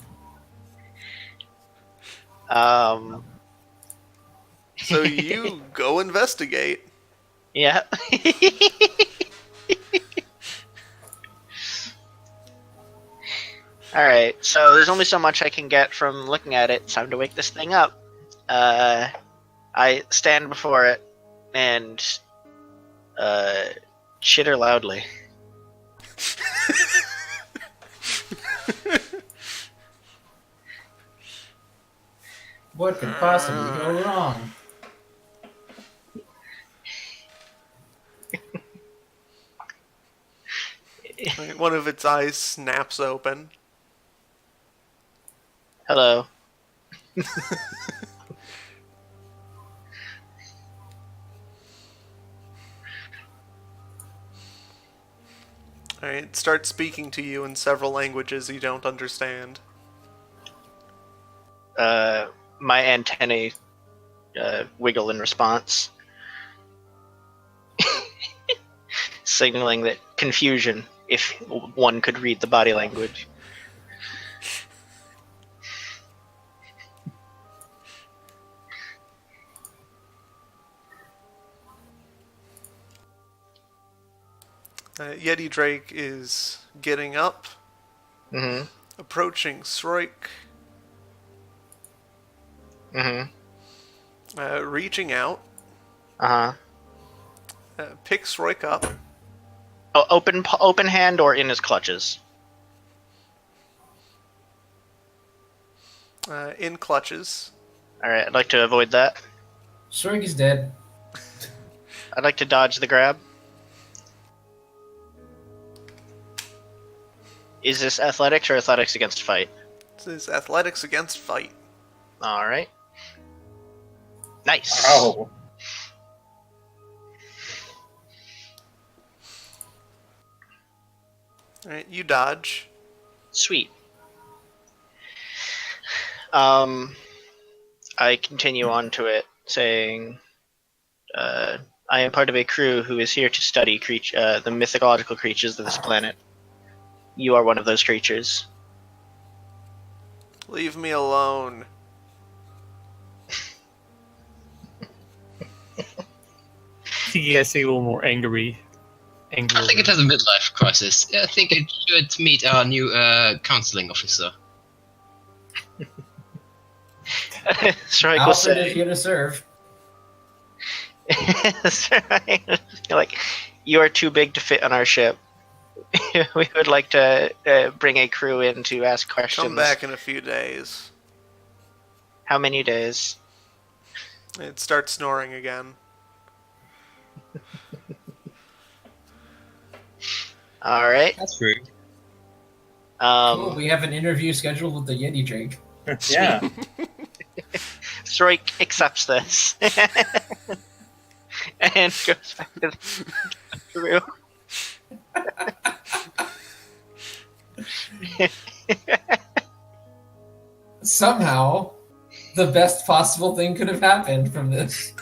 So you go investigate. Yeah. Alright, so there's only so much I can get from looking at it. It's time to wake this thing up. I stand before it and chitter loudly. What could possibly go wrong? One of its eyes snaps open. Hello. Alright, it starts speaking to you in several languages you don't understand. My antennae wiggle in response, signaling that confusion, if one could read the body language. Yeti Drake is getting up, Mm-hmm. approaching Sroik, Mm-hmm. reaching out, Uh-huh. picks Sroik up. Oh, open hand or in his clutches? In clutches. Alright, I'd like to avoid that. Sorg is dead. I'd like to dodge the grab. Is this athletics or athletics against fight? This is athletics against fight. Alright. Nice. Oh. Alright, you dodge. Sweet. I continue on to it, saying, I am part of a crew who is here to study the mythological creatures of this planet. You are one of those creatures. Leave me alone. He gets a little more angry. I think it has a midlife crisis. I think it should meet our new counseling officer. Strike will Alfred is say, here to serve. like, you are too big to fit on our ship. We would like to bring a crew in to ask questions. Come back in a few days. How many days? It starts snoring again. All right. That's rude. Cool, we have an interview scheduled with the Yeti Drake. Yeah. Stroik accepts this and goes back to the crew. Somehow, the best possible thing could have happened from this.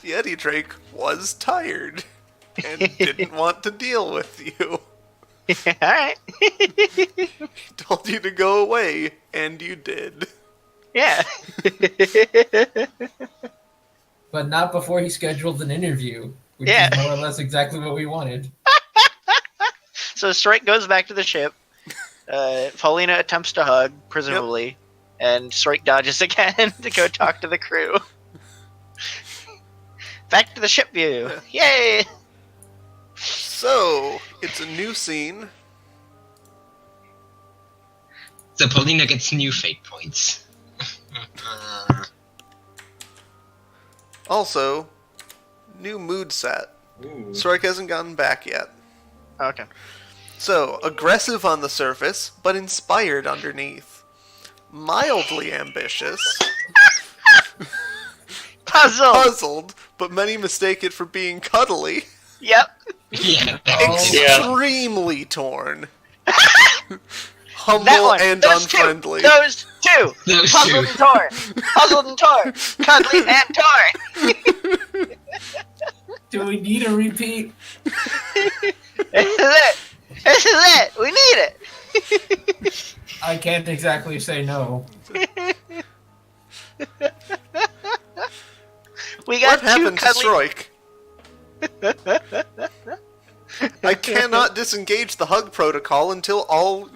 Yeti Drake was tired and didn't want to deal with you. Alright. He told you to go away, and you did. Yeah. But not before he scheduled an interview, which Yeah. is more or less exactly what we wanted. So Strike goes back to the ship. Paulina attempts to hug, presumably, and Strike dodges again to go talk to the crew. Back to the ship view. Yay! So, it's a new scene. So Paulina gets new fate points. Also, new mood set. Ooh. Strike hasn't gotten back yet. Okay. So, aggressive on the surface, but inspired underneath. Mildly ambitious. puzzled, but many mistake it for being cuddly. Yep. Yeah. Extremely torn. That Humble one. and Those unfriendly. Two. Those two. Those Puzzled two. and torn. Puzzled and torn. Cuddly and torn. Do we need a repeat? This is it. This is it. We need it. I can't exactly say no. We got What happened two to cuddly. Stroik? I cannot disengage the hug protocol until all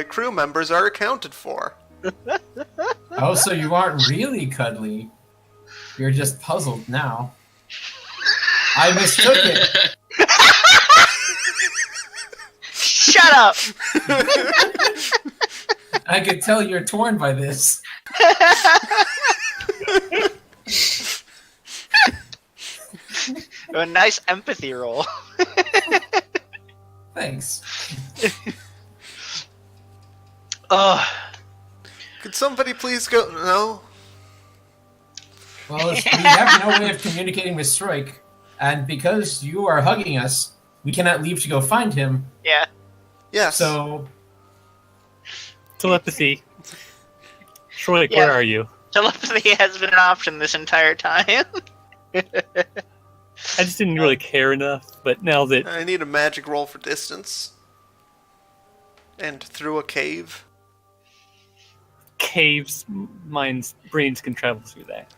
crew members are accounted for. Oh, so you aren't really cuddly. You're just puzzled now. I mistook it. Shut up. I could tell you're torn by this. A nice empathy roll. Thanks. Ugh. Could somebody please go? No. Well, we have no way of communicating with Stroik, and because you are hugging us, we cannot leave to go find him. Yeah. Yes. So, Telepathy. Troy, Yeah. where are you? Telepathy has been an option this entire time. I just didn't really care enough, but now that I need a magic roll for distance. And through a cave. caves, brains can travel through that.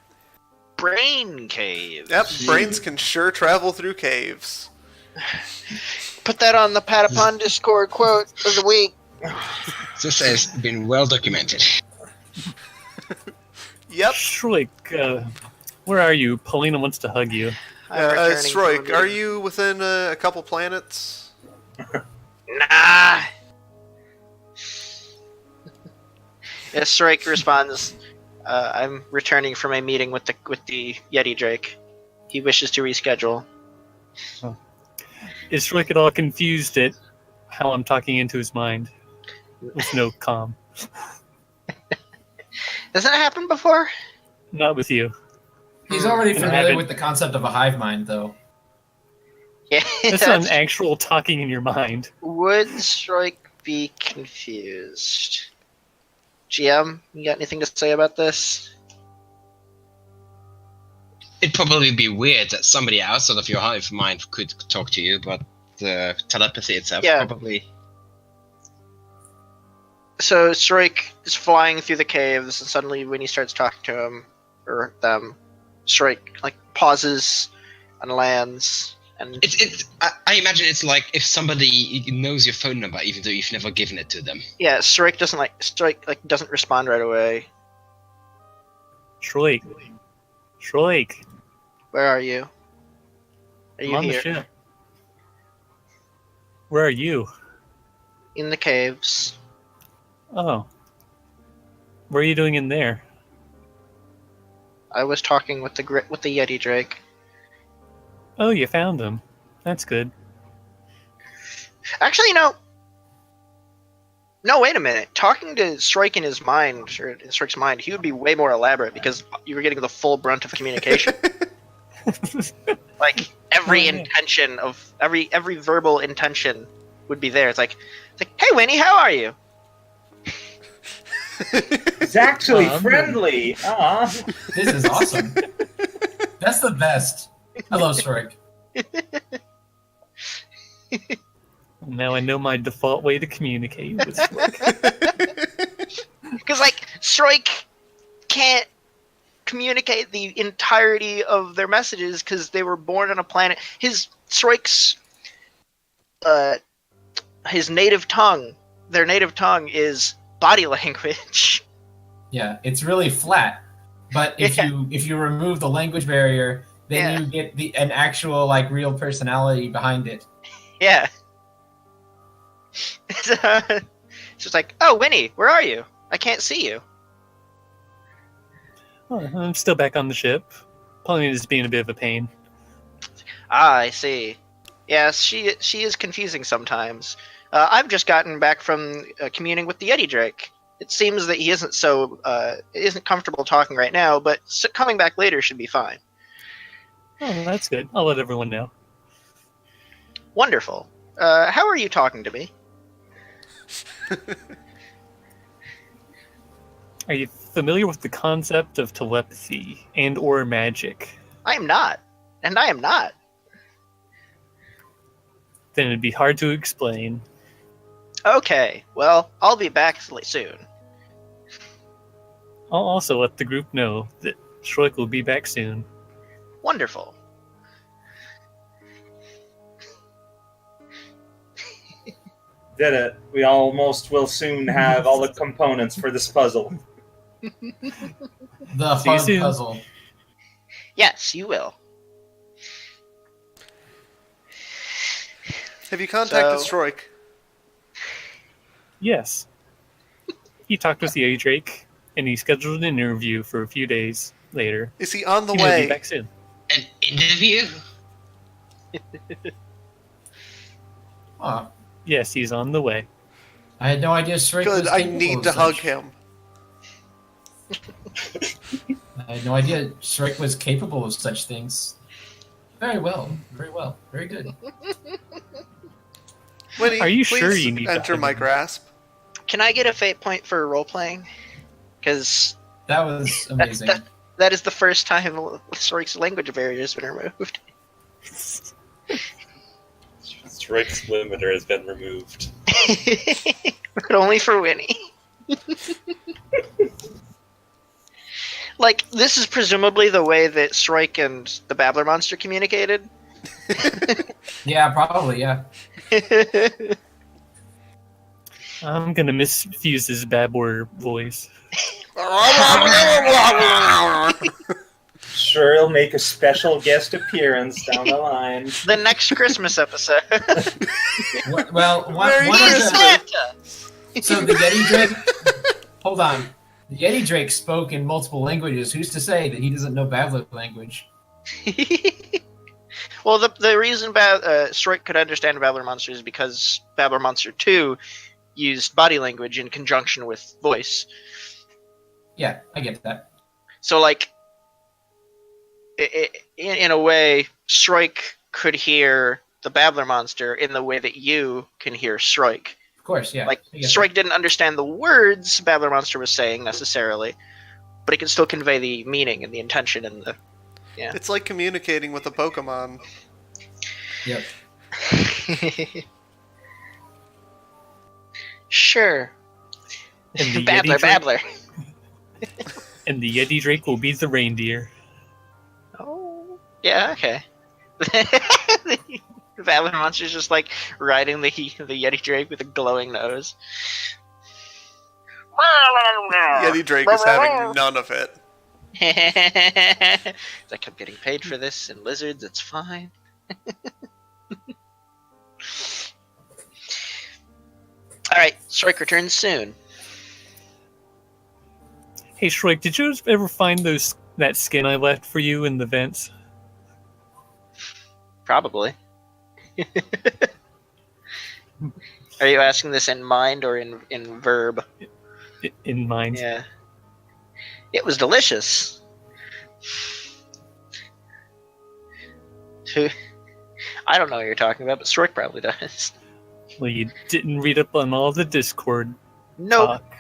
Brain caves. Yep, brains can sure travel through caves. Put that on the Patapon Discord quote of the week. This has been well documented. Yep. Shroik, where are you? Paulina wants to hug you. I'm returning from a Stroik, are meeting. you within a couple planets? Nah. Yes, Strike responds. I'm returning from a meeting with the Yeti Drake. He wishes to reschedule. Is Shroik at all confused at how I'm talking into his mind? With no calm. Has that happened before? Not with you. he's already I familiar haven't- with the concept of a hive mind, though. Yeah. That's not an actual talking in your mind. Would Strike be confused? GM, you got anything to say about this? It'd probably be weird that somebody outside of your hive mind could talk to you, but the telepathy itself Yeah. probably. So Strike is flying through the caves, and suddenly when he starts talking to him or them, Strike pauses and lands, and I imagine it's like if somebody knows your phone number, even though you've never given it to them. yeah, Strike doesn't respond right away. Shroik. Shroik. Where are you? Are I'm you on the here? ship. Where are you? In the caves. Oh. What are you doing in there? I was talking with the Yeti Drake. Oh, you found him. That's good. Actually, no, wait a minute. Talking to Strike in his mind, or in Strike's mind, he would be way more elaborate because you were getting the full brunt of communication. Like every intention of every verbal intention would be there. It's like, hey Winnie, how are you? It's actually I'm friendly. Aw. This is awesome. That's the best. Hello, Stroik. Now I know my default way to communicate with Shroik. Because Strike can't communicate the entirety of their messages because they were born on a planet. Strike's his native tongue, their native tongue is body language. Yeah, it's really flat. But if you remove the language barrier, then you get an actual real personality behind it. Yeah. It's just like, oh, Winnie, where are you? I can't see you. Oh, I'm still back on the ship. Paulina is being a bit of a pain. Ah, I see. Yes, she is confusing sometimes. I've just gotten back from communing with the Yeti Drake. It seems that he isn't comfortable talking right now, but coming back later should be fine. Oh, that's good. I'll let everyone know. Wonderful. How are you talking to me? Are you familiar with the concept of telepathy and or magic? I am not. And I am not. Then it'd be hard to explain. Okay, well, I'll be back soon. I'll also let the group know that Shroik will be back soon. Wonderful. Did it. We almost will soon have all the components for this puzzle. The See you fun soon. puzzle. Yes, you will. Have you contacted So- Stroik? Yes. He talked with Yeti Drake, and he scheduled an interview for a few days later. Is he on the And he'll be way? back soon. An interview? Oh, Yes, he's on the way. I had no idea Shrek Good, was I capable need of to hug such. him. I had no idea Shrek was capable of such things. Very well. Very good. Winnie, Are you please sure you need to enter hug my him? grasp? Can I get a fate point for role playing? Because That was amazing. that is the first time Sorik's language barrier has been removed. Strike's limiter has been removed. But only for Winnie. Like, this is presumably the way that Shrike and the Babbler monster communicated. Yeah, probably, yeah. I'm gonna misfuse his babbler voice. Sure, he'll make a special guest appearance down the line. The next Christmas episode. Well, Merry one He of is Christmas. the, Santa! so the Yeti Drake. Hold on. The Yeti Drake spoke in multiple languages. Who's to say that he doesn't know Babbler language? Well, the reason Shrike could understand Babbler Monster is because Babbler Monster 2 used body language in conjunction with voice. Yeah, I get that. So, like, in a way, Shrike could hear the Babbler Monster in the way that you can hear Shrike. Of course, yeah. Like, I get Shrike didn't understand the words Babbler Monster was saying necessarily, but it can still convey the meaning and the intention and the. It's like communicating with a Pokemon. that. Yep. Sure. And the Babbler, Yeti Drake, Babbler. and the Yeti Drake will be the reindeer. Oh. Yeah, okay. The Babbler Monster's just like riding the Yeti Drake with a glowing nose. Yeti Drake is having none of it. It's like, I'm getting paid for this in lizards, it's fine. Alright, Strike returns soon. Hey Shrike, did you ever find that skin I left for you in the vents? Probably. Are you asking this in mind or in verb? In mind. Yeah. It was delicious. I don't know what you're talking about, but Stork probably does. Well, you didn't read up on all the Discord Nope, talk.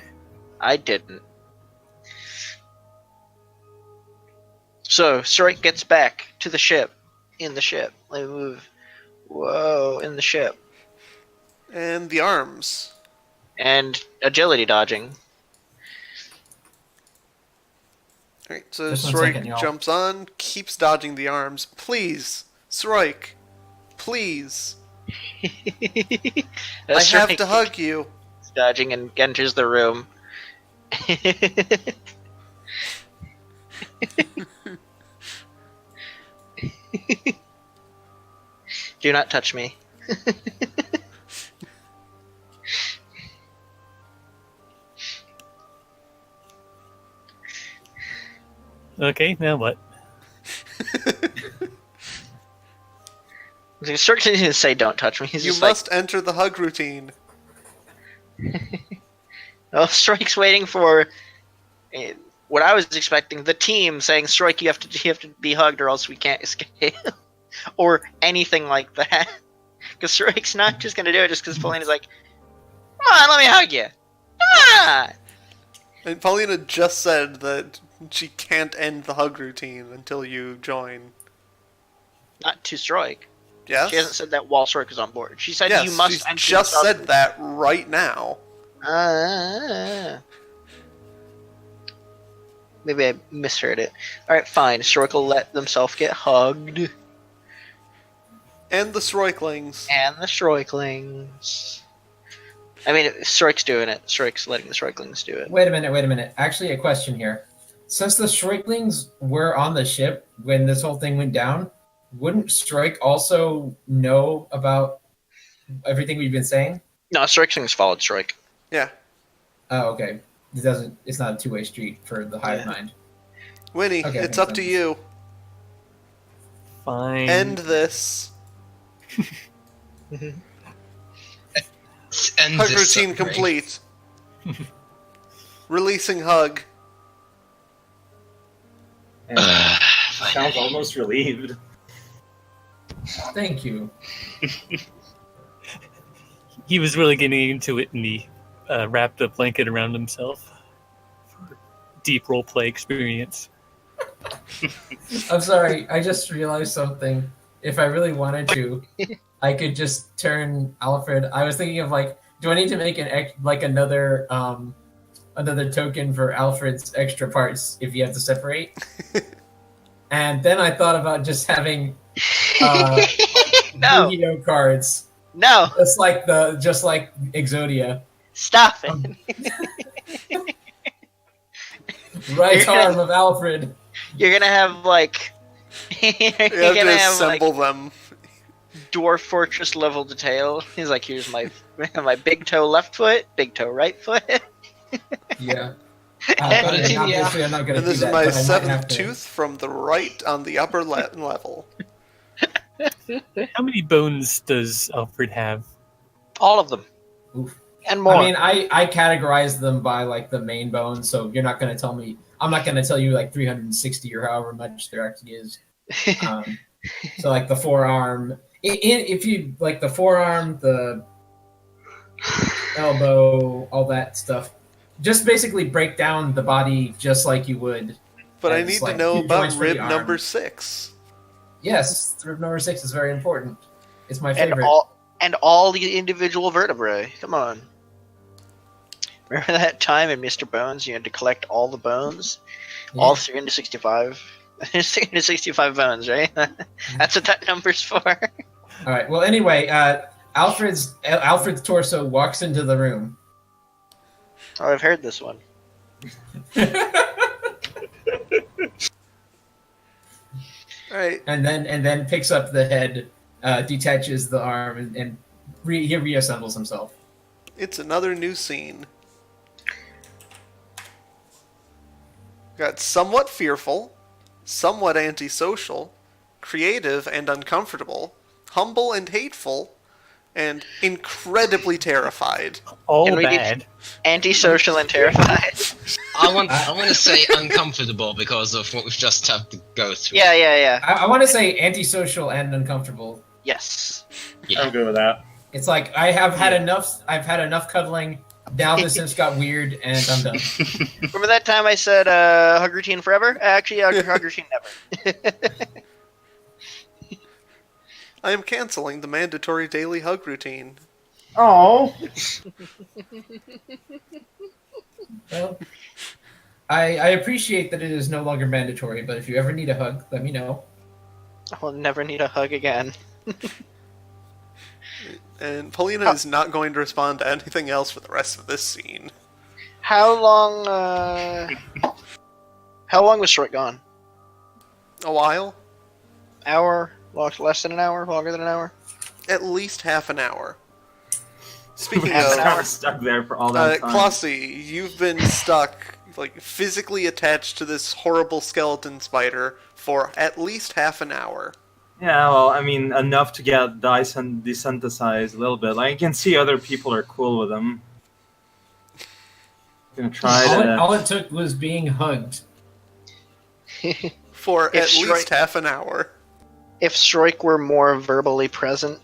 I didn't. So, Stork gets back to the ship. In the ship. Let me move. Whoa, in the ship. And the arms. And agility dodging. Alright, so Just 1 second, Sroik y'all. jumps on, keeps dodging the arms. Please, Sroik, please. I have to hug you. Dodging and enters the room. Do not touch me. Okay, now what? Stork didn't even say don't touch me. He's You just like, must enter the hug routine. Well, Strike's waiting for what I was expecting. The team saying, "Strike, you have to be hugged, or else we can't escape," or anything like that. Because Strike's not just gonna do it just because Paulina's like, "Come on, let me hug you. Come on." And Paulina just said that she can't end the hug routine until you join. Not to Strike. Yes? She hasn't said that while Strike is on board. She said Yes, you must she's enter just the hug said that right now. Maybe I misheard it. Alright, fine. Strike will let themselves get hugged. And the Stroiklings. And the Stroiklings. I mean, Strike's doing it. Strike's letting the Stroiklings do it. Wait a minute. Actually, a question here. Since the Stroiklings were on the ship when this whole thing went down, wouldn't Strike also know about everything we've been saying? No, Stroiklings followed Strike. Yeah. Oh, okay. It's not a two-way street for the hive mind. Winnie, Okay, it's makes up to sense. you. Fine. End this. And Hug this routine suffering. complete. Releasing hug. And sounds Finally. almost relieved. Thank you. He was really getting into it, and he wrapped a blanket around himself for deep roleplay experience. I'm sorry. I just realized something. If I really wanted to, I could just turn Alfred. I was thinking of do I need to make another token for Alfred's extra parts if you have to separate? And then I thought about just having No, Yu-Gi-Oh cards, no, just like Exodia. stop it. Right arm of Alfred. You're gonna have you're You have gonna to have assemble them. Dwarf Fortress level detail. He's like, here's my big toe left foot, big toe right foot. Yeah. Yeah. Obviously, I'm not going to And do this that. is my but I might seventh have to. tooth from the right on the upper level. How many bones does Alfred have? All of them. Oof. And more. I mean, I categorize them by the main bones, so you're not going to tell me. I'm not going to tell you 360 or however much there actually is. So the forearm. If you the forearm, the elbow, all that stuff. Just basically break down the body just like you would. But I as, need to know two about joints for the rib arm. number 6. Yes, rib number 6 is very important. It's my and favorite. all the individual vertebrae. Come on. Remember that time in Mr. Bones you had to collect all the bones? Yeah. All 365? 365 bones, right? That's what that number's for. All right. Well, anyway, Alfred's torso walks into the room. Oh, I've heard this one. Alright. And then picks up the head, detaches the arm, and he reassembles himself. It's another new scene. Got somewhat fearful, somewhat antisocial, creative and uncomfortable, humble and hateful, and incredibly terrified. All And we did- bad. Antisocial and terrified. I want to say uncomfortable because of what we've just had to go through. Yeah. I want to say antisocial and uncomfortable. Yes. I'm good with that. It's I've had enough cuddling. Now this just got weird, and I'm done. Remember that time I said hug routine forever? Actually, hug routine never. I am canceling the mandatory daily hug routine. Oh, Well, I appreciate that it is no longer mandatory, but if you ever need a hug, let me know. I'll never need a hug again. And Paulina is not going to respond to anything else for the rest of this scene. How long was Short gone? A while? Hour? Less than an hour? Longer than an hour? At least half an hour. Speaking Half an of, hour. stuck there for all that time. Klossy, you've been stuck, physically attached to this horrible skeleton spider for at least half an hour. Yeah, well, I mean, enough to get desensitized a little bit. I can see other people are cool with them. Gonna try All to. it took was being hugged. For If at least half an hour. If Stroik were more verbally present,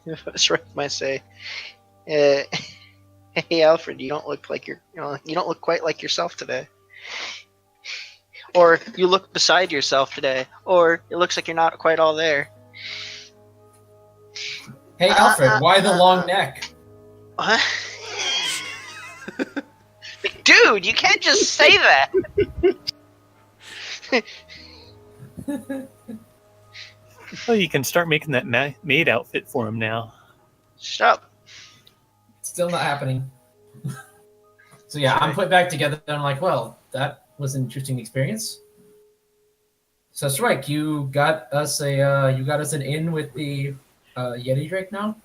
Stroik might say, "Hey Alfred, you don't look quite like yourself today." Or you look beside yourself today. Or it looks like you're not quite all there. Hey Alfred, why the long neck? What? Dude, you can't just say that. Oh, you can start making that maid outfit for him now. Stop. Still not happening. So yeah, I'm put back together and I'm like, well, that was an interesting experience. So Strike, you got us an in with the Yeti Drake now?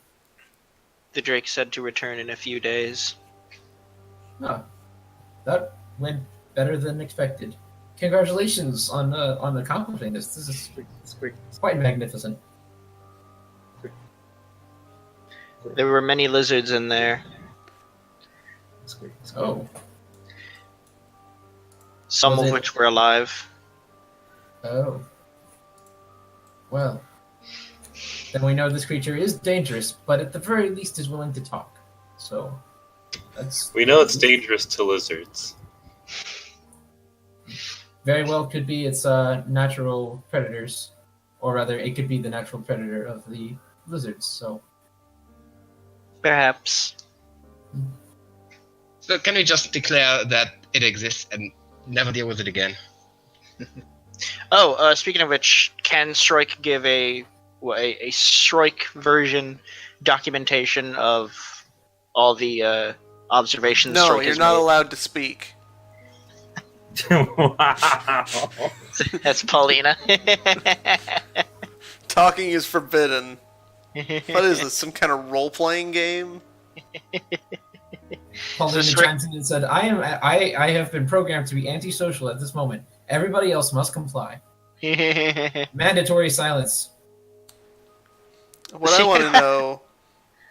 The Drake said to return in a few days. Oh, that went better than expected. Congratulations on accomplishing this. This is quite magnificent. There were many lizards in there. Oh. Some Was of it- which were alive. Oh. Well. Then we know this creature is dangerous, but at the very least is willing to talk. So that's We know it's dangerous to lizards. very well could be its natural predators. Or rather it could be the natural predator of the lizards, so Perhaps. So can we just declare that it exists and never deal with it again? Oh, speaking of which, can Stroik give a Stroik version documentation of all the observations? No, Stroik you're has not made? allowed to speak. Wow. That's Paulina. Talking is forbidden. What is this, some kind of role-playing game? Paulina So chimes in and said, I have been programmed to be antisocial at this moment. Everybody else must comply. Mandatory silence. What I want to know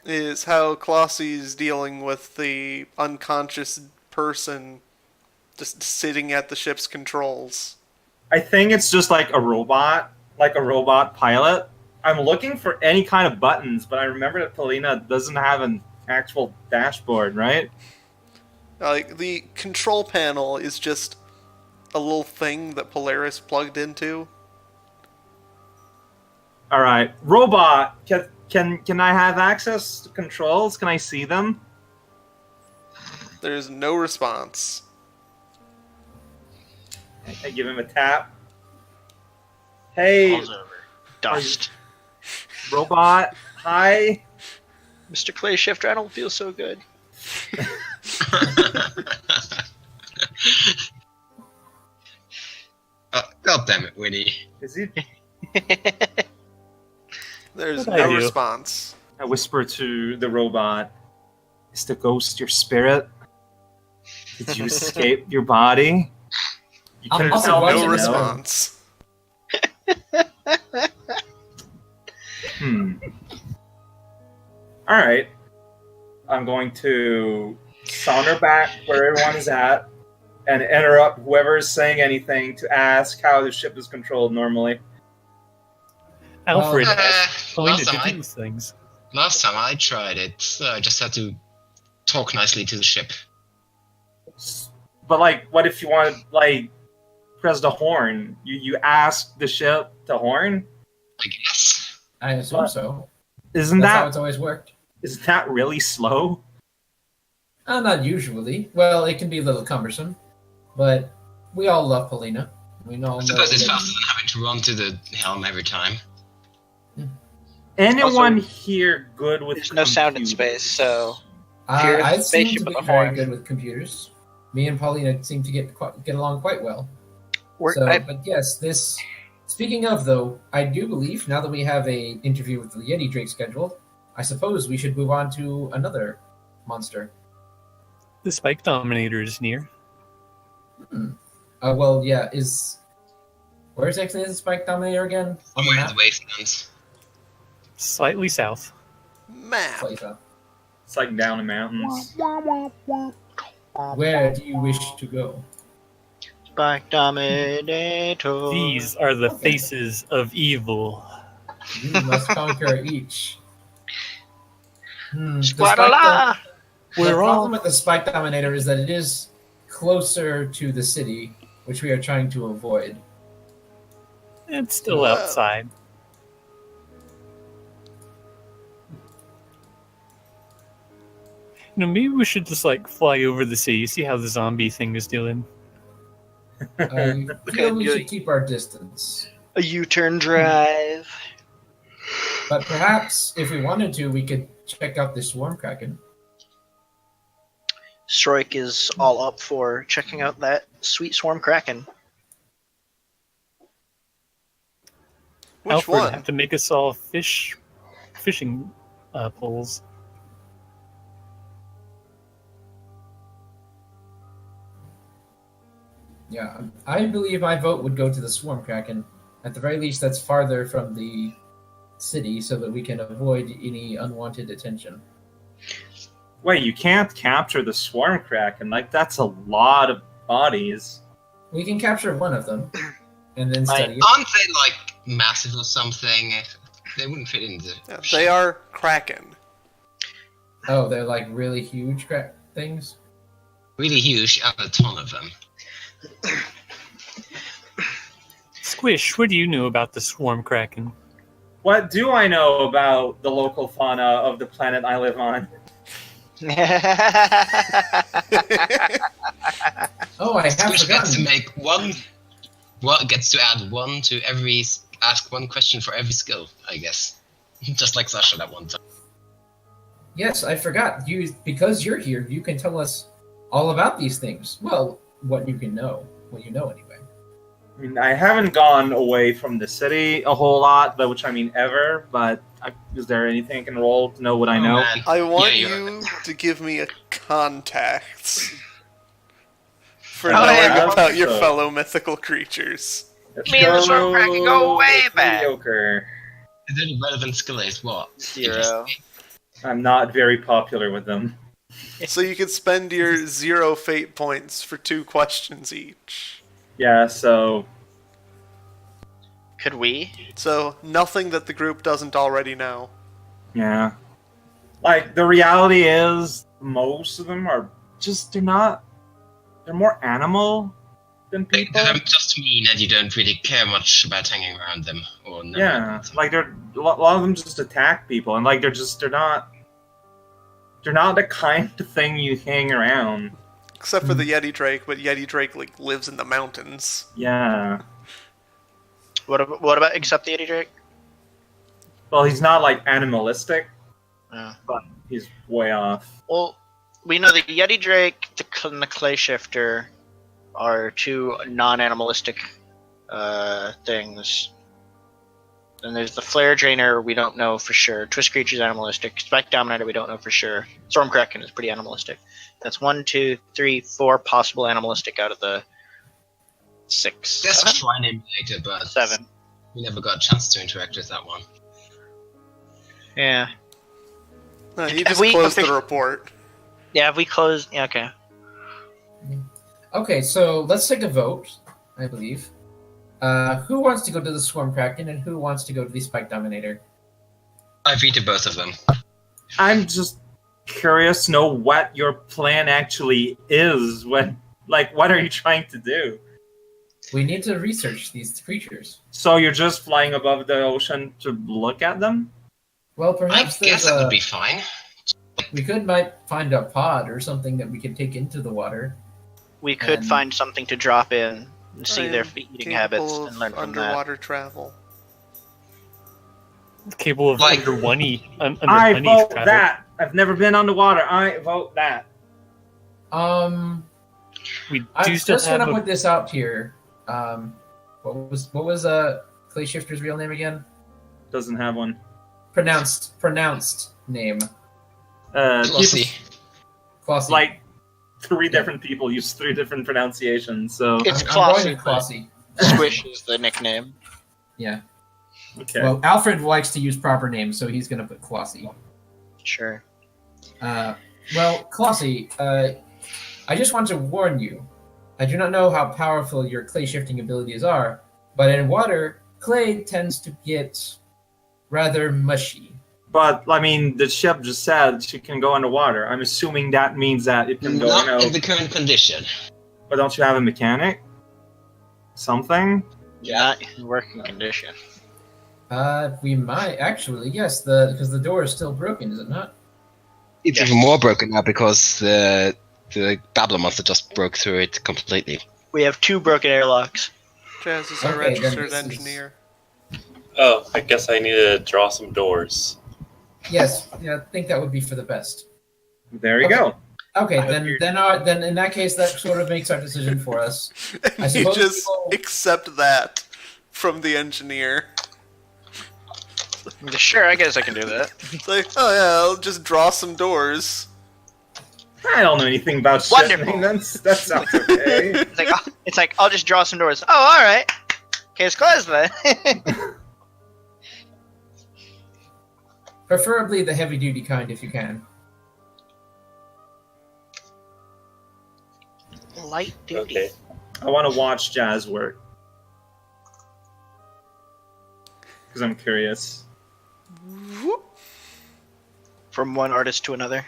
is how Clossie's dealing with the unconscious person just sitting at the ship's controls. I think it's just like a robot pilot. I'm looking for any kind of buttons, but I remember that Paulina doesn't have an actual dashboard, right? Like, the control panel is just a little thing that Polaris plugged into. All right, robot. Can I have access to controls? Can I see them? There's no response. I give him a tap. Hey, Falls over. Dust. robot. Hi. Mr. Clay Shifter, I don't feel so good. God damn it, Winnie. Is he? There's What I no do? response. I whisper to the robot. Is the ghost your spirit? Did you escape your body? You I'm couldn't also tell me watching No it. response. All right. I'm going to saunter back where everyone is at and interrupt whoever is saying anything to ask how the ship is controlled normally. Alfred Uh, asked Paulina last to time do these things. Last time I tried it, I just had to talk nicely to the ship. But like, what if you want to like press the horn? You ask the ship to horn? I guess. I assume so. Isn't That's how that it's always worked. is that really slow? Not usually. Well, it can be a little cumbersome, but we all love Paulina. We all I know. suppose it's that- faster than having to run to the helm every time. Anyone here good with There's no sound in computers? space, so Here's I the seem spaceship to be with a very horn. good with computers. Me and Paulina seem to get along quite well. we're, But yes, this. Speaking of though, I do believe now that we have a interview with the Yeti Drake scheduled, I suppose we should move on to another monster. The Spike Dominator is near. Well, yeah, where's actually the Spike Dominator again? On the Somewhere in map? the wastelands. Slightly south. Map. Place up. It's like down in mountains. Where do you wish to go? Spike Dominator. These are the Okay. faces of evil. You must conquer each. The Squadala! We're problem all with the Spike Dominator is that it is closer to the city, which we are trying to avoid. it's still Whoa. outside. Maybe we should just like fly over the city, see how the zombie thing is doing. I feel we do should it. keep our distance. A U-turn drive. But perhaps, if we wanted to, we could check out the Swarm Kraken. Stroik is all up for checking out that sweet swarm kraken. Which Alfred one? have to make us all fishing poles. Yeah, I believe my vote would go to the Swarm Kraken. At the very least, that's farther from the city, so that we can avoid any unwanted attention. Wait, you can't capture the Swarm Kraken? Like, that's a lot of bodies. We can capture one of them, and then study it. Aren't they like massive or something? They wouldn't fit into. Yeah, they are Kraken. Oh, they're like really huge things? Really huge, and a ton of them. Squish, what do you know about the swarm kraken? What do I know about the local fauna of the planet I live on? Oh, I have Squish gets to forgotten. make one. Well, gets to add one to every. Ask one question for every skill, I guess. Just like Sasha that one time. Yes, I forgot. Because you're here, you can tell us all about these things. Well, what you know anyway. I mean, I haven't gone away from the city a whole lot, which I mean ever, but is there anything I can roll to know what I know? Man. I want Yeah, you to give me a contact for Oh, knowing yeah. about your So- fellow mythical creatures. Let's Me and the Swarm Kraken go way with back. mediocre. The only relevant skill is what? 0. I'm not very popular with them. So you could spend your 0 fate points for 2 questions each. Yeah, so Could we? So nothing that the group doesn't already know. yeah. Like the reality is most of them are just they're more animal than They people. just mean that you don't really care much about hanging around them or knowing Yeah, about them. like a lot of them just attack people, and like they're not the kind of thing you hang around. Except for the Yeti Drake, but Yeti Drake like lives in the mountains. Yeah, What about except the Yeti Drake? well, he's not like animalistic, Yeah. but he's way off. Well, we know the Yeti Drake and the Clay Shifter are 2 non-animalistic things. Then there's the Flare Drainer, we don't know for sure. Twist Creature's animalistic. Spike Dominator, we don't know for sure. Storm Kraken is pretty animalistic. That's 1, 2, 3, 4 possible animalistic out of the 6. There's a 7? Shrine Emulator, but 7. we never got a chance to interact with that one. Yeah. No, you Have just we closed the offici- report. Yeah, have we closed? Yeah, okay. Okay, so let's take a vote, I believe. Who wants to go to the Swarm Kraken, and who wants to go to the Spike Dominator? I vetoed both of them. I'm just curious to know what your plan actually is. What are you trying to do? We need to research these creatures. So you're just flying above the ocean to look at them? Well, I perhaps guess that would be fine. might find a pod or something that we can take into the water. We could And- find something to drop in and see their I'm eating habits capable and learn of from that. underwater travel. Capable of Like- under honey I vote travel. that. I've never been underwater. I vote that. We do I'm still just have gonna a, put this out here. What was Clay Shifter's real name again? Doesn't have one. Pronounced name. Glossy. Klossy. Like 3 different people use 3 different pronunciations. So It's I'm going Klossy. with Klossy. Squish is the nickname. Yeah. okay. Well, Alfred likes to use proper names, so he's gonna put Klossy. Sure. Well, Klossy, I just want to warn you. I do not know how powerful your clay shifting abilities are, but in water, clay tends to get rather mushy. But I mean, the ship just said she can go underwater. I'm assuming that means that it can go in. Not in the current condition. But don't you have a mechanic? Something? Not in working condition. We might actually, yes, because the door is still broken, is it not? It's Yes. even more broken now because the Babbler monster just broke through it completely. We have 2 broken airlocks. Jazz is our Okay, then registered this is- engineer. Oh, I guess I need to draw some doors. Yes, yeah, I think that would be for the best. There you Okay. go. Okay, I hope then in that case, that sort of makes our decision for us. I you suppose just people- accept that from the engineer. Sure, I guess I can do that. It's like, oh yeah, I'll just draw some doors. I don't know anything about Wonderful. shipping. That sounds okay. It's like I'll just draw some doors. Oh, all right. Case closed then. Preferably the heavy duty kind if you can. Light duty. Okay. I want to watch Jazz work. Because I'm curious. From one artist to another.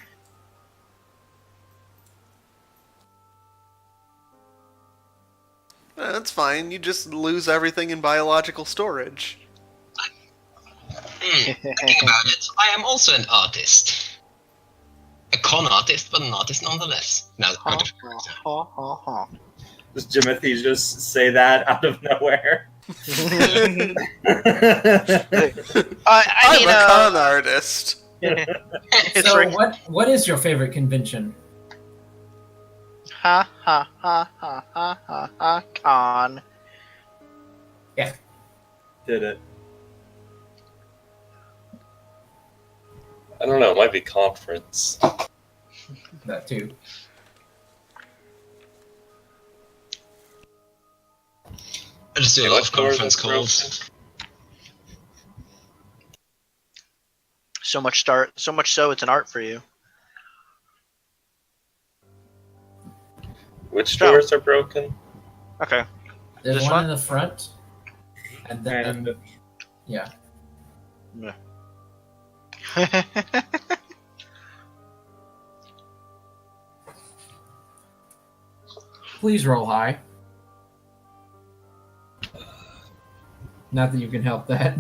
That's fine. You just lose everything in biological storage. Thinking about it, I am also an artist. A con artist, but an artist nonetheless. Now, Ha, ha, ha, ha. Does Jimothy just say that out of nowhere? I I'm mean, a con artist. it's So like, what is your favorite convention? ha ha ha ha ha ha ha con. Did it. I don't know, it might be conference. That too. I just do a lot of What door conference is calls. So much so it's an art for you. Which So- doors are broken? Okay. There's This one one? in the front, and then And yeah. Please roll high. Not that you can help that.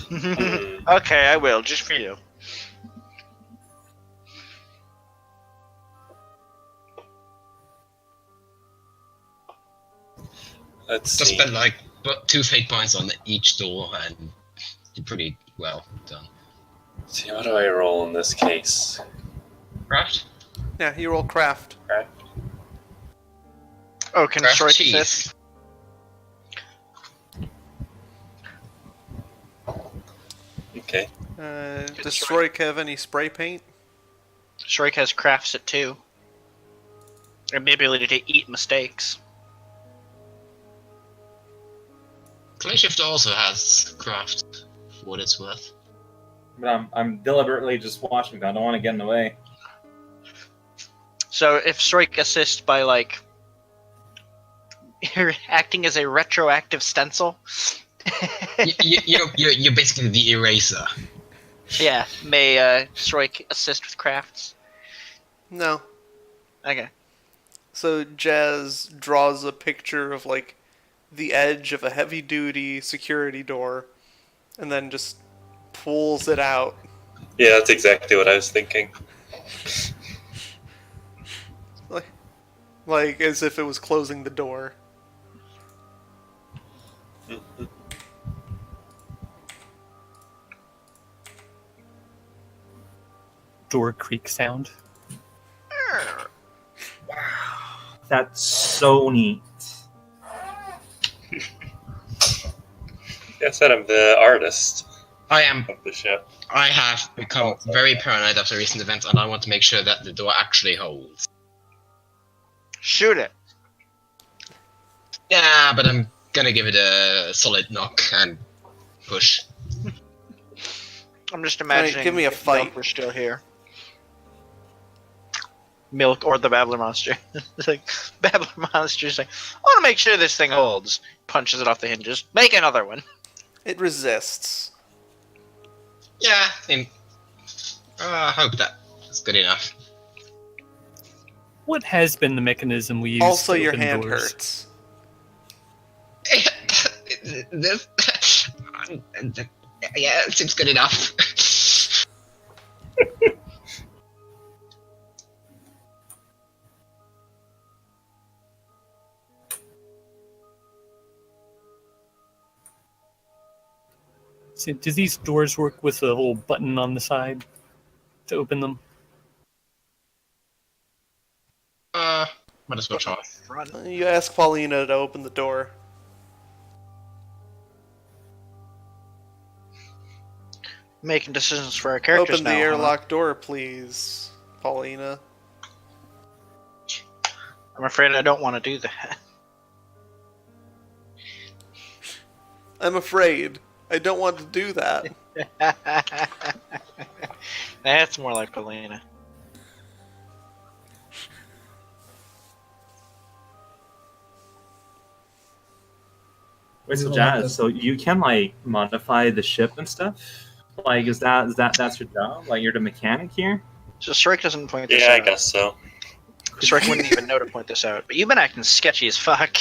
Hmm. Okay, I will, just for you. Let's Just see. spend like 2 fate points on each door and you're pretty well done. See, what do I roll in this case? Right? Yeah, you roll craft. Oh, can Craft Stroik cheese. assist? Okay. Does Stroik have any spray paint? Stroik has crafts it too. And the ability to eat mistakes. Clay Shifter also has craft, for what it's worth. but I'm deliberately just watching that. I don't want to get in the way. So if Stroik assists by like you're acting as a retroactive stencil. You're basically the eraser. Yeah, may Stroik assist with crafts? No. Okay. So Jazz draws a picture of like the edge of a heavy duty security door and then just pulls it out. Yeah, that's exactly what I was thinking. Like as if it was closing the door. Mhm. Door creak sound. That's so neat. Yeah, I said I'm the artist I am. of the ship. I have become very paranoid after recent events, and I want to make sure that the door actually holds. Shoot it. Yeah, but I'm gonna give it a solid knock and push. I'm just imagining give me a if fight. We're still here. milk or the babbler monster. It's like babbler monster's like, I want to make sure this thing holds. Punches it off the hinges. Make another one. It resists. Yeah, I hope that's good enough. What has been the mechanism we use? Also, to your open hand doors? hurts. This, yeah, it seems good enough. So, do these doors work with a little button on the side to open them? Might as well try. You ask Paulina to open the door. Making decisions for our characters Open the now. huh? airlock door, please, Paulina. I'm afraid I don't want to do that. I'm afraid. I don't want to do that. That's more like Paulina. Wait, so Jazz, so you can like modify the ship and stuff? Like, that's your job? Like, you're the mechanic here? So Shrek doesn't point this Yeah, out. I guess so. Shrek wouldn't even know to point this out. But you've been acting sketchy as fuck.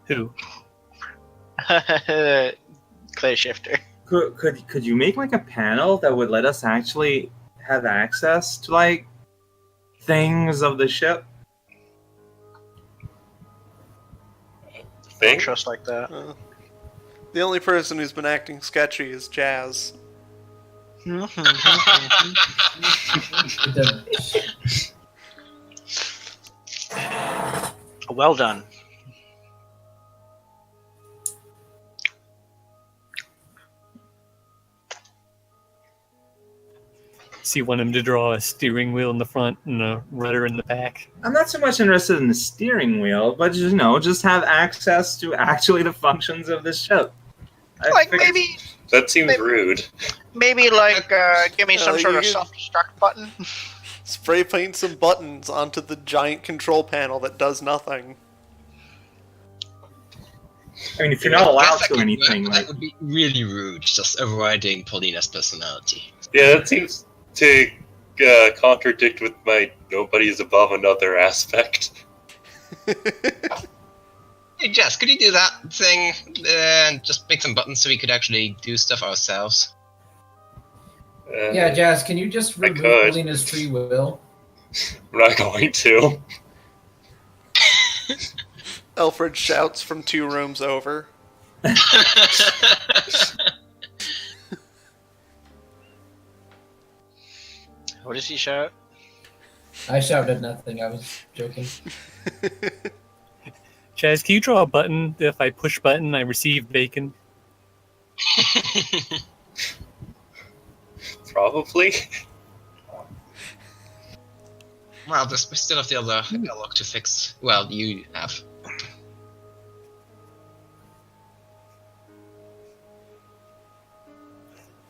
Who? Clay shifter. Could you make like a panel that would let us actually have access to like things of the ship? Don't Thing? trust like that. The only person who's been acting sketchy is Jazz. Well done. So you want him to draw a steering wheel in the front and a rudder in the back? I'm not so much interested in the steering wheel, but just have access to actually the functions of this ship. Like maybe That seems rude. like give me some you sort of can- self-destruct button. Spray paint some buttons onto the giant control panel that does nothing. I mean, if you're not allowed Guess that to could anything, work, but like that would be really rude, just overriding Paulina's personality. Yeah, that seems to contradict with my nobody is above another aspect. Hey Jess, could you do that thing and just make some buttons so we could actually do stuff ourselves? Yeah, Jazz, can you just I remove could. Paulina's free will? I'm not going to. Alfred shouts from 2 rooms over. What does he shout? I shouted nothing. I was joking. Chaz, can you draw a button that if I push button, I receive bacon? Probably. Well, we still have the other airlock to fix. Well, you have.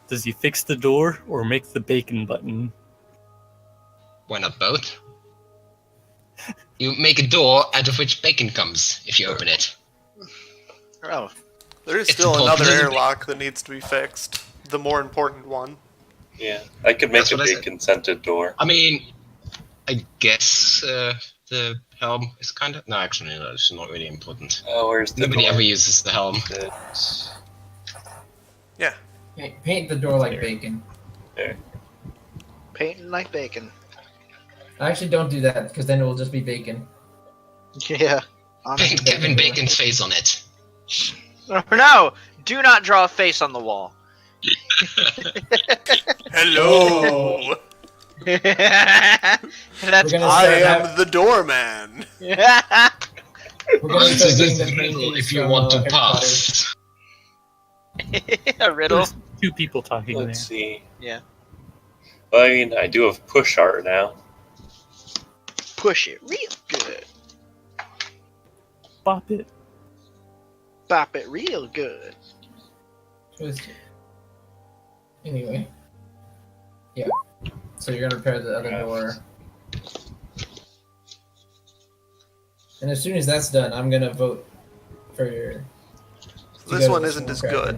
Does he fix the door or make the bacon button? Why not both? You make a door out of which bacon comes if you open it. Oh, There is It's still a another possibility. airlock that needs to be fixed. The more important one. Yeah, I could make That's a what I said. bacon scented door. I mean, I guess the helm is kind of. No, actually, no, it's not really important. Oh, where's the Nobody door? ever uses the helm. Paint the door like bacon. painting like bacon. Actually, don't do that because then it will just be bacon. Yeah. Paint Kevin Bacon's face on it. No! Do not draw a face on the wall. Hello! That's We're gonna I start am the doorman. We're gonna This start is getting the the riddle paintings if you from, want to Harry Potter. pass. a riddle. There's 2 people talking Let's there. see. Yeah. Well, I mean, I do have push art now. Push it real good. Bop it. Bop it real good. Anyway. Yeah. So you're gonna repair the other door. And as soon as that's done, I'm gonna vote for your. This one isn't as good.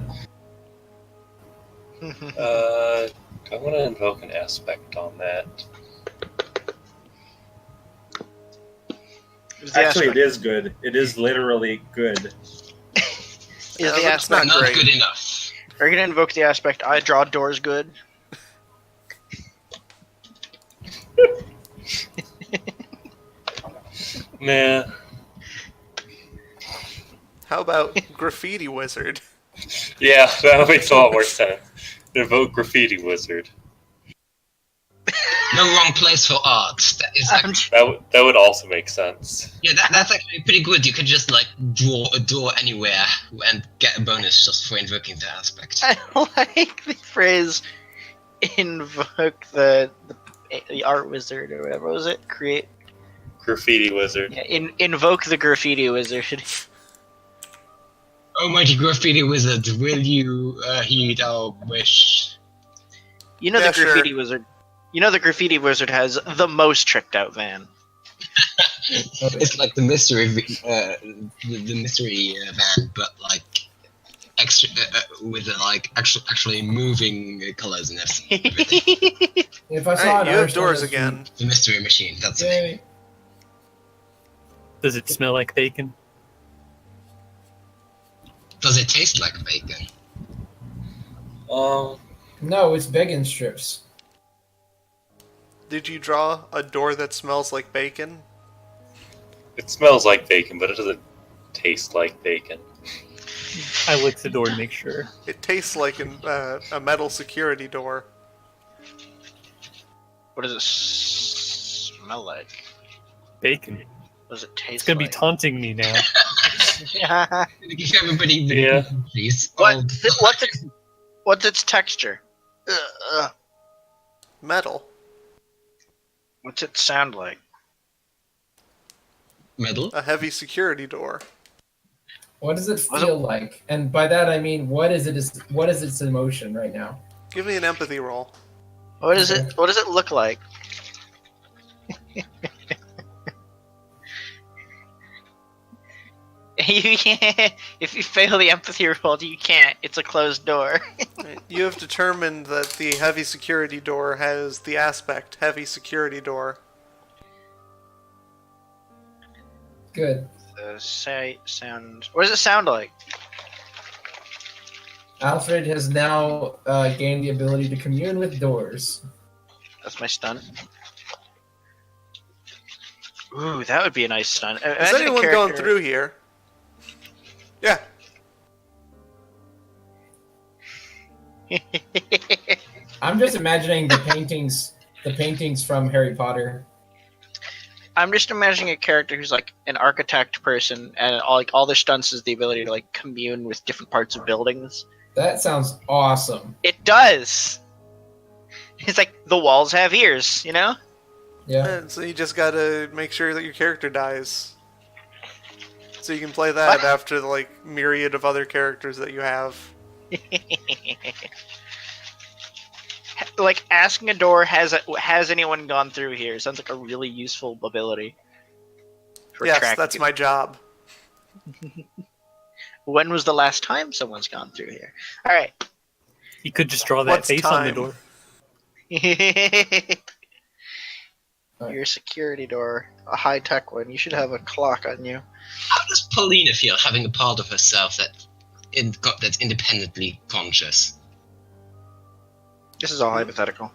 I want to invoke an aspect on that. Actually, it is good. It is literally good. Is Yeah, the but it's not aspect? Not great. good enough. Are you gonna invoke the aspect? I draw doors good. Nah. How about Graffiti Wizard? Yeah, that makes a lot more sense. Invoke Graffiti Wizard. No wrong place for art. That is actually, That would also make sense. yeah, that's actually pretty good. You could just like draw a door anywhere and get a bonus just for invoking the aspect. I like the phrase invoke the art wizard or whatever was it? Create Graffiti Wizard. yeah, invoke the graffiti wizard. Almighty graffiti wizard, will you heed our wish? You know Yeah, the graffiti sure. wizard. You know the graffiti wizard has the most tricked out van. It's like the mystery, the mystery van, but like extra with like actually moving colors and everything. If I saw Hey, an you have Irish doors one, again. The mystery machine. That's the name. Yay. Does it smell like bacon? Does it taste like bacon? No, it's bacon strips. Did you draw a door that smells like bacon? It smells like bacon, but it doesn't taste like bacon. I lick the door to make sure. It tastes like a metal security door. What does it smell like? Bacon. What does it taste It's gonna be like? taunting me now. Give everybody the Yeah. please. What's its texture? Metal. What's it sound like? Metal. A heavy security door. What does it Was it- feel like? And by that I mean, what is its emotion right now? Give me an empathy roll. What is it? What does it look like? You can't. If you fail the empathy roll, you can't. It's a closed door. You have determined that the heavy security door has the aspect heavy security door. Good. Sound. What does it sound like? Alfred has now gained the ability to commune with doors. That's my stunt. Ooh, that would be a nice stunt. Has anyone gone through here? Yeah. I'm just imagining the paintings from Harry Potter. I'm just imagining a character who's like an architect person, and all their stunts is the ability to like commune with different parts of buildings. That sounds awesome. It does. It's like the walls have ears, you know? Yeah. And so you just gotta make sure that your character dies. So you can play that What? after the like myriad of other characters that you have. Like asking a door, has anyone gone through here? Sounds like a really useful ability. For Yes, tracking that's people. my job. When was the last time someone's gone through here? All right. You could just draw that What's face on the time? door. Your security door, a high tech one. You should have a clock on you. How does Paulina feel having a part of herself that's independently conscious? This is all hypothetical.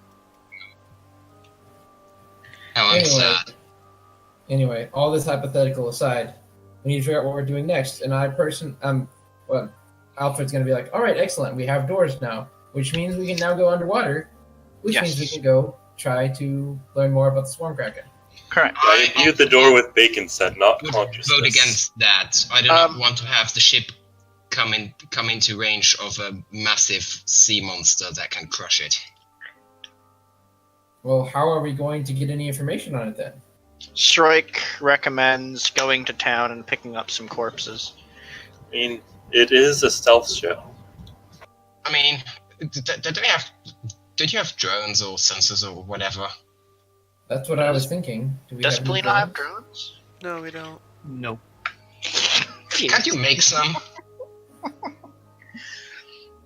Oh, I'm sad. Anyway, all this hypothetical aside, we need to figure out what we're doing next. And Alfred's gonna be like, all right, excellent, we have doors now, which means we can now go underwater, which Yes. means we can go try to learn more about the Swarm Kraken. Correct. I viewed the door with bacon said, not Would consciousness. vote against that. I do not want to have the ship come into range of a massive sea monster that can crush it. Well, how are we going to get any information on it then? Stroik recommends going to town and picking up some corpses. I mean, it is a stealth show. I mean, do Don't you have drones or sensors or whatever? That's what I was thinking. Do we Does have any Polina have drones? drones? No, we don't. No. Can't you make some?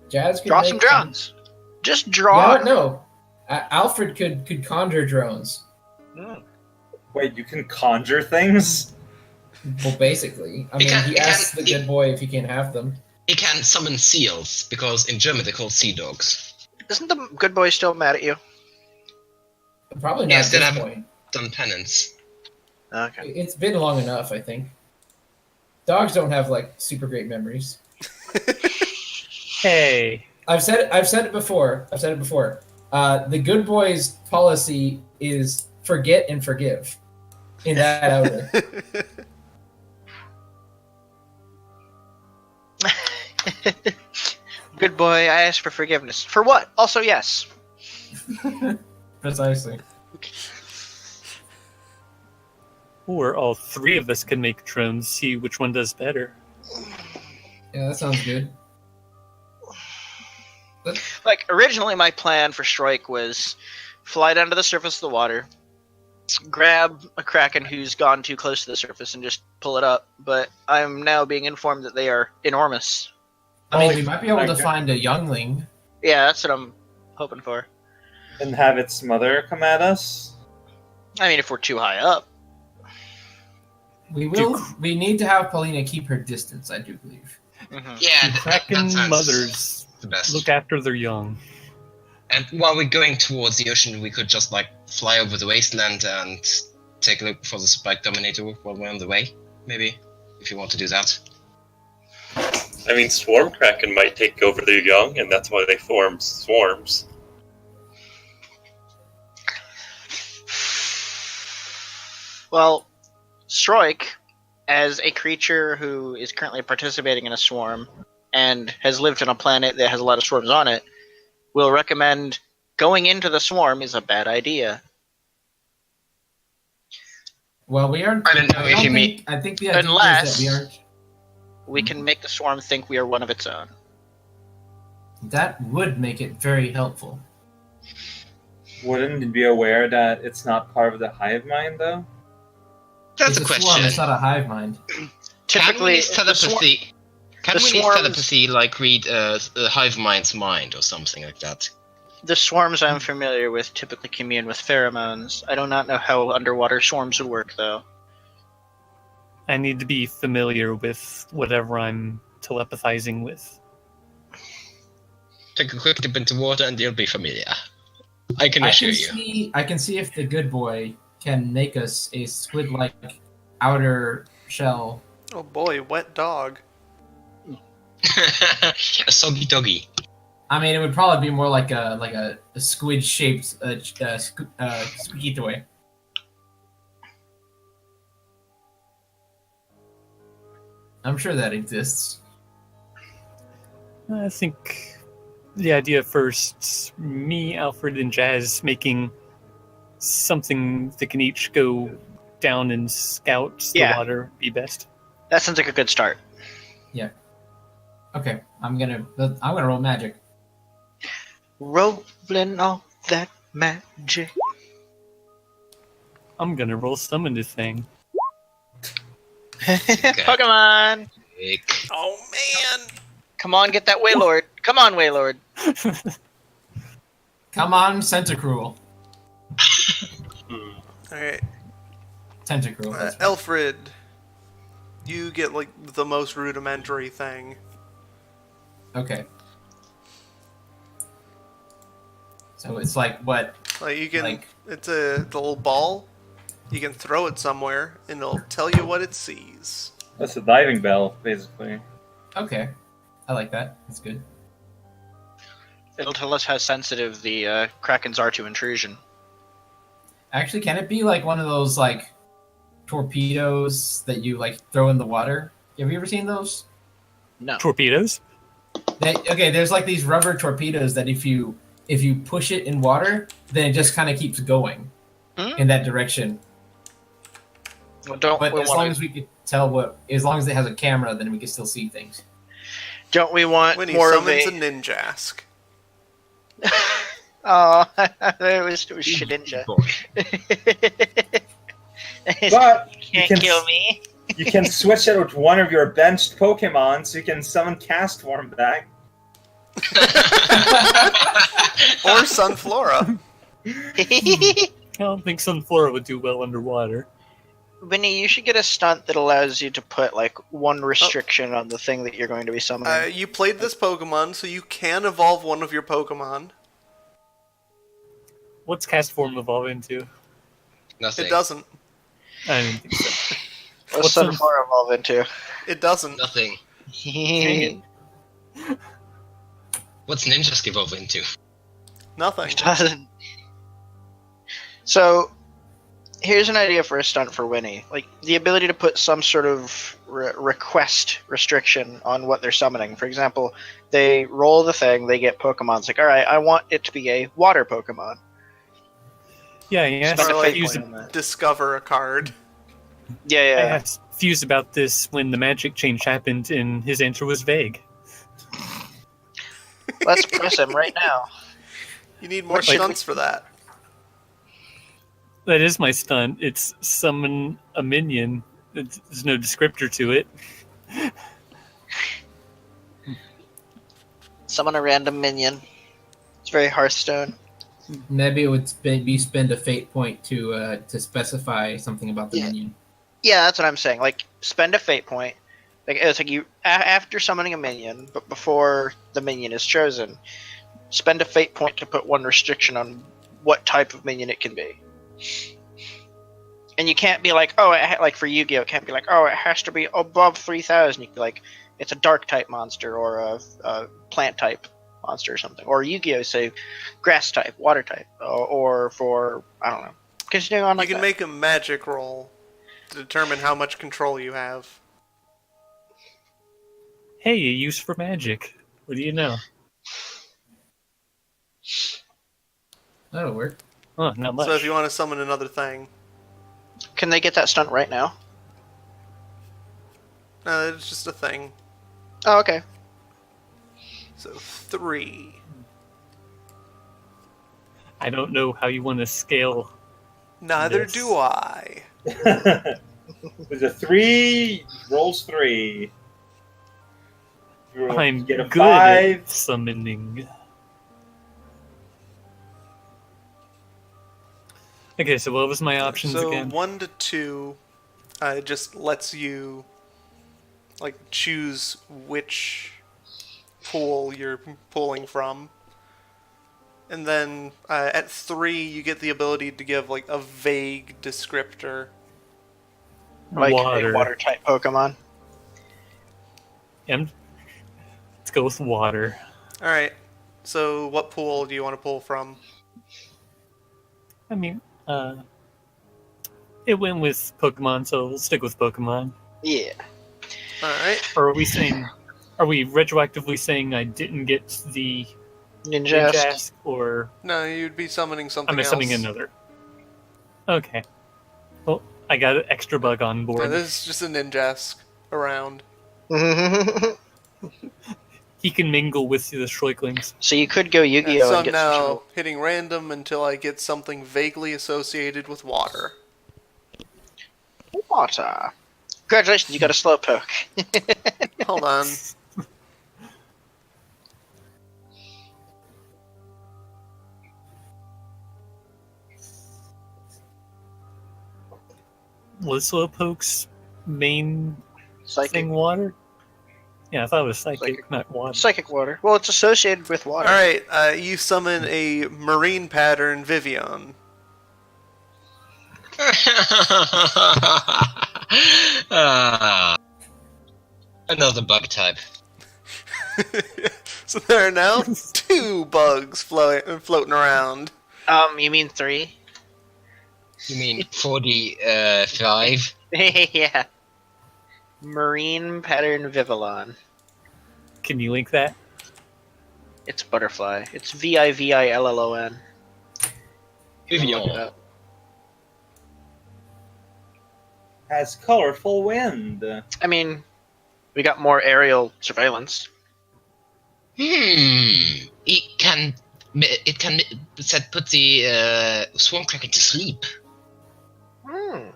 Jazz could Draw make some drones. Just draw. You know what? No. Alfred could conjure drones. Wait, you can conjure things? Well, basically. I He mean, can't- he he asks can't- the good boy if he can have them. He can summon seals, because in German they're called sea dogs. Isn't the good boy still mad at you? Probably not Yes, at then this I'm- point. Done penance. Okay. It's been long enough, I think. Dogs don't have like super great memories. Hey. I've said it before. The good boy's policy is forget and forgive. In that order. Good boy, I ask for forgiveness. For what? Also, yes. Precisely. Or all three of us can make drones, see which one does better. Yeah, that sounds good. Like, originally my plan for Strike was fly down to the surface of the water, grab a kraken who's gone too close to the surface and just pull it up, but I'm now being informed that they are enormous. I mean, we might be able to Okay. find a youngling. Yeah, that's what I'm hoping for. And have its mother come at us? I mean, if we're too high up. We need to have Paulina keep her distance, I do believe. Mhm. Yeah, The Kraken sounds mothers the best. look after their young. And while we're going towards the ocean, we could just like fly over the wasteland and take a look for the Spike Dominator while we're on the way. Maybe, if you want to do that. I mean, Swarm Kraken might take over their young, and that's why they form swarms. Well, Strike, as a creature who is currently participating in a swarm and has lived on a planet that has a lot of swarms on it, will recommend going into the swarm is a bad idea. Well, we aren't. I don't know if you mean- I think the idea is Unless- that we aren't. We can make the swarm think we are one of its own. That would make it very helpful. Wouldn't it be aware that it's not part of the hive mind, though? That's It's a a swarm. question. It's not a hive mind. Typically, can we the use swarm- telepathy? Can the we use swarms- telepathy, like read a hive mind's mind or something like that? the swarms I'm familiar with typically commune with pheromones. I do not know how underwater swarms would work, though. I need to be familiar with whatever I'm telepathizing with. Take a quick dip into water and you'll be familiar. I can assure you. I can see if the good boy can make us a squid-like outer shell. Oh boy, wet dog. A soggy doggy. I mean, it would probably be more like a squid-shaped squeaky toy. I'm sure that exists. I think the idea first, me, Alfred, and Jazz making something that can each go down and scout the Yeah. water be best. That sounds like a good start. Okay, I'm gonna roll magic. Rolling all that magic. I'm gonna roll summon this thing. Pokemon! Ick. Oh man! Come on, get that Waylord. Come on, Waylord. Come on, Tentacruel. Alright, Tentacruel. that's right. Alfred, you get like the most rudimentary thing. Okay. So it's like what? Like you can, Like- it's a the little ball. You can throw it somewhere, and it'll tell you what it sees. That's a diving bell, basically. Okay, I like that. That's good. It'll tell us how sensitive the Krakens are to intrusion. Actually, can it be like one of those like torpedoes that you like throw in the water? Have you ever seen those? No. Torpedoes? Okay, there's like these rubber torpedoes that if you push it in water, then it just kind of keeps going in that direction. Well, don't But we as long want as we could tell as long as it has a camera, then we can still see things. don't we want When he more of summons a a ninjask. Oh, it was Shedinja. Boy. But You can't kill me. You can switch it with one of your benched Pokemon, so you can summon Castform back. Or Sunflora. I don't think Sunflora would do well underwater. Vinny, you should get a stunt that allows you to put like one restriction on the thing that you're going to be summoning. You played this Pokemon, so you can evolve one of your Pokemon. What's Castform evolve into? Nothing. It doesn't. I didn't think so. What's what's Sunflora evolve into? It doesn't. Nothing. Dang it. What's Ninjask evolve into? Nothing. It doesn't. So, here's an idea for a stunt for Winnie. Like, the ability to put some sort of request restriction on what they're summoning. For example, they roll the thing, they get Pokemon. It's like, alright, I want it to be a water Pokemon. Yeah, he asked Spend a Or, fate to use point on that. Discover a card. I Yeah. asked Fuse about this when the magic change happened, and his answer was vague. Let's press him right now. You need more What should stunts for that. That is my stunt. It's summon a minion. There's no descriptor to it. Summon a random minion. It's very Hearthstone. Maybe it would be spend a fate point to specify something about the Yeah. minion. Yeah, that's what I'm saying. Like, spend a fate point. Like, it's like you after summoning a minion, but before the minion is chosen, spend a fate point to put one restriction on what type of minion it can be. And you can't be like, oh, like for Yu-Gi-Oh, it can't be like, oh, it has to be above 3,000. You can be like, it's a dark type monster or a plant type monster or something. Or Yu-Gi-Oh, say, grass type, water type, or for I don't know. Continuing on like You can that. make a magic roll to determine how much control you have. Hey, a use for magic. What do you know? That'll work. Oh, not much. So if you want to summon another thing, Can they get that stunt right now? it's just a thing. Oh, okay. So 3. I don't know how you want to scale. Oh, Neither Yes. do I. With a 3, rolls 3. You I'm get a good 5. at summoning. Okay, so what was my options So again? 1 to 2 just lets you like choose which pool you're pulling from. And then at 3 you get the ability to give like a vague descriptor. Like Water. a water type Pokemon. Yeah, let's go with water. Alright. So what pool do you want to pull from? I mean, it went with Pokemon, so we'll stick with Pokemon. Yeah. Alright. Or are we retroactively saying I didn't get the Ninja. Ninjask, or No, you'd be summoning something I'm else. assuming another? Okay. Well, I got an extra bug on No, board. this is just a Ninjask around. He can mingle with the Shroiklings. So you could go And Yu-Gi-Oh so and I'm get now some hitting random until I get something vaguely associated with water. water. Congratulations, you got a Slowpoke. Hold on. Was Slowpoke's main Psychic. thing water? Yeah, I thought it was psychic, Psychic. not water. Psychic water. Well, it's associated with water. Alright, you summon a marine pattern Vivian. Another bug type. So there are now 2 bugs floating around. You mean 3? You mean 45? Yeah. Marine pattern Vivillon. Can you link that? It's butterfly. It's Vivillon. Vivian. Has colorful wind. I mean, we got more aerial surveillance. It can it can put the swarm cracker to sleep. Hmm.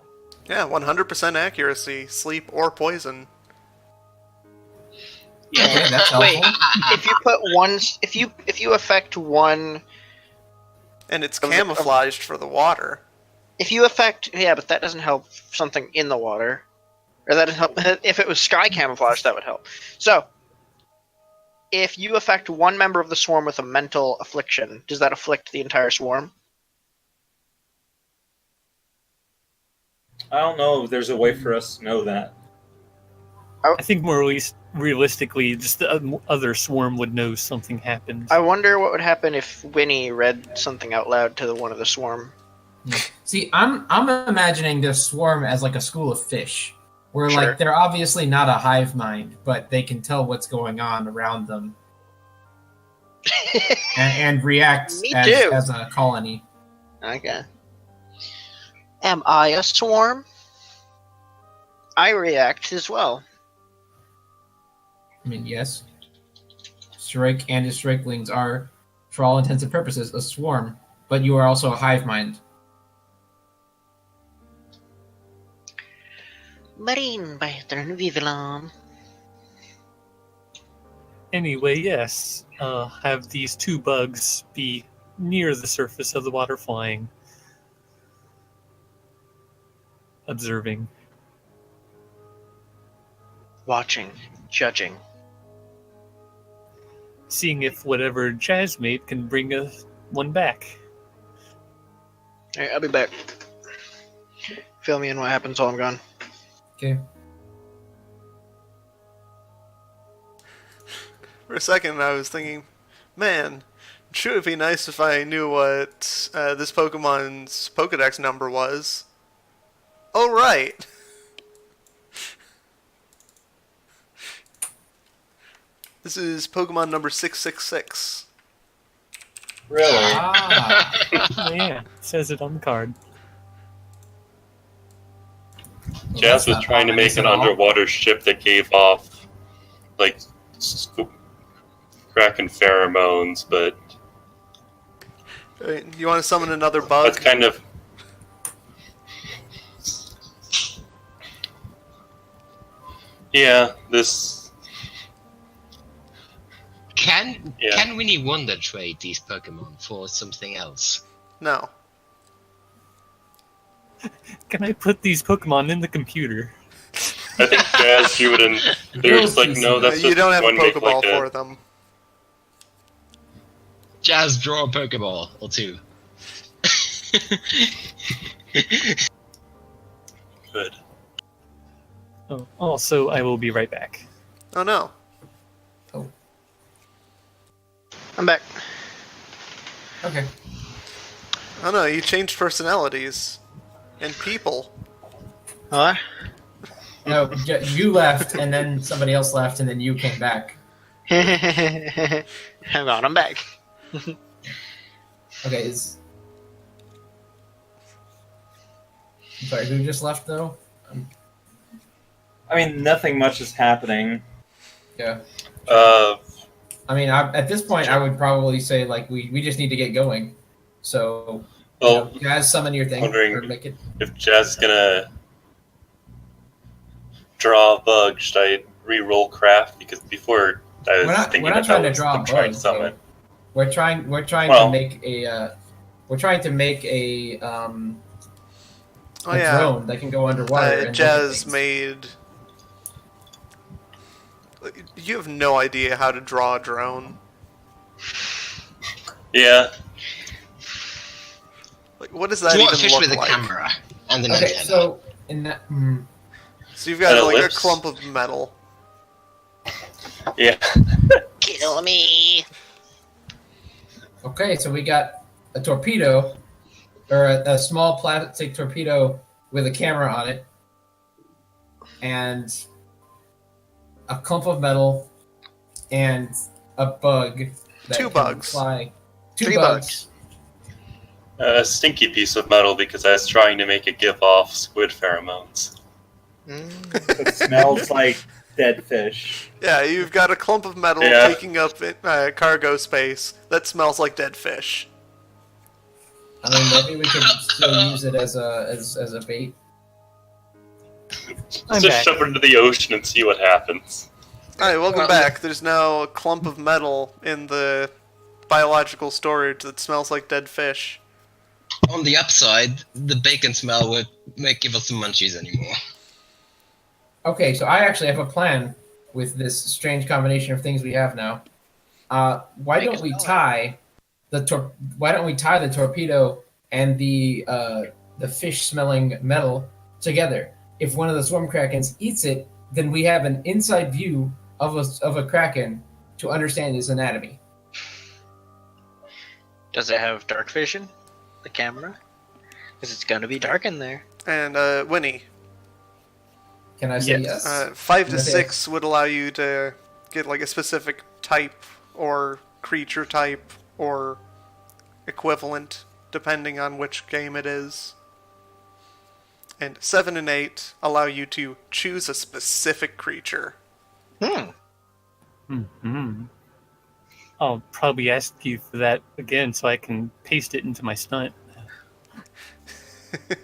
Yeah, 100% accuracy, sleep or poison. Okay, that's helpful. Wait, if you put one, if you affect one, And it's Of the- camouflaged for the water. if you affect, yeah, but that doesn't help something in the water, or that doesn't help. If it was sky camouflage, that would help. So, if you affect one member of the swarm with a mental affliction, does that afflict the entire swarm? I don't know if there's a way for us to know that. I think more realistically, just the other swarm would know something happened. I wonder what would happen if Winnie read something out loud to one of the swarm. See, I'm imagining this swarm as like a school of fish, where Sure. like they're obviously not a hive mind, but they can tell what's going on around them and react Me too. as a colony. Okay. Am I a swarm? I react as well. I mean, yes, Strike and his strikelings are, for all intents and purposes, a swarm, but you are also a hive mind. Marine Python Vivillon. Anyway, yes, have these two bugs be near the surface of the water flying, observing. Watching, judging. Seeing if whatever Jazz made can bring one back. Alright, I'll be back. Fill me in what happens while I'm gone. Okay. For a second, I was thinking, man, sure it'd be nice if I knew what this Pokemon's Pokedex number was. Oh, right. This is Pokemon number 666. Really? Ah, Oh, yeah, it says it on the card. well, Jazz that's was not trying to ominous make an at all. underwater ship that gave off, like, Kraken pheromones, but You want to summon another bug? that's kind of... Yeah, this... Can Yeah. can Winnie Wonder trade these Pokemon for something else? No. Can I put these Pokemon in the computer? I think Jazz, you wouldn't... They were just like, no, that's You just don't have a one make Pokeball like a... for them. Jazz, draw a Pokeball or two. Good. Oh, also, I will be right back. Oh no. I'm back. Okay. Oh no, you changed personalities. And people. What? No, you left, and then somebody else left, and then you came back. Hang on, I'm back. Okay, I'm sorry, who just left though? I mean, nothing much is happening. Yeah. Uh, I mean, at this point, I would probably say like we just need to get going. So, well, you guys summon your thing wondering- or make it. if Jazz is gonna draw a bug, should I re-roll craft? Because before I was thinking We're not about trying to draw a trying bug. to summon. We're trying Well- to make a. We're trying to make a Oh yeah. drone that can go underwater. and look at Jazz things. made... You have no idea how to draw a drone. Yeah, Like, what does that Draw a even fish look with a like? camera and an Okay, antenna. so in that. So you've got And like ellipse. a clump of metal. yeah. Kill me. Okay, so we got a torpedo, or a small plastic torpedo with a camera on it, and a clump of metal, and a bug. That Two can bugs. Fly. Two Three bugs. A stinky piece of metal because I was trying to make it give off squid pheromones. Mm. It smells like dead fish. Yeah, you've got a clump of metal Yeah. taking up cargo space that smells like dead fish. I mean, maybe we could still use it as a bait. I'm Let's just back. shove it into the ocean and see what happens. Alright, welcome Well, back. There's now a clump of metal in the biological storage that smells like dead fish. On the upside, the bacon smell would give us some munchies anymore. Okay, so I actually have a plan with this strange combination of things we have now. Why don't we tie the torpedo and the fish-smelling metal together? If one of the swarm krakens eats it, then we have an inside view of a kraken to understand its anatomy. Does it have dark vision? The camera? Because it's going to be dark in there. And, Winnie, Can I say yes? 5 to Okay. 6 would allow you to get, like, a specific type or creature type or equivalent, depending on which game it is. And 7 and 8 allow you to choose a specific creature. Mm-hmm. I'll probably ask you for that again so I can paste it into my stunt. We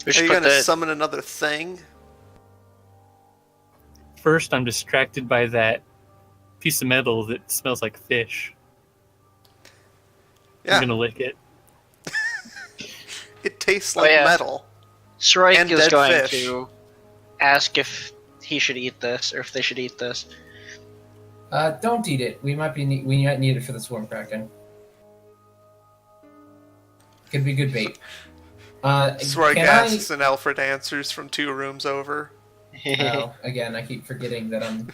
Are should you put gonna the summon another thing? First, I'm distracted by that piece of metal that smells like fish. Yeah, I'm gonna lick it. it tastes like yeah. metal. Sroik and is dead going fish. to ask if he should eat this or if they should eat this. Don't eat it. We might need it for the swarm kraken. Could be good bait. Sroig can asks and Alfred answers from 2 rooms over. Oh, again, I keep forgetting that I'm.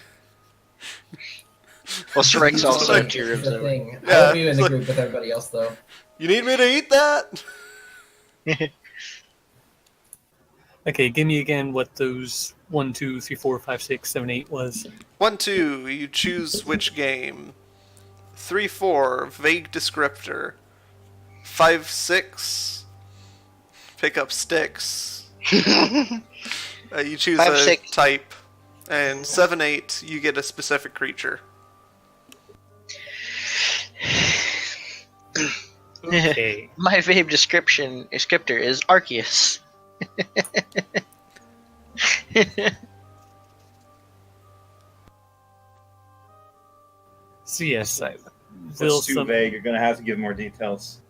Well, Sroik's also like- 2 rooms the over. thing. Yeah, I will be in it's the like- group with everybody else, though. You need me to eat that? Okay, give me again what those 1, 2, 3, 4, 5, 6, 7, 8 was. 1, 2, you choose which game. 3, 4, vague descriptor. 5, 6, pick up sticks. You choose 5, a 6. type. And 7, 8, you get a specific creature. Okay. My vague descriptor is Arceus. So yes, I will That's too vague. You're gonna have to give more details.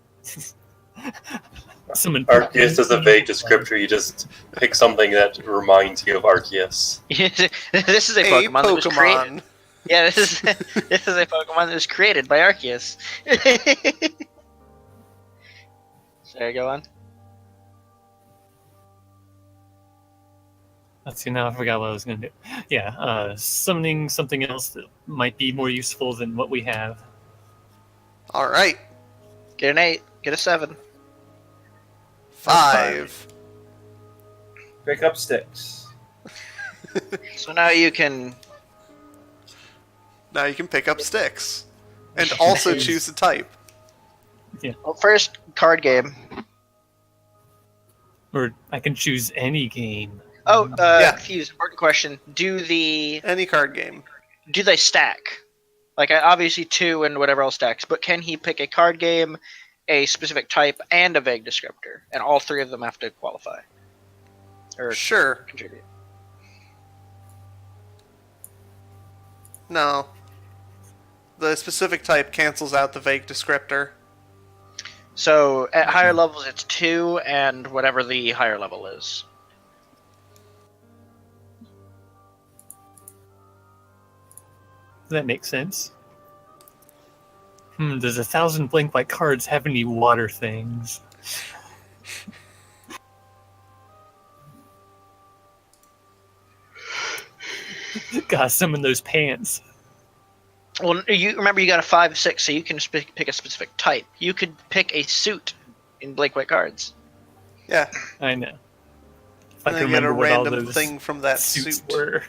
summon Arceus is a vague descriptor. You just pick something that reminds you of Arceus. This is a Pokemon that was created. Yeah, this is a Pokemon that was created by Arceus. Sorry, go on. Let's see, now I forgot what I was going to do. Yeah, summoning something else that might be more useful than what we have. Alright. Get an 8. Get a 7. 5. Pick up sticks. So now you can. Now you can pick up sticks. And also Nice. choose a type. Well, first card game. Or I can choose any game. Oh, Yeah. confused. Important question. Do Any card game. they stack? Like obviously 2 and whatever else stacks, but can he pick a card game, a specific type, and a vague descriptor, and all 3 of them have to qualify or Sure. contribute? No. The specific type cancels out the vague descriptor. So at higher levels, it's 2 and whatever the higher level is. That makes sense. Does 1,000 blank white cards have any water things? Gotta summon those pants. Well, you remember you got a 5, 6, so you can pick a specific type. You could pick a suit in blank white cards. Yeah. I know. If I And can then get a remember what all random those thing from that suits suit. were.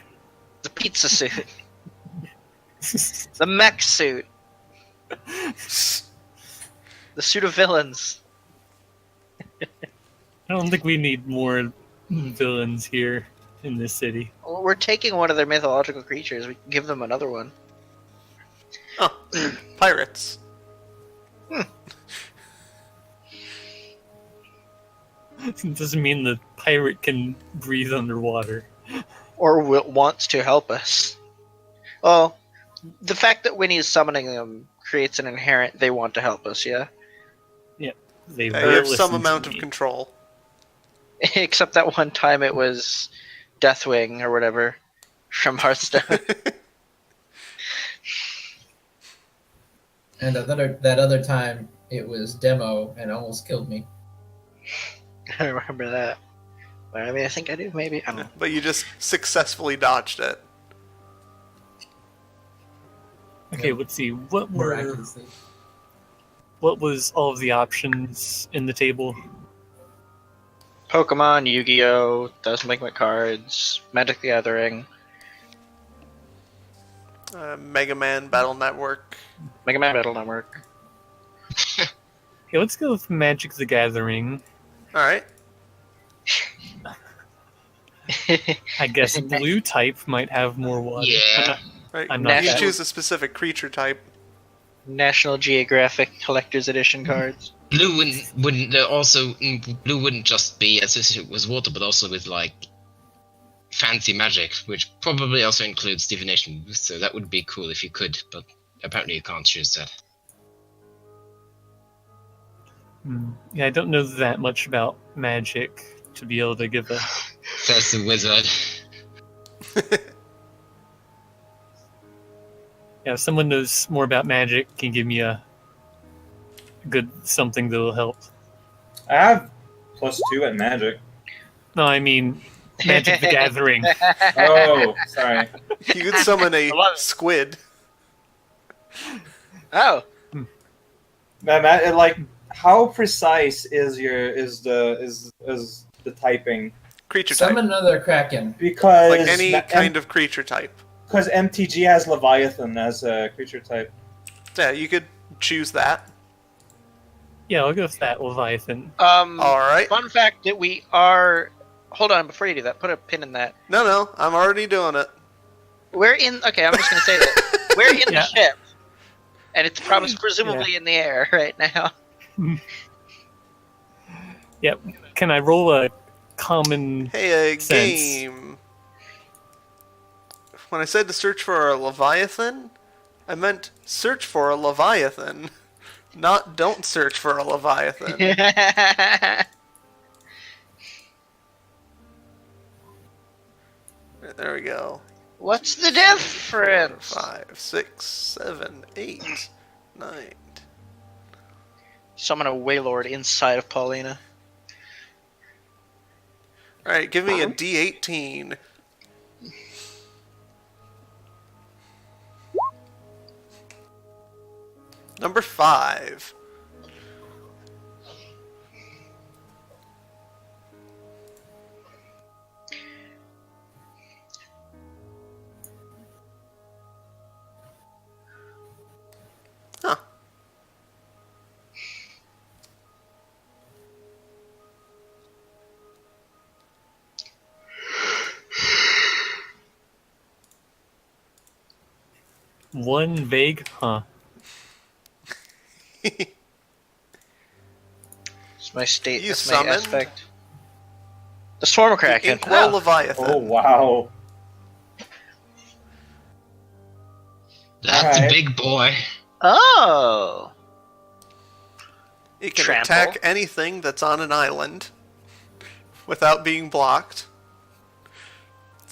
The pizza suit, the mech suit, the suit of villains. I don't think we need more villains here. in this city. Well, we're taking one of their mythological creatures. We can give them another one. Oh, pirates. It doesn't mean the pirate can breathe underwater. Or wants to help us. Well, the fact that Winnie's summoning them creates an inherent they want to help us, yeah? They You will have some listen to amount of me. control. Except that one time it was Deathwing or whatever from Hearthstone. And that other time, it was Demo and almost killed me. I don't remember that. But I mean, I think I do, maybe. I don't know. But you just successfully dodged it. Okay, let's see. What were Miraculously. what was all of the options in the table? Pokemon, Yu-Gi-Oh!, Thousand Link cards, Magic the Gathering, Mega Man Battle Network. Mega Man Battle Network. Okay, let's go with Magic the Gathering. Alright. I guess blue type might have more water. Yeah. Right. I'm You not can sure. choose a specific creature type. National Geographic Collector's Edition cards. Blue wouldn't just be associated with water, but also with like fancy magic, which probably also includes divination. So that would be cool if you could, but apparently you can't choose that. Yeah, I don't know that much about magic to be able to give a. Says the wizard. Yeah, if someone knows more about magic, can give me a good something that'll help. I have +2 at Magic. No, I mean Magic the Gathering. Oh, sorry. You could summon a love it. squid. Oh, Like, how precise is the typing? Creature type. Summon another Kraken. Because Like any kind of creature type. Because MTG has Leviathan as a creature type. Yeah, you could choose that. Yeah, I'll go with that Leviathan. Alright. fun fact that we are... Hold on, before you do that, put a pin in that. No, I'm already doing it. We're in... Okay, I'm just going to say that. We're in Yeah. the ship. And it's presumably in the air right now. Yep. Can I roll a common? Hey, a Sense. game. When I said to search for a Leviathan, I meant search for a Leviathan. Not don't search for a Leviathan. Right, there we go. What's the difference? 5, 6, 7, 8, 9. Summon a Waylord inside of Paulina. Alright, give me a D18. Number 5. Huh. One vague, huh? It's my state. You That's my summoned aspect. The Swarm The Kraken. Inkwell Oh. Leviathan. Oh, wow. That's a Alright. big boy. Oh. It can Trample. attack anything that's on an island without being blocked.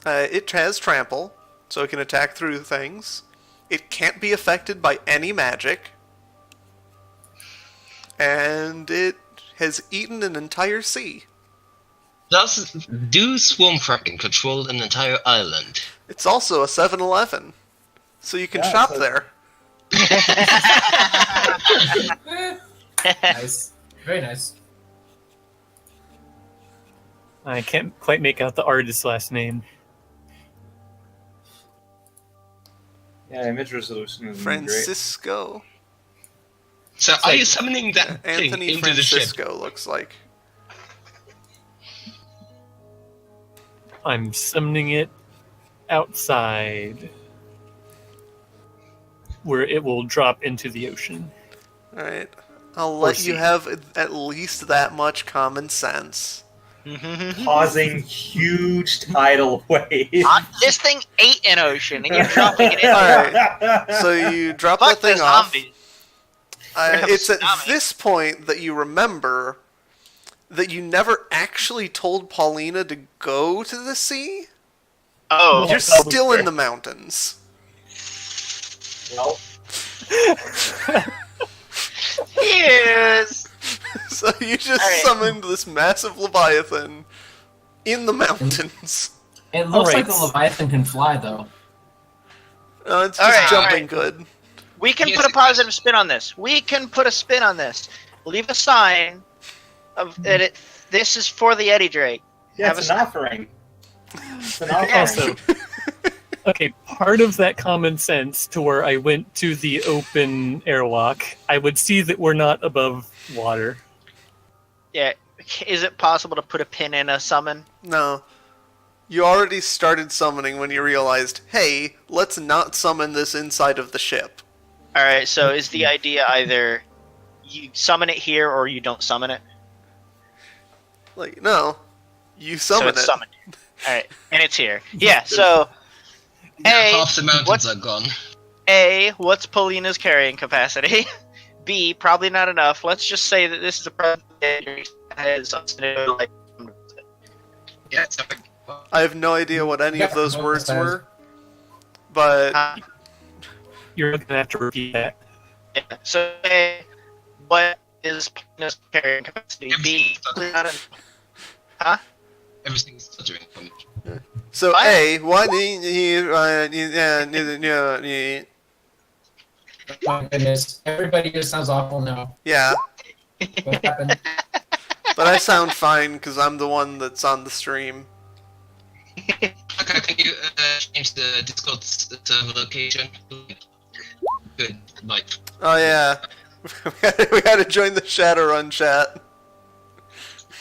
It has trample, so it can attack through things. It can't be affected by any magic. And it has eaten an entire sea. Do Swarm Kraken control an entire island? It's also a 7-Eleven, so you can Yeah, shop so- there. Nice. Very nice. I can't quite make out the artist's last name. Yeah, image resolution is great. Francisco. So are you summoning that thing Anthony into the ship? Francisco looks like. I'm summoning it outside, where it will drop into the ocean. Alright. I'll Or let you sea. have at least that much common sense. Causing huge tidal waves. This thing ate an ocean, and you're dropping it in. Alright. So you drop Fuck that thing the off. zombies. We're gonna It's have at a tsunami. this point that you remember that you never actually told Paulina to go to the sea. Oh, Well, You're probably still in fair. the mountains. Well, yes. So you just Alright. summoned this massive Leviathan in the mountains. It looks Alright. like the Leviathan can fly, though. It's just Alright, jumping alright. good. We can Yes, put a it- positive spin on this. We can put a spin on this. Leave a sign of that. This is for the Eddie Drake. yeah, Have it's a an offering. It's an offering. Also, okay, part of that common sense to where I went to the open airlock, I would see that we're not above water. Yeah. Is it possible to put a pin in a summon? No. You already started summoning when you realized, hey, let's not summon this inside of the ship. All right. So is the idea either you summon it here or you don't summon it? Like, no. You So summon it's it. summoned. All right, and it's here. Yeah. So A, Half the mountains what's- are gone. A, what's Paulina's carrying capacity? B, probably not enough. Let's just say that this is a present that has something to do, like. Yeah, so, I have no idea what any of Yeah, those what words that is. were. But You're gonna have to repeat that. Yeah. So A, what is Paulina's carrying capacity? B, probably not enough. everything's stuttering for me. so What? A, what Oh my goodness. Everybody just sounds awful now. yeah, What happened? but I sound fine because I'm the one that's on the stream. Okay, can you change the Discord server location? Good, like, Oh yeah, we had to join the Shadowrun chat,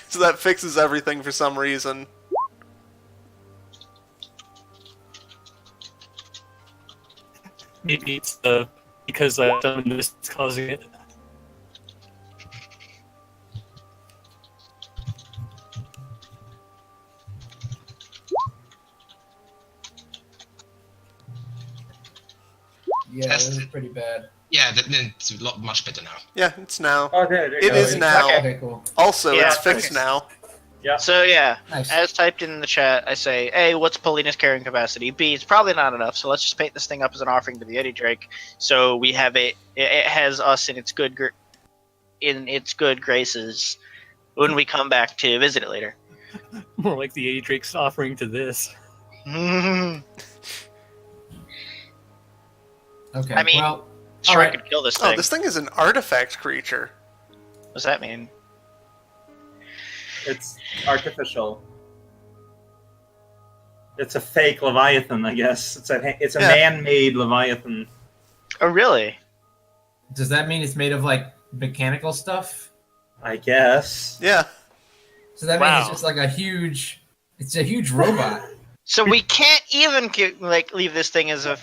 so that fixes everything for some reason. Maybe it's the because I've done this it's causing it. Yeah, Test this is it. pretty bad. yeah, it's a lot much better now. Yeah, it's now. Oh, there you It go. is now. Okay, cool. Also, Yeah, it's fixed okay. now. So yeah, Nice. as typed in the chat, I say, A, what's Paulina's carrying capacity? B, it's probably not enough, so let's just paint this thing up as an offering to the Eddie Drake. So we have it. It has us in its good graces when we come back to visit it later. More like the 80 Drake's offering to this. Okay. I mean, well, Sure, Alright. I could kill this Oh, thing. this thing is an artifact creature. What does that mean? It's artificial. It's a fake Leviathan, I guess. It's a Yeah. man-made Leviathan. Oh, really? does that mean it's made of like mechanical stuff? I guess. Yeah. So that means Wow. it's just like it's a huge robot. So we can't even leave this thing as a.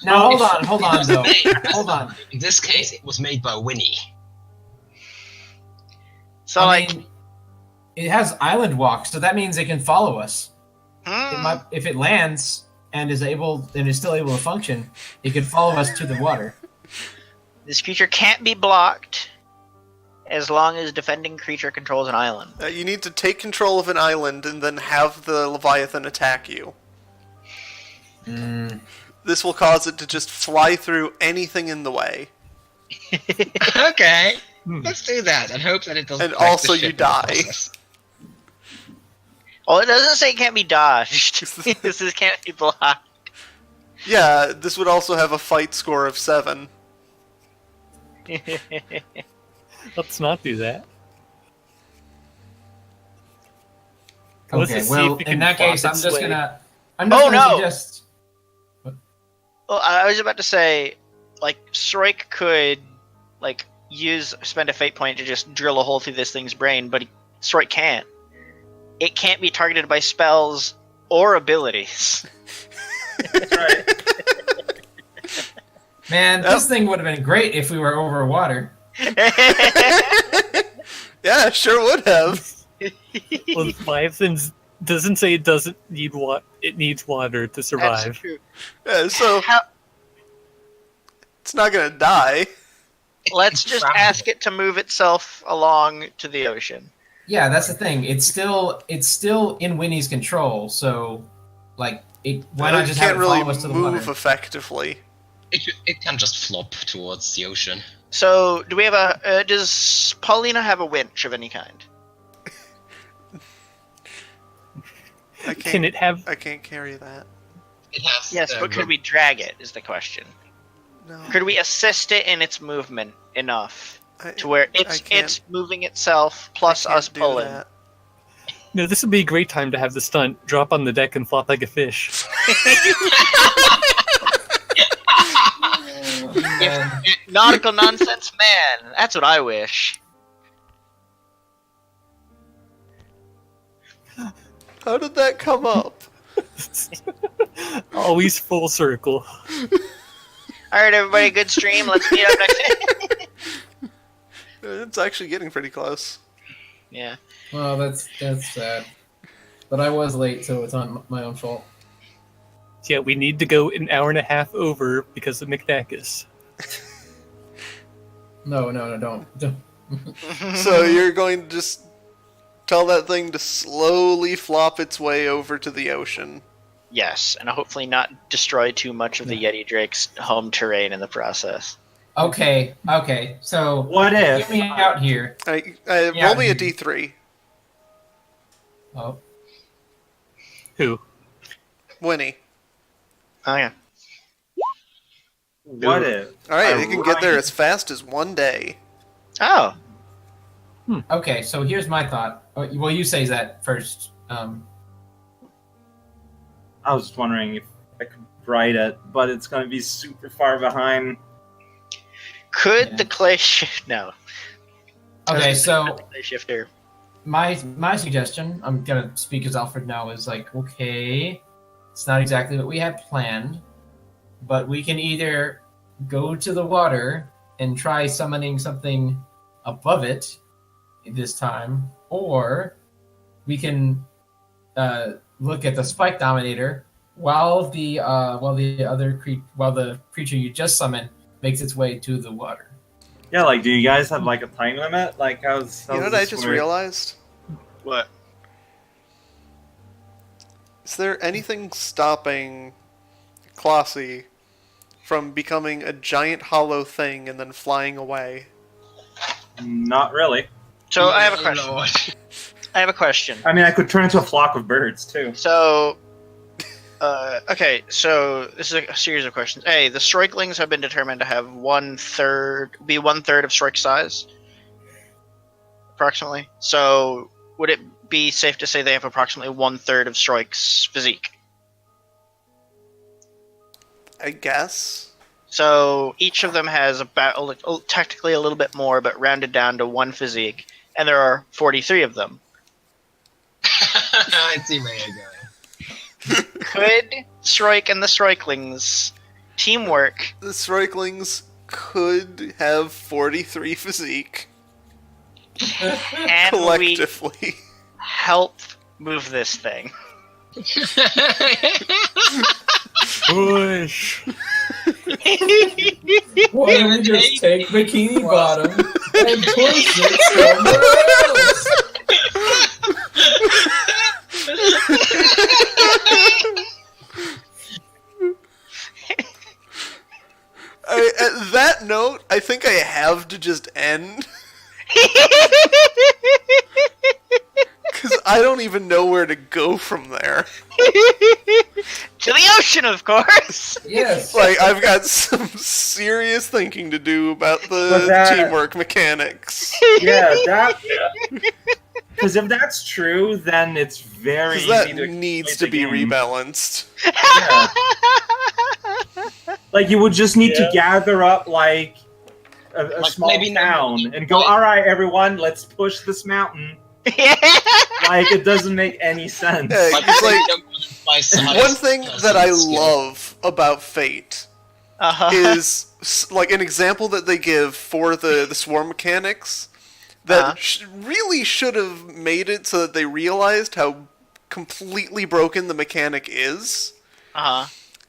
Now hold on though. Hold on. In this case, it was made by Winnie. So I mean, it has island walk, so that means it can follow us. If it lands and is still able to function, it can follow us to the water. this creature can't be blocked as long as defending creature controls an island. You need to take control of an island and then have the Leviathan attack you. This will cause it to just fly through anything in the way. Okay, let's do that and hope that it doesn't. And wreck the also ship you in the die. process. Well, it doesn't say it can't be dodged. This is can't be blocked. Yeah, this would also have a fight score of 7. Let's not do that. Let's Okay, just see well, if we in can that plot case, I'm its just way. gonna Oh, no! suggest. Well, I was about to say, Sroik could, spend a fate point to just drill a hole through this thing's brain, but Sroik can't. it can't be targeted by spells or abilities. That's right. Man, this thing would have been great if we were over water. Yeah, sure would have. Well, Leviathan's doesn't say it doesn't need it needs water to That's survive. true. Yeah, so it's not gonna die. Let's just ask it to move itself along to the ocean. Yeah, that's the thing. It's still in Winnie's control. So, like, why not just can't have it really follow us to the move water? effectively. It can just flop towards the ocean. So, do we have does Paulina have a winch of any kind? Can it have? I can't carry that. It has. Yes, but could we drag it? Is the question. No. Could we assist it in its movement enough I- to where I can't- it's moving itself plus I can't us do pulling? that. No, this would be a great time to have the stunt drop on the deck and flop like a fish. Man. Nautical nonsense man. That's what I wish. How did that come up? Always full circle. All right, everybody, good stream. Let's meet up next. It's actually getting pretty close. Yeah. Well, that's sad. But I was late, so it's on my own fault. Yeah, we need to go an hour and a half over because of McDacus. No, don't. So you're going to just tell that thing to slowly flop its way over to the ocean. Yes, and hopefully not destroy too much of the Yeti Drake's home terrain in the process. Okay. So What if? get me out here. Roll me a d3. Oh, Who? Winnie. Oh yeah. What if? Alright, it can get there as fast as 1 day. Oh. okay. So here's my thought. Well, you say that first. I was just wondering if I could ride it, but it's going to be super far behind. Could Yeah. the clay shift? No. Okay, so The clay shifter. my suggestion, I'm gonna speak as Alfred now, is like, okay, it's not exactly what we had planned, but we can either go to the water and try summoning something above it this time, or we can look at the spike dominator while the creature you just summoned makes its way to the water. Yeah, like, do you guys have like a time limit? Like, how's You know what I this just work? realized? What? Is there anything stopping Klossy from becoming a giant hollow thing and then flying away? Not really. So I have a question. Lord. I have a question. I mean, I could turn into a flock of birds too. So, okay, so this is a series of questions. A, the Stroiklings have been determined to have be one third of Strike size, approximately. So, would it be safe to say they have approximately 1/3 of Strike's physique? I guess. So each of them has about technically a little bit more, but rounded down to one physique, and there are 43 of them. I see where you're going. Could Strike and the Stroiklings teamwork? The Stroiklings could have 43 physique And we collectively. help move this thing? Push. Why don't we just take Bikini Bottom and push it somewhere else? At that note, I think I have to just end. Because I don't even know where to go from there. To the ocean, of course. Yes. Like, I've got some serious thinking to do about the But that- teamwork mechanics. Yeah, that. Because if that's true, then it's very Because easy that to needs play to the be game. rebalanced. Yeah. Like, you would just need to Yeah. gather up, like, a Like, small maybe town not- and go, alright, everyone, let's push this mountain. Like, it doesn't make any sense. Yeah, Like, it's like no more than twice the one highest thing person that I skill. love about Fate is like an example that they give for the swarm mechanics that really should have made it so that they realized how completely broken the mechanic is.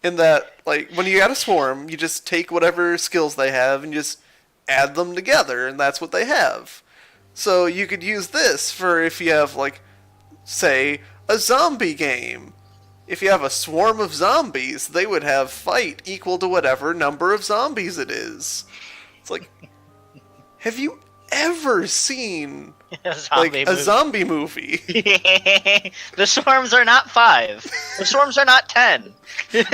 In that, like, when you got a swarm, you just take whatever skills they have and just add them together, and that's what they have. So you could use this for if you have, like, say, a zombie game. If you have a swarm of zombies, they would have fight equal to whatever number of zombies it is. It's like, have you ever seen a zombie movie? The swarms are not 5. The swarms are not 10. That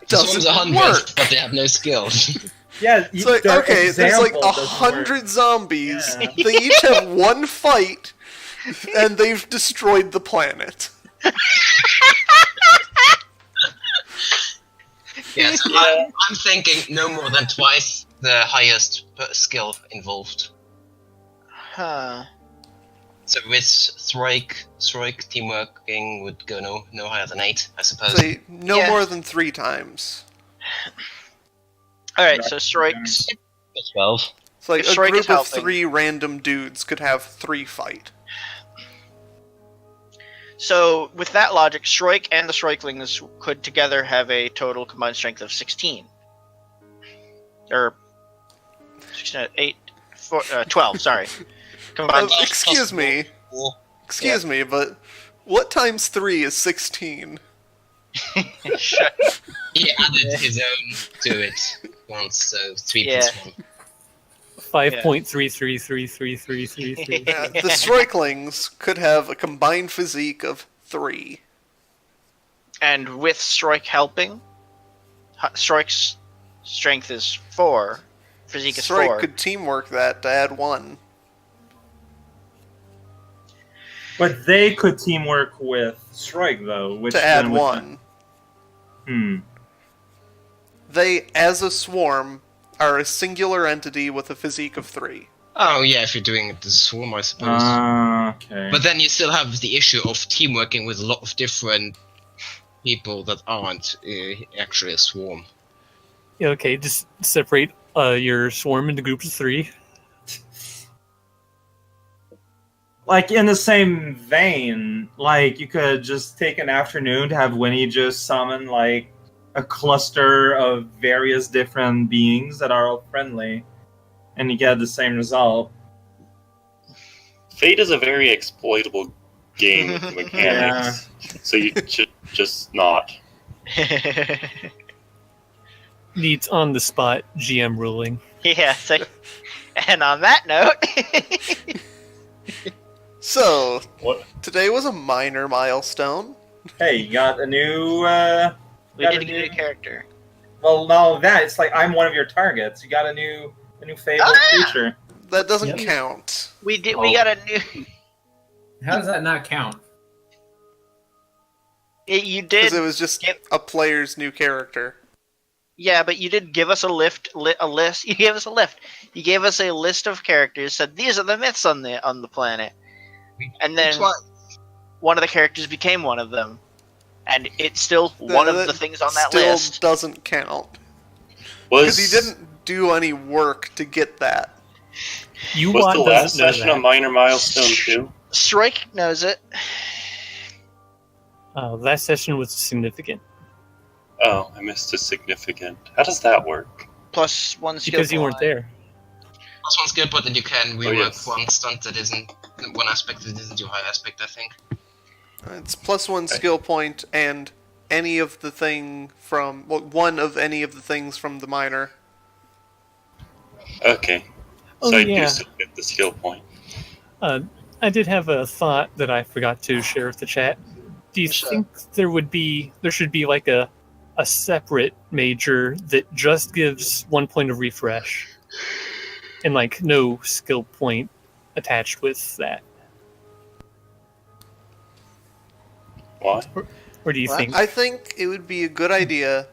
The swarms are doesn't 100, work. but they have no skills. Yeah, It's like, their okay, there's like example doesn't 100 work. zombies. Yeah. They each have one fight, and they've destroyed the planet. Yes, I'm thinking no more than twice the highest skill involved. So with Strike teamworking would go no higher than 8, I suppose. Say no Yeah. more than 3 times. Alright, so strikes. 12. It's like If a Strike is group of helping. 3 random dudes could have 3 fight. So, with that logic, Strike and the Strikelings could together have a total combined strength of 16. Or, 16, 8, 4, 12, sorry. Combined Excuse me, but what times 3 is 16? He added his own to it once, so 3 Yeah. plus 1. 5.33333333. The Strikelings could have a combined physique of 3. And with Strike helping, Strike's strength is 4. Physique is Strike 4. could teamwork that to add 1. But they could teamwork with Strike, though. Which To add then would- 1. They, as a swarm, are a singular entity with a physique of 3. Oh yeah, if you're doing it as a swarm, I suppose. Okay. But then you still have the issue of teamworking with a lot of different people that aren't actually a swarm. Yeah, okay, just separate your swarm into groups of 3. Like, in the same vein, like, you could just take an afternoon to have Winnie just summon, like, a cluster of various different beings that are all friendly, and you get the same result. Fate is a very exploitable game with the mechanics, so you should just not. Needs on the spot GM ruling. Yeah, so, and on that note, So, What? today was a minor milestone. Hey, you got a new, we got did a get a new- character. well, no, that, it's like, I'm one of your targets. You got a new fabled Ah! creature. That doesn't Yep. count. We did. Oh. We got a new. How does that not count? You Because did. it was just Yep. a player's new character. Yeah, but you did give us a list. You gave us a lift. You gave us a list of characters. Said these are the myths on the planet, and then one of the characters became one of them, and it's still one of That the things on that still list. doesn't count. Was Because he didn't do any work to get that. You was want the doesn't last know session that. a minor milestone too? Strike knows it. That session was significant Oh, I missed a significant. How does that work? Plus 1 skill. because you weren't point. there. Plus 1 skill, but then you can rework yes. one stunt that isn't one aspect that isn't your high aspect, I think. It's plus 1 skill point and any of the thing from... Well, one of any of the things from the minor. Okay. Oh, So I yeah. do still get the skill point. I did have a thought that I forgot to share with the chat. Do you Sure. think there should be like a separate major that just gives 1 point of refresh and like no skill point attached with that? Why? Or do you think I think it would be a good idea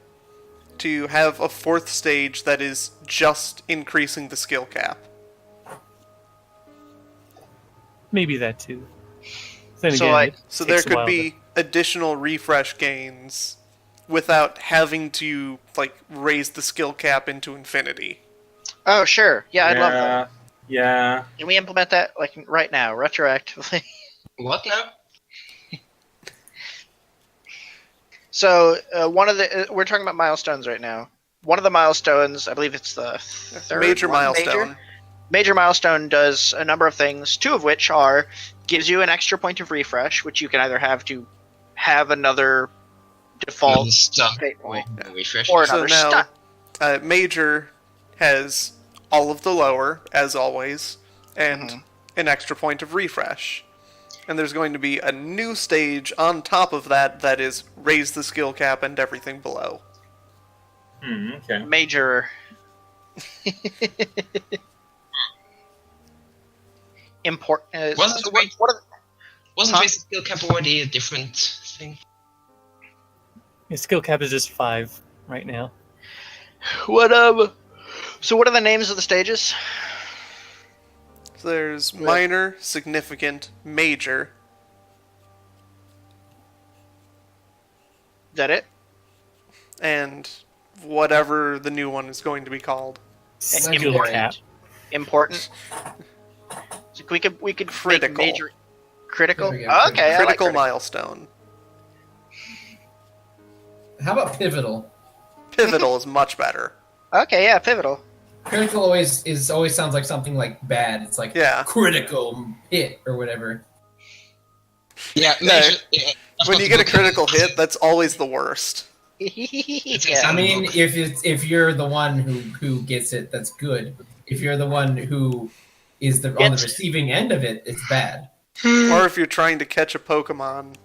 to have a 4th stage that is just increasing the skill cap. maybe that too. Then So, again, like- it So there takes a could while be additional refresh gains without having to like raise the skill cap into infinity. Oh, sure. Yeah, I'd love that. Yeah. Can we implement that like right now, retroactively? What now? So one of the we're talking about milestones right now. One of the milestones, I believe it's the third Major one, milestone. Major milestone does a number of things. Two of which are gives you an extra point of refresh, which you can either have to have another default Another stuff. state Wait, refresh. or So another now, stunt. Major has all of the lower, as always, and Mhm. an extra point of refresh. And there's going to be a new stage on top of that that is raise the skill cap and everything below. Okay. Major. Important. Wasn't so it what are Wasn't Huh? raise the skill cap already a different thing? Your skill cap is just 5 right now. So what are the names of the stages? So there's Yeah. minor, significant, major. Is that it? And whatever the new one is going to be called. Skill Important. cap. Important. So we could make Critical. major critical. There we go. Oh, okay, I like Critical critical. milestone. How about pivotal? Pivotal is much better. Okay, yeah, pivotal. Critical always sounds like something like bad. It's like Yeah. critical hit or whatever. Yeah, Yeah, major. Yeah, When you get a critical hit, that's always the worst. Yeah. I mean, if you're the one who gets it, that's good. If you're the one who is on the Gets- receiving end of it, it's bad. Or if you're trying to catch a Pokemon.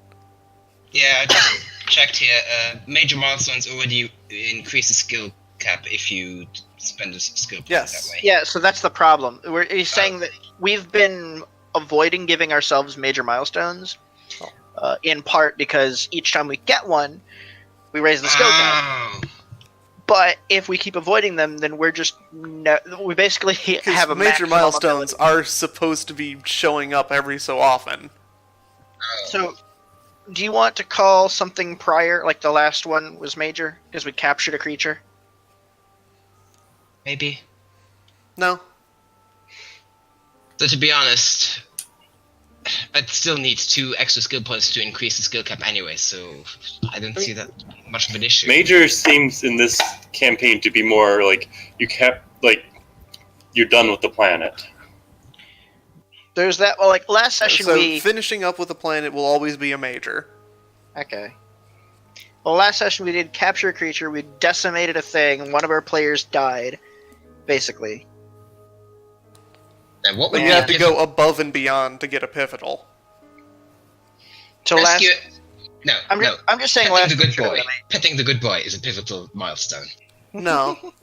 Yeah, I just checked here. Major milestones already increase the skill cap if you spend a skill point Yes. that way. Yeah, so that's the problem. He's saying that we've been avoiding giving ourselves major milestones, in part because each time we get one, we raise the skill cap. Oh. But if we keep avoiding them, then we're just we basically have a Because major maximum milestones ability. are supposed to be showing up every so often. So, do you want to call something prior, like the last one was major because we captured a creature? Maybe. No. So to be honest, I'd still need 2 extra skill points to increase the skill cap anyway, so I don't see that much of an issue. Major seems in this campaign to be more like you're done with the planet. There's that. Well, like last session So we finishing up with a planet will always be a major. okay. Well, last session we did capture a creature. We decimated a thing. And one of our players died, basically. And what But would you be have to pivotal- go above and beyond to get a pivotal. So last, rescue- No, I'm no. just saying Petting last the good session, boy. Petting the good boy is a pivotal milestone. No.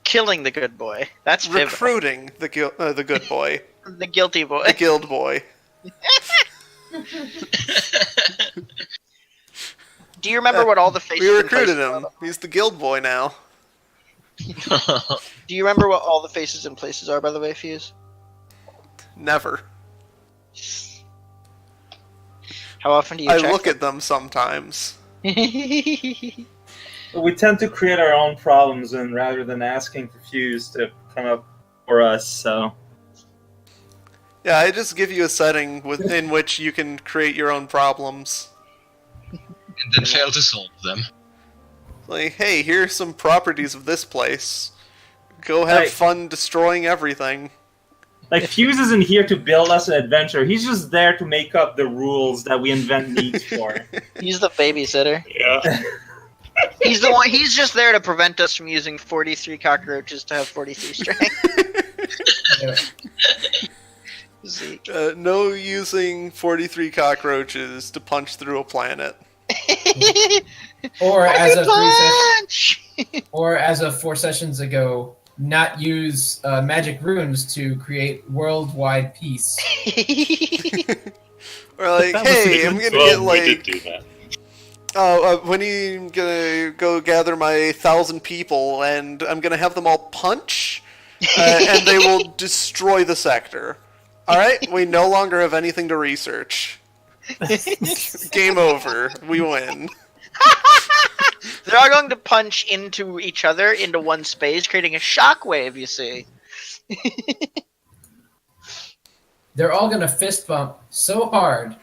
killing the good boy. That's pivotal. Recruiting the good boy. The guilty boy. The guild boy. Do you remember what all the faces? We and recruited places him. are? He's the guild boy now. Do you remember what all the faces and places are, by the way, Fuse? Never. How often do you I check look at them sometimes. them? We tend to create our own problems, and rather than asking for Fuse to come up for us, so Yeah, I just give you a setting within which you can create your own problems. And then fail to solve them. Like, hey, here's some properties of this place. Go have Right. fun destroying everything. like Fuse isn't here to build us an adventure. He's just there to make up the rules that we invent needs for. He's the babysitter. Yeah. He's the one. He's just there to prevent us from using 43 cockroaches to have 43 strength. Yeah. Zeke. No using 43 cockroaches to punch through a planet. Or as of Punch! or as of 4 sessions ago, not use magic runes to create worldwide peace. Or like, That was hey, good. I'm gonna Well, get we did like, do that. oh, when are you gonna go gather my 1,000 people, and I'm gonna have them all punch, and they will destroy the sector. Alright, we no longer have anything to research. Game over. We win. They're all going to punch into each other into one space, creating a shockwave, you see. They're all gonna fist bump so hard.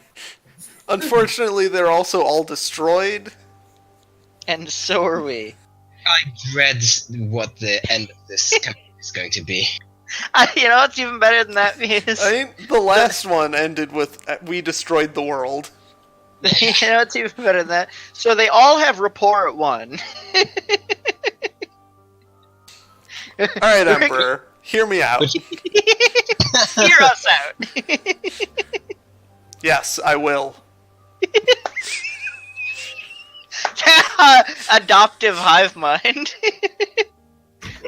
Unfortunately, they're also all destroyed. And so are we. I dread what the end of this campaign is going to be. You know what's even better than that? Because, I think the last one ended with we destroyed the world. you know what's even better than that? So they all have rapport at 1. Alright, Emperor, hear me out. Hear us out. Yes, I will. Adoptive hive mind.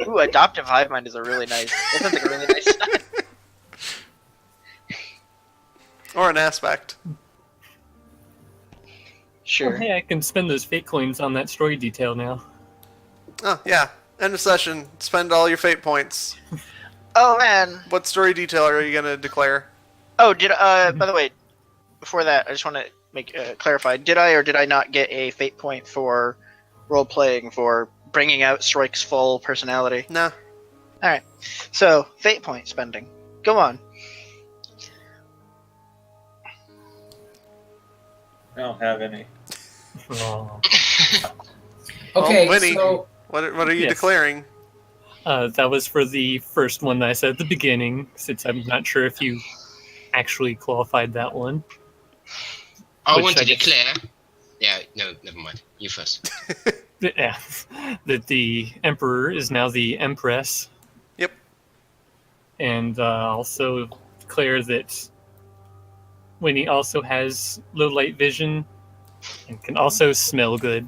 Ooh, adoptive hive mind is a really nice. That sounds like a really nice. Or an aspect. Sure. Oh, hey, I can spend those fate coins on that story detail now. Oh, yeah. End of session. Spend all your fate points. Oh man. What story detail are you gonna declare? Oh, by the way, before that, I just want to make clarify. Did I or did I not get a fate point for role playing for bringing out Strike's full personality? Nah. All right. So fate point spending. Go on. I don't have any. Oh. Okay, Winnie, so what are you Yes. declaring? That was for the first one that I said at the beginning, since I'm not sure if you actually qualified that one. I Which want to I guess- declare. Yeah, no, never mind. You first. Yeah, that the Emperor is now the Empress. Yep. And also declare that Winnie also has low light vision and can also smell good.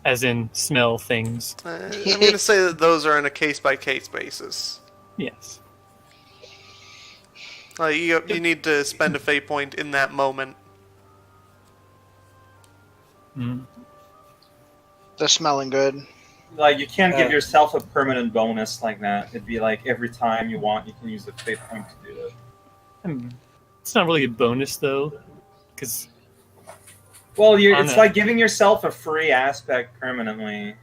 As in, smell things. I'm gonna say that those are on a case-by-case basis. Yes. You need to spend a fate point in that moment. Mm. The smelling good. Like, you can't give yourself a permanent bonus like that. It'd be like every time you want, you can use the fate point to do it. It's not really a bonus, though, because Well, I it's know. like giving yourself a free aspect permanently.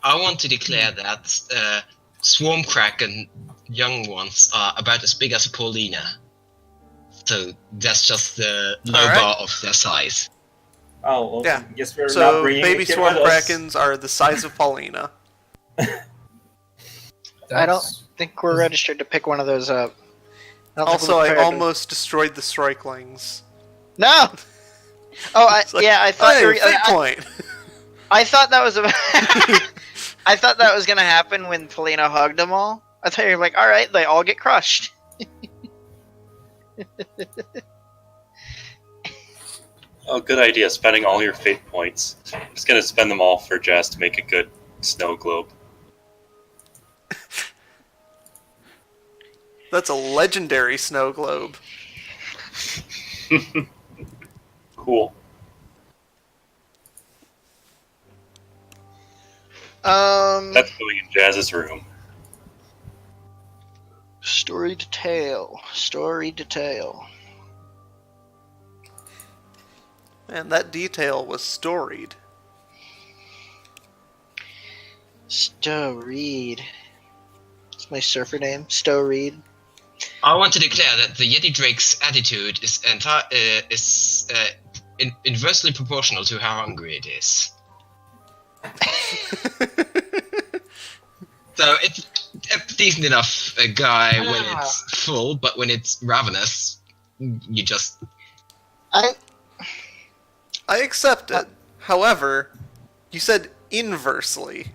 I want to declare that Swarm Kraken young ones are about as big as a Paulina. So that's just the low Alright. bar of their size. Oh, well, Yeah. I guess we're not So, bringing baby a kid swarm with us. krakens are the size of Paulina. I don't think we're registered to pick one of those up. Also, I almost destroyed the strikelings. No. Oh, It's like, yeah. I thought hey, you were, fate point. I thought that was I thought that was gonna happen when Polina hugged them all. I thought you were like, all right, they all get crushed. Oh, good idea. Spending all your fate points. Just gonna spend them all for Jazz to make a good snow globe. That's a legendary snow globe. Cool. That's going in Jazz's room. Story detail. Story detail. And that detail was storied. Storeed. It's my surfer name. Storeed. I want to declare that the Yeti Drake's attitude is inversely proportional to how hungry it is. So it's a decent enough guy when it's full, but when it's ravenous, you just... I accept it. However, you said inversely.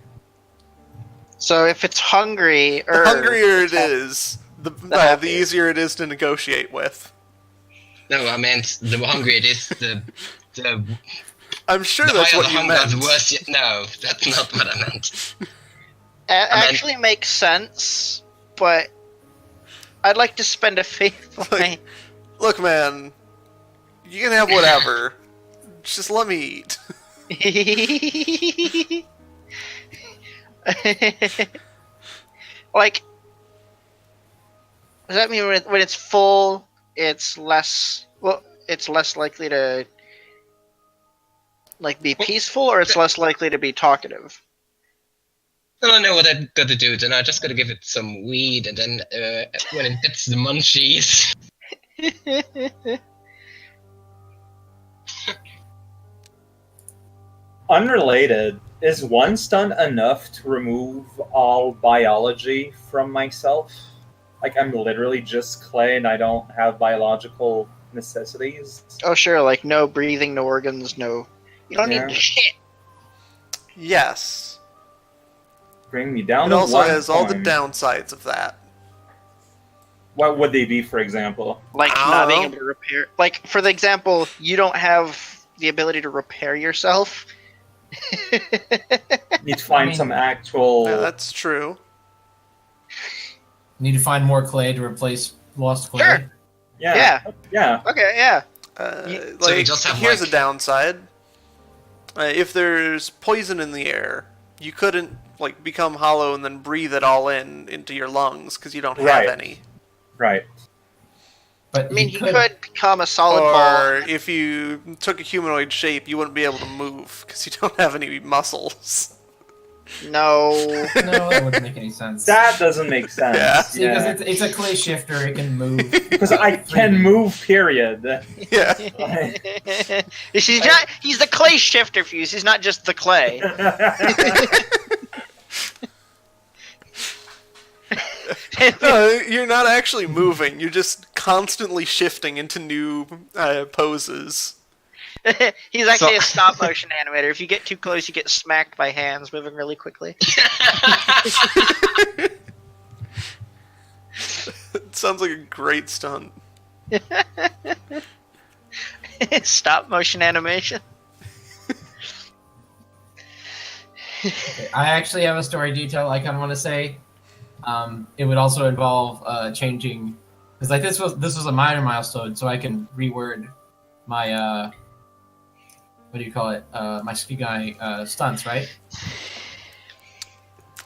So if it's hungry, The hungrier it is, the easier it is to negotiate with. No, I meant the hungrier it is, the I'm sure the that's higher what the you hunger, meant. the worse. No, that's not what I meant. Actually makes sense, but I'd like to spend a fate point. Look, man, you can have whatever. Just let me eat. Like, Does that mean when it's full, it's less? Well, it's less likely to like be peaceful, or it's less likely to be talkative. I don't know what I gotta do. Then I just gotta give it some weed, and then when it gets the munchies. Unrelated, is one stunt enough to remove all biology from myself? Like, I'm literally just clay and I don't have biological necessities? Oh sure, like no breathing, no organs, no. You don't Yeah. need shit. Yes. Bring me down It to also one has all the point. downsides of that. What would they be, for example? Like I don't not being know. able to repair. Like for the example, you don't have the ability to repair yourself. Need to find mean- some actual. Yeah, that's true. Need to find more clay to replace lost clay. Sure. Yeah. Okay, yeah. So we Like, just have, here's like- a downside. If there's poison in the air, you couldn't like become hollow and then breathe it all into your lungs because you don't have Right. any. Right. But I mean, he could become a solid ball. Or if you took a humanoid shape, you wouldn't be able to move because you don't have any muscles. No. No, that wouldn't make any sense. That doesn't make sense. Yeah. See, because it's a clay shifter, it can move. Because I can move, period. Yeah. He's the clay shifter fuse. He's not just the clay. No, you're not actually moving. You're just constantly shifting into new poses. He's actually a stop motion animator. If you get too close, you get smacked by hands moving really quickly. It sounds like a great stunt. Stop motion animation. Okay, I actually have a story detail I kind of want to say. It would also involve changing, because like this was a minor milestone, so I can reword my what do you call it? My ski guy stunts, right?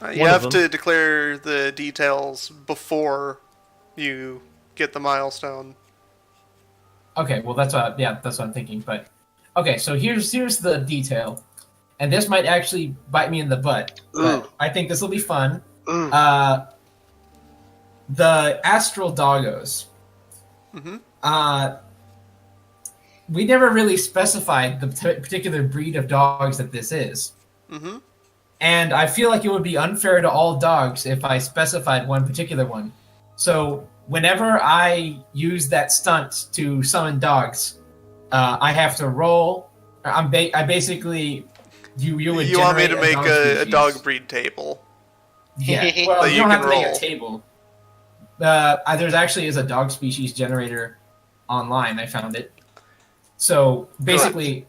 You One of have them. to declare the details before you get the milestone. Okay, well that's what I'm thinking. But okay, so here's the detail, and this might actually bite me in the butt. But Ooh. I think this will be fun. Ooh. The astral doggos. Mm-hmm. We never really specified the particular breed of dogs that this is. Mm-hmm. And I feel like it would be unfair to all dogs if I specified one particular one. So whenever I use that stunt to summon dogs, I have to roll. I basically you would. You want me to generate make a species. dog breed table? Yeah. Well, That you you don't have can to make roll. a table. There's actually a dog species generator online. I found it. So basically,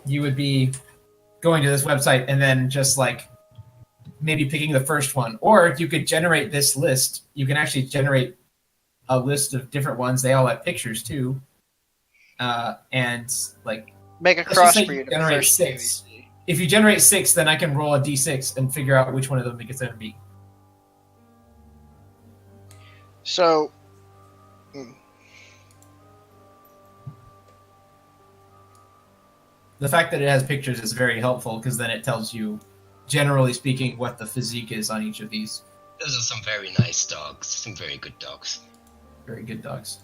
you would be going to this website and then just like maybe picking the first one, or you could generate this list. You can actually generate a list of different ones. They all have pictures too, and like Make a let's just say crossbreed. you of generate first 6. two. If you generate 6, then I can roll a d6 and figure out which one of them it's going to be. So, The fact that it has pictures is very helpful because then it tells you, generally speaking, what the physique is on each of these. Those are some very nice dogs. Some very good dogs. Very good dogs.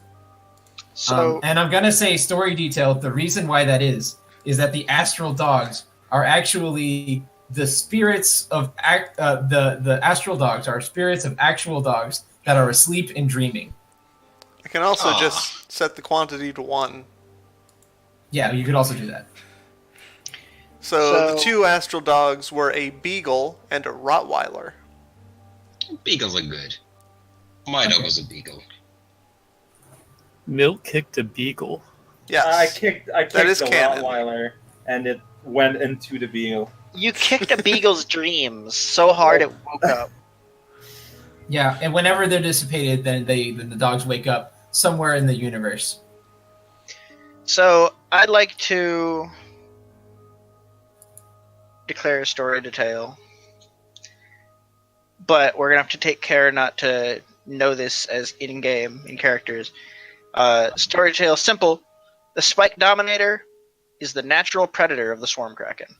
so And I'm gonna say story detail. The reason why that is that the astral dogs are actually the spirits of the astral dogs are spirits of actual dogs that are asleep and dreaming. I can also Aw. just set the quantity to 1. Yeah, you could also do that. So the So- 2 astral dogs were a beagle and a Rottweiler. Beagles are good. My dog was a beagle. Milk kicked a beagle. Yes. I kicked is the canon. Rottweiler, and it went into the beagle. you kicked a beagle's dreams so hard it woke up. Yeah, and whenever they're dissipated, then the dogs wake up somewhere in the universe. So I'd like to declare a story detail, but we're gonna have to take care not to know this as in-game in characters. Story tale simple. The Spike Dominator is the natural predator of the Swarm Kraken.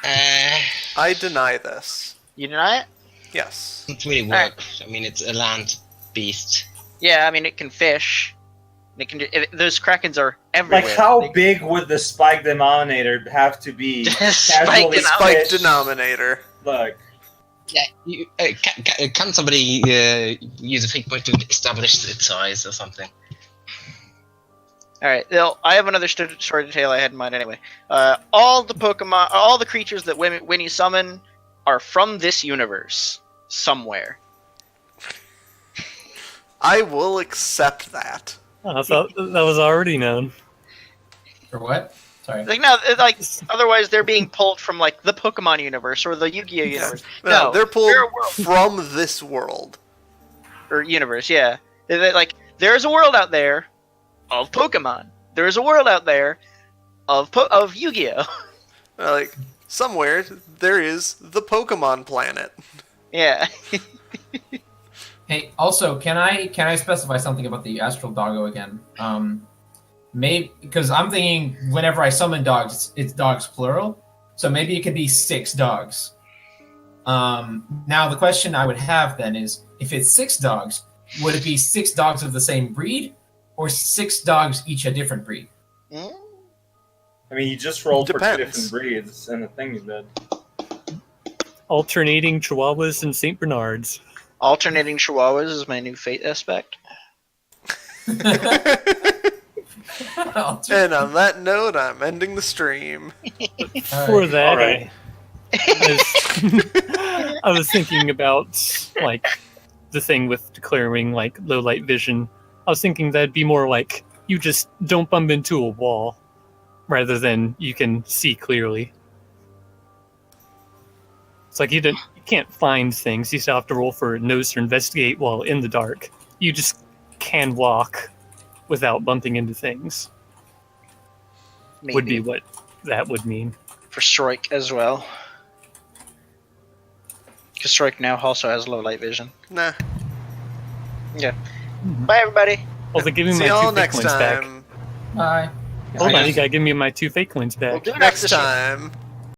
I deny this. You deny it? Yes. Doesn't really work. I mean, it's a land beast. Yeah, I mean it can fish. It can. Those krakens are everywhere. Like, how big would the Spike Denominator have to be? Casually Spike fish? denominator. Look. Yeah, can somebody use a fake point to establish its size or something? All right. Well, I have another story detail I had in mind anyway. All the Pokemon, all the creatures that Winnie summon are from this universe somewhere. I will accept that. I thought that was already known. For what? Sorry. Like no, like otherwise they're being pulled from like the Pokemon universe or the Yu-Gi-Oh universe. No, they're pulled they're a world. from this world. Or universe, yeah. Like there's a world out there of Pokemon. There's a world out there of Yu-Gi-Oh. Like somewhere there is the Pokemon planet. Yeah. Hey, also, can I specify something about the Astral Doggo again? Maybe because I'm thinking whenever I summon dogs, it's dogs plural, so maybe it could be 6 dogs. Now the question I would have then is, if it's 6 dogs, would it be 6 dogs of the same breed, or 6 dogs each a different breed? I mean, you just rolled for 2 Depends. different breeds, and the thing you did. Alternating Chihuahuas and St. Bernards. Alternating Chihuahuas is my new fate aspect. And on that note, I'm ending the stream. For that, Alright. I was thinking about like the thing with declaring like low light vision. I was thinking that'd be more like you just don't bump into a wall, rather than you can see clearly. It's like you can't find things. You still have to roll for nose or investigate while in the dark. You just can walk without bumping into things. Maybe. Would be what that would mean. For Strike as well. Because Strike now also has low light vision. Nah. Yeah. Bye, everybody. Oh, they give me See my y'all 2 fake next coins back. time. Bye. Hold on, you gotta give me my 2 fake coins We'll back. do it Next this year. time.